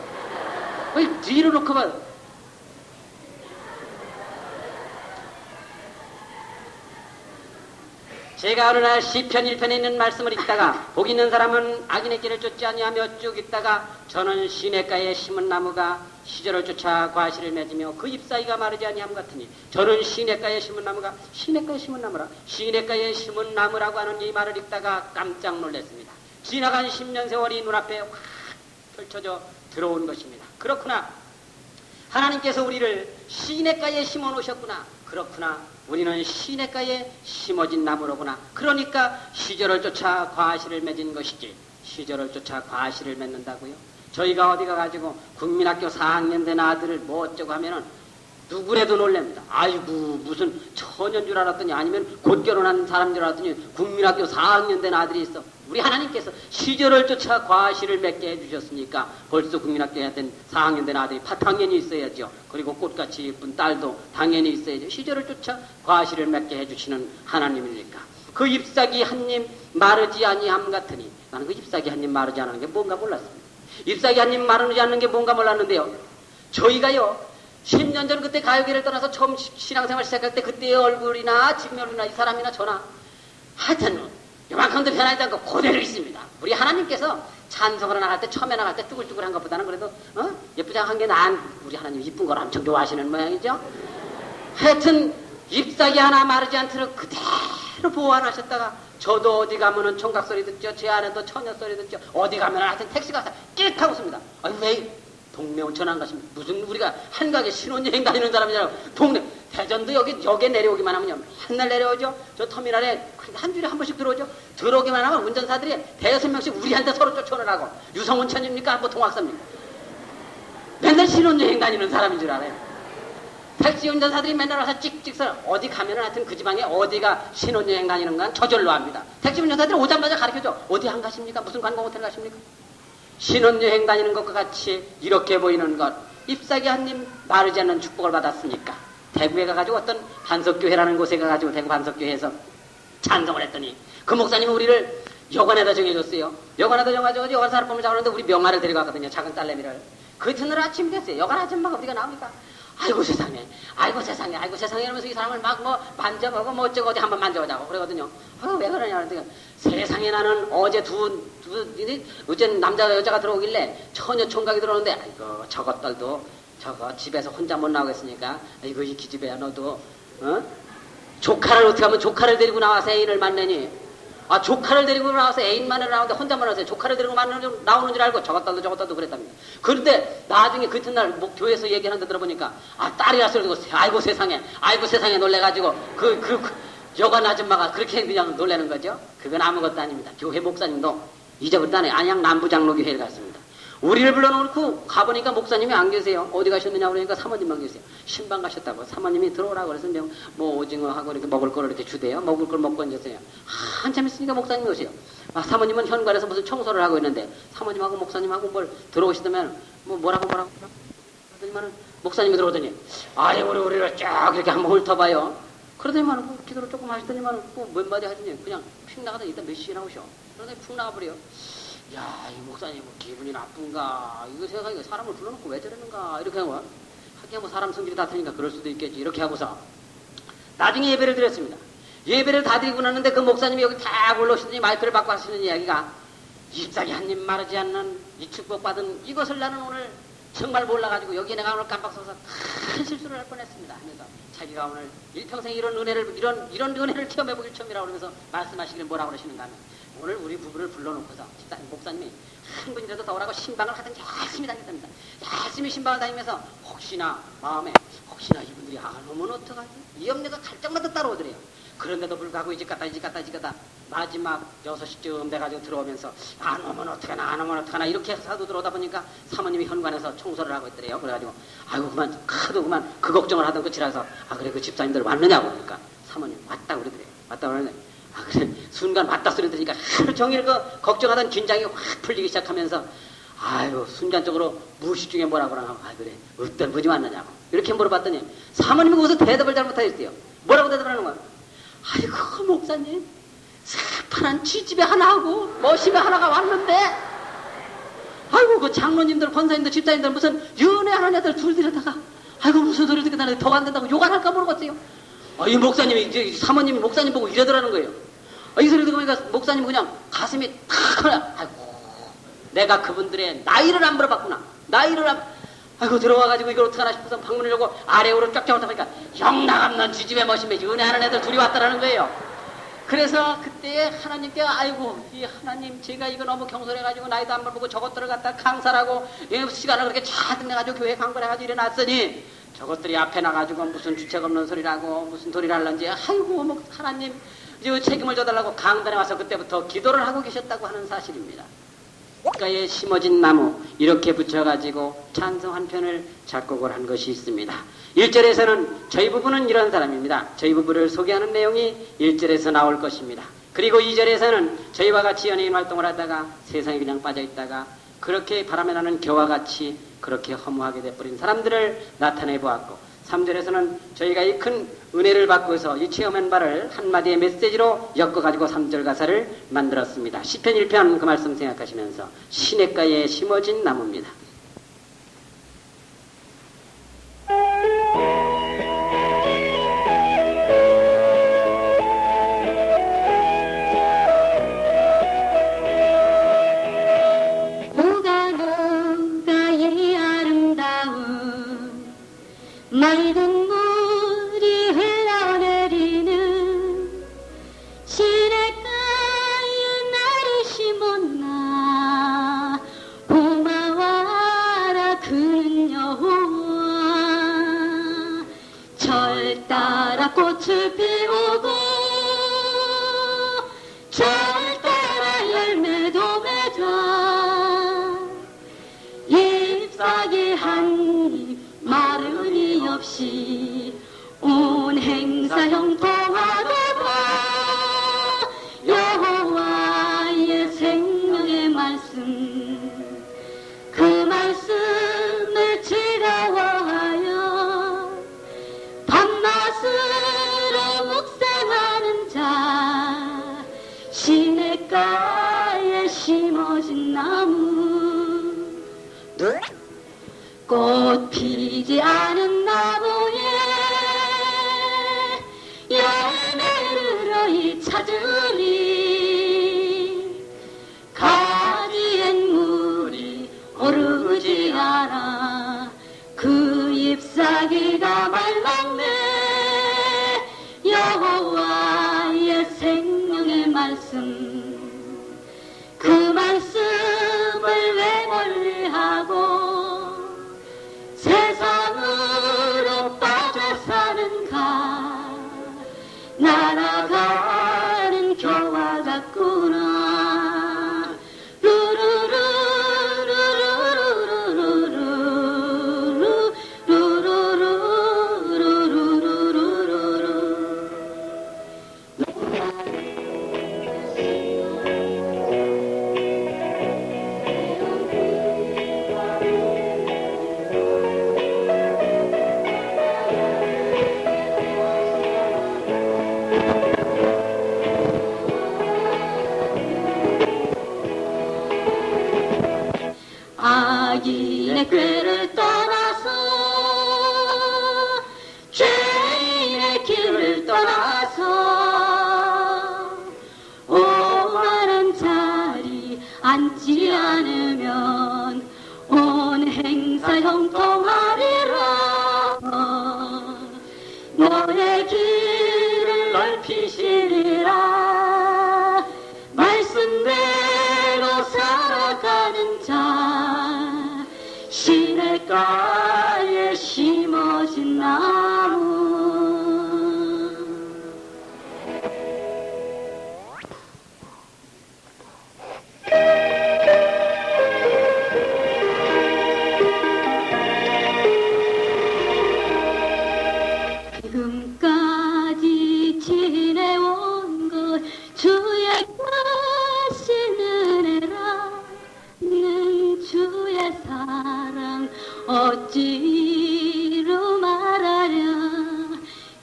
왜 뒤로 놓고 봐도 제가 어느 날 시편 1편에 있는 말씀을 읽다가 복 있는 사람은 악인의 길을 쫓지 아니하며 쭉 읽다가 저는 시냇가에 심은 나무가 시절을 쫓아 과실을 맺으며 그 잎사귀가 마르지 아니함 같으니 저는 시냇가에 심은 나무가 시냇가에 심은 나무라 시냇가에 심은 나무라고 하는 이 말을 읽다가 깜짝 놀랐습니다. 지나간 10년 세월이 눈앞에 확 펼쳐져 들어온 것입니다. 그렇구나. 하나님께서 우리를 시냇가에 심어 놓으셨구나. 그렇구나. 우리는 시냇가에 심어진 나무로구나. 그러니까 시절을 쫓아 과실을 맺은 것이지. 시절을 쫓아 과실을 맺는다고요? 저희가 어디 가가지고 국민학교 4학년 된 아들을 뭐 어쩌고 하면은 누구래도 놀랍니다. 아이고 무슨 처녀인 줄 알았더니 아니면 곧 결혼한 사람인 줄 알았더니 국민학교 4학년 된 아들이 있어. 우리 하나님께서 시절을 쫓아 과시를 맺게 해주셨으니까 벌써 국민학교에 된 4학년 된 아들이 당연히 있어야죠. 그리고 꽃같이 예쁜 딸도 당연히 있어야죠. 시절을 쫓아 과시를 맺게 해주시는 하나님이니까 그 잎사귀 한입 마르지 아니함 같으니 나는 그 잎사귀 한입 마르지 않는 게 뭔가 몰랐습니다. 잎사귀 한입 마르지 않는 게 뭔가 몰랐는데요. 저희가요 10년 전 그때 가요계를 떠나서 처음 신앙생활 시작할 때 그때의 얼굴이나 직면이나 이 사람이나 저나 하여튼 요만큼도 변하지 않고 그대로 있습니다. 우리 하나님께서 찬송을 나갈 때 처음에 나갈 때 뚜글뚜글한 것보다는 그래도 예쁘장한 게 나은 우리 하나님 이쁜 걸 엄청 좋아하시는 모양이죠. 하여튼 잎사귀 하나 마르지 않도록 그대로 보완하셨다가 저도 어디 가면은 총각 소리 듣죠. 제 아내도 처녀 소리 듣죠. 어디 가면은 하여튼 택시가 끼익 하고 있습니다. 아니 왜 동네 온천 안 가시면 무슨 우리가 한가게 신혼여행 다니는 사람이잖아요. 동네 대전도 여기에 내려오기만 하면요 맨날 내려오죠. 저 터미널에 한 주에 한 번씩 들어오죠. 들어오기만 하면 운전사들이 대여섯 명씩 우리한테 서로 쫓아오느라고 유성온천입니까 보통 학사입니까? 맨날 신혼여행 다니는 사람인 줄 알아요. 택시 운전사들이 맨날 와서 찍찍서 어디 가면은 하여튼 그 지방에 어디가 신혼여행 다니는 건 저절로 합니다. 택시 운전사들이 오자마자 가르쳐줘. 어디 안 가십니까? 무슨 관광 호텔 가십니까? 신혼여행 다니는 것과 같이 이렇게 보이는 것 잎사귀 한입 마르지 않는 축복을 받았으니까 대구에 가가지고 어떤 반석교회라는 곳에 가가지고 대구 반석교회에서 찬송을 했더니 그 목사님이 우리를 여관에다 정해줬어요. 여관에다 정해가지고 여관 사람 보면 자는데 우리 명화를 데려갔거든요. 작은 딸내미를. 그 이튿날 아침이 됐어요. 여관 아줌마가 어디가 나옵니까? 아이고 세상에 아이고 세상에 아이고 세상에 이러면서 이 사람을 막 뭐 만져보고 뭐 어쩌고 어디 한번 만져보자고 그러거든요. 왜 그러냐 그러니까 세상에 나는 어제 어제 남자 여자가 들어오길래 처녀 총각이 들어오는데 아이고 저것들도 저거 집에서 혼자 못 나오겠으니까 아이고 이 기집애야 너도 조카를 어떻게 하면 조카를 데리고 나와서 애인을 만나니 조카를 데리고 나와서 애인만을 나오는데 혼자만 와서 조카를 데리고 나오는 줄 알고 저것들도 그랬답니다. 그런데 나중에 그 이튿날 교회에서 얘기하는데 들어보니까 딸이라서 그러고 아이고 세상에 놀래가지고 그 여관 아줌마가 그렇게 그냥 놀라는 거죠. 그건 아무것도 아닙니다. 교회 목사님도 이제부터 안양 남부장로교회에 갔습니다. 우리를 불러놓고 가보니까 목사님이 안 계세요. 어디 가셨느냐 그러니까 사모님만 계세요. 신방 가셨다고 사모님이 들어오라고 그래서 뭐 오징어하고 이렇게 먹을 거를 이렇게 주대요. 먹을 걸 먹고 앉았어요. 한참 있으니까 목사님이 오세요. 사모님은 현관에서 무슨 청소를 하고 있는데 사모님하고 목사님하고 뭘 들어오시더면 뭐라고 그러더니만은 목사님이 들어오더니 우리를 쫙 이렇게 한번 훑어봐요. 그러더니만은 기도를 조금 하시더니만은 몇 마디 하더니 그냥 픽 나가더니 일단 몇 시나 오셔. 그러더니 푹 나가버려요. 야, 이 목사님 기분이 나쁜가? 이거 세상에 사람을 불러놓고 왜 저러는가? 이렇게 하고 하긴 사람 성질이 다 틀리니까 그럴 수도 있겠지. 이렇게 하고서 나중에 예배를 드렸습니다. 예배를 다 드리고 났는데 그 목사님이 여기 다 올라오시더니 마이크를 받고 하시는 이야기가 잎사귀 한입 마르지 않는 이 축복받은 이것을 나는 오늘 정말 몰라가지고 여기 내가 오늘 깜빡 서서 큰 실수를 할 뻔했습니다 하면서 자기가 오늘 일평생 이런 은혜를 이런 은혜를 체험해보길 처음이라고 그러면서 말씀하시길 뭐라고 그러시는가 하면 오늘 우리 부부를 불러놓고서 집사님 목사님이 한 분이라도 더 오라고 신방을 하든지 열심히 다녔답니다. 열심히 신방을 다니면서 혹시나 이분들이 안 오면 어떡하지? 이 엄내가 갈 때마다 따라오더래요. 그런데도 불구하고 이 집 갔다 마지막 6시쯤 돼가지고 들어오면서 안 오면 어떡하나 이렇게 사도 들어오다 보니까 사모님이 현관에서 청소를 하고 있더래요. 그래가지고 그만 그 걱정을 하던 끝이라서 그래 그 집사님들 왔느냐고 그러니까 사모님 왔다 그러더래요. 왔다 그러는데 그래 순간 왔다 소리 들으니까 하루 종일 그 걱정하던 긴장이 확 풀리기 시작하면서 순간적으로 무의식 중에 뭐라고 그러나 그래 어떤 분이 왔느냐고 이렇게 물어봤더니 사모님이 거기서 대답을 잘못하셨대요. 뭐라고 대답을 하는 거야? 아이고 목사님 새파란 쥐집에 하나하고 머심에 하나가 왔는데 그 장로님들 권사님들 집사님들 무슨 연애하는 애들 둘이라다가 무슨 소리를 듣게 나는데 더 안 된다고 욕 안 할까 모르겠어요. 이 목사님이 사모님이 목사님 보고 이러더라는 거예요. 이 소리 들으니까 목사님 그냥 가슴이 탁 내가 그분들의 나이를 안 물어봤구나. 들어와가지고 이걸 어떡하나 싶어서 방문을 열고 아래로 쫙쫙 올라가니까 영락없는 쥐집에 머심에 연애하는 애들 둘이 왔다라는 거예요. 그래서 그때 하나님께 이 하나님 제가 이거 너무 경솔해가지고 나이도 안 먹고 저것들을 갖다 강살하고 시간을 그렇게 잔뜩 내가지고 교회 강권을 해가지고 일어났으니 저것들이 앞에 나가지고 무슨 주책 없는 소리라고 무슨 소리를 하는지 하나님 책임을 져달라고 강단에 와서 그때부터 기도를 하고 계셨다고 하는 사실입니다. 가에 심어진 나무 이렇게 붙여가지고 찬송 한 편을 작곡을 한 것이 있습니다. 1절에서는 저희 부부는 이런 사람입니다. 저희 부부를 소개하는 내용이 1절에서 나올 것입니다. 그리고 2절에서는 저희와 같이 연예인 활동을 하다가 세상에 그냥 빠져있다가 그렇게 바람에 나는 겨와 같이 그렇게 허무하게 돼버린 사람들을 나타내 보았고 3절에서는 저희가 이 큰 은혜를 받고서 이 체험한 바를 한마디의 메시지로 엮어가지고 3절 가사를 만들었습니다. 시편 1편 그 말씀 생각하시면서 시냇가에 심어진 나무입니다. 오가노가의 아름다운 맑은 물이 흘러내리는 시냇가에 나를 심었나 고마워라 큰 여호와 절 따라 꽃을 피우고 절 따라 열매도 맺어 잎사귀 한잎 마름이 없이 온 행사 형통하도다 여호와의 생명의 말씀 그 말씀을 즐거워하여 밤낮으로 묵상하는 자 시냇가에 심어진 나무 꽃 피지 않은 나무에 열매를 어이 찾으리 가지엔 물이 오르지 않아 그 잎사귀가 말랐네 여호와의 생명의 말씀 그 말씀을 왜 멀리하고 세상으로 빠져 사는가 날아가는 겨와 같구나 악인의 꾀를 떠나서 죄인의 길을 떠나서 오만한 자리 앉지 않으면 온 행사 형통하리라 너의 길을 넓히시리라 말씀대로 살아가는 자 시냇가에 심어진 나무 지금까지 지내온 것 주의 크신 은혜라 는 주의 사랑 어찌로 말하랴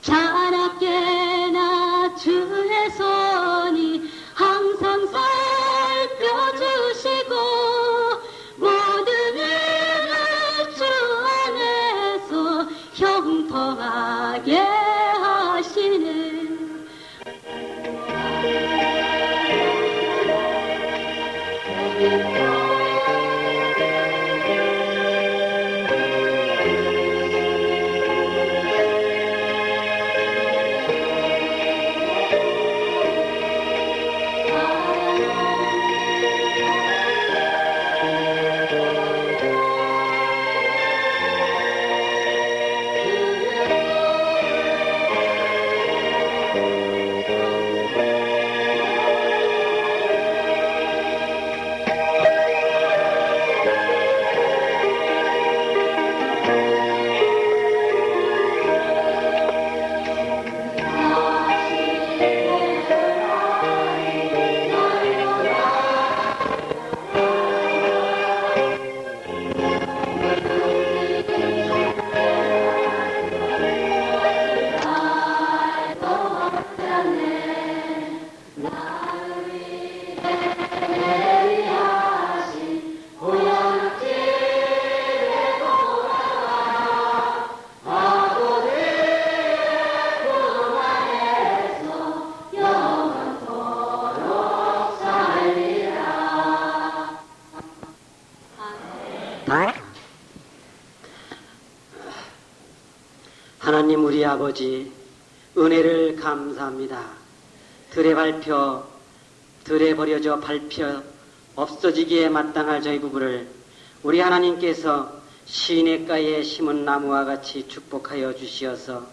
자나깨나 주의 손이 항상 살펴주시고 모든 일을 주 안에서 형통하게 하시네 하나님 우리 아버지 은혜를 감사합니다. 들에 밟혀 들에 버려져 밟혀 없어지기에 마땅할 저희 부부를 우리 하나님께서 시냇가에 심은 나무와 같이 축복하여 주시어서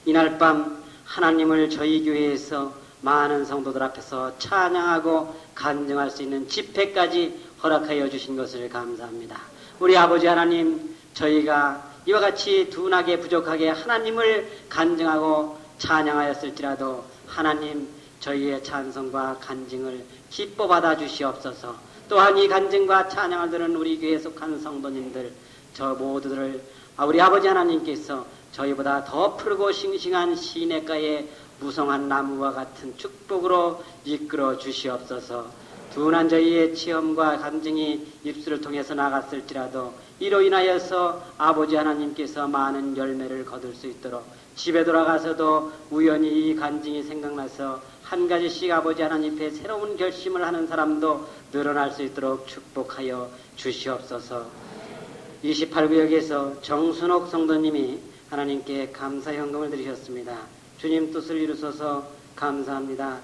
이날 밤 하나님을 저희 교회에서 많은 성도들 앞에서 찬양하고 간증할 수 있는 집회까지 허락하여 주신 것을 감사합니다. 우리 아버지 하나님, 저희가 이와 같이 둔하게 부족하게 하나님을 간증하고 찬양하였을지라도 하나님 저희의 찬송과 간증을 기뻐 받아 주시옵소서. 또한 이 간증과 찬양을 들은 우리 교회에 속한 성도님들 저 모두들을 우리 아버지 하나님께서 저희보다 더 푸르고 싱싱한 시냇가의 무성한 나무와 같은 축복으로 이끌어 주시옵소서. 둔한 저희의 체험과 간증이 입술을 통해서 나갔을지라도 이로 인하여서 아버지 하나님께서 많은 열매를 거둘 수 있도록 집에 돌아가서도 우연히 이 간증이 생각나서 한 가지씩 아버지 하나님 앞에 새로운 결심을 하는 사람도 늘어날 수 있도록 축복하여 주시옵소서. 28구역에서 정순옥 성도님이 하나님께 감사 현금을 드리셨습니다. 주님 뜻을 이루소서 감사합니다.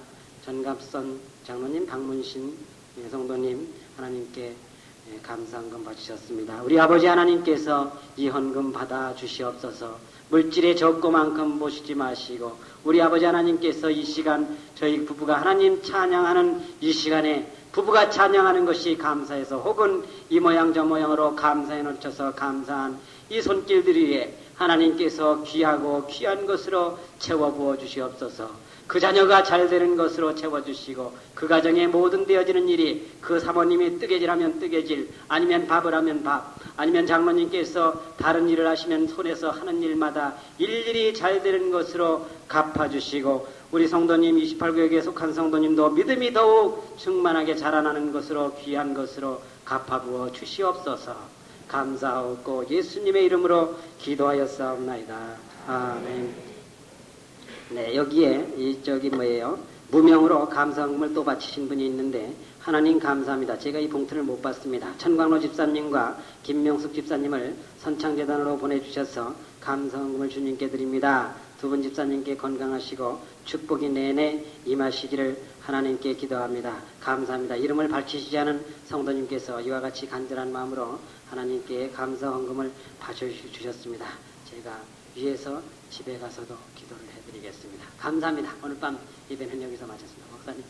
전갑선 장로님, 박문신 성도님 하나님께 감사 헌금 바치셨습니다. 우리 아버지 하나님께서 이 헌금 받아 주시옵소서. 물질의 적고만큼 보시지 마시고 우리 아버지 하나님께서 이 시간 저희 부부가 하나님 찬양하는 이 시간에 부부가 찬양하는 것이 감사해서 혹은 이 모양 저 모양으로 감사해 놓쳐서 감사한 이 손길들 위에 하나님께서 귀하고 귀한 것으로 채워 부어 주시옵소서. 그 자녀가 잘 되는 것으로 채워주시고 그 가정에 모든 되어지는 일이 그 사모님이 뜨개질하면 뜨개질, 아니면 밥을 하면 밥, 아니면 장로님께서 다른 일을 하시면 손에서 하는 일마다 일일이 잘 되는 것으로 갚아주시고 우리 성도님 28구역에 속한 성도님도 믿음이 더욱 충만하게 자라나는 것으로 귀한 것으로 갚아부어 주시옵소서. 감사하고 예수님의 이름으로 기도하였사옵나이다. 아멘. 네, 여기에 무명으로 감사헌금을 또 바치신 분이 있는데 하나님 감사합니다. 제가 이 봉투를 못 받습니다. 천광로 집사님과 김명숙 집사님을 선창재단으로 보내주셔서 감사헌금을 주님께 드립니다. 두 분 집사님께 건강하시고 축복이 내내 임하시기를 하나님께 기도합니다. 감사합니다. 이름을 밝히시지 않은 성도님께서 이와 같이 간절한 마음으로 하나님께 감사헌금을 바쳐주셨습니다. 제가 위에서 집에 가서도 기도를 해드리겠습니다. 감사합니다. 오늘 밤 예배는 여기서 마쳤습니다. 목사님.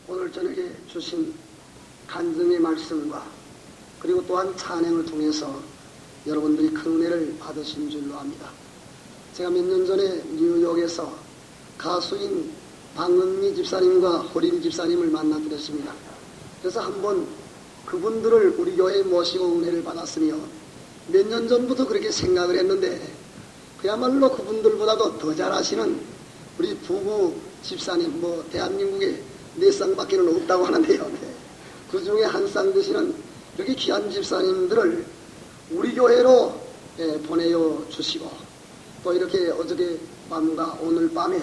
오늘 저녁에 주신 간증의 말씀과 그리고 또한 찬양을 통해서 여러분들이 큰 은혜를 받으신 줄로 압니다. 제가 몇 년 전에 뉴욕에서 가수인 방은미 집사님과 호림 집사님을 만나드렸습니다. 그래서 한번 그분들을 우리 교회에 모시고 은혜를 받았으며 몇 년 전부터 그렇게 생각을 했는데 그야말로 그분들보다도 더 잘하시는 우리 부부 집사님, 대한민국에 4쌍밖에는 없다고 하는데요. 그 중에 한 쌍 되시는 이렇게 귀한 집사님들을 우리 교회로 보내어 주시고 또 이렇게 어저께 밤과 오늘 밤에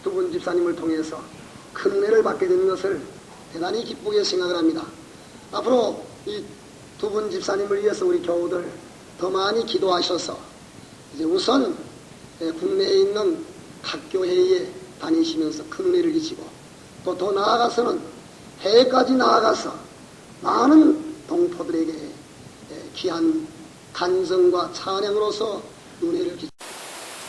두 분 집사님을 통해서 큰 은혜를 받게 된 것을 대단히 기쁘게 생각을 합니다. 앞으로 이 두 분 집사님을 위해서 우리 교우들 더 많이 기도하셔서 이제 우선 국내에 있는 각 교회에 다니시면서 큰 은혜를 끼치고 또 더 나아가서는 해외까지 나아가서 많은 동포들에게 귀한 간증과 찬양으로서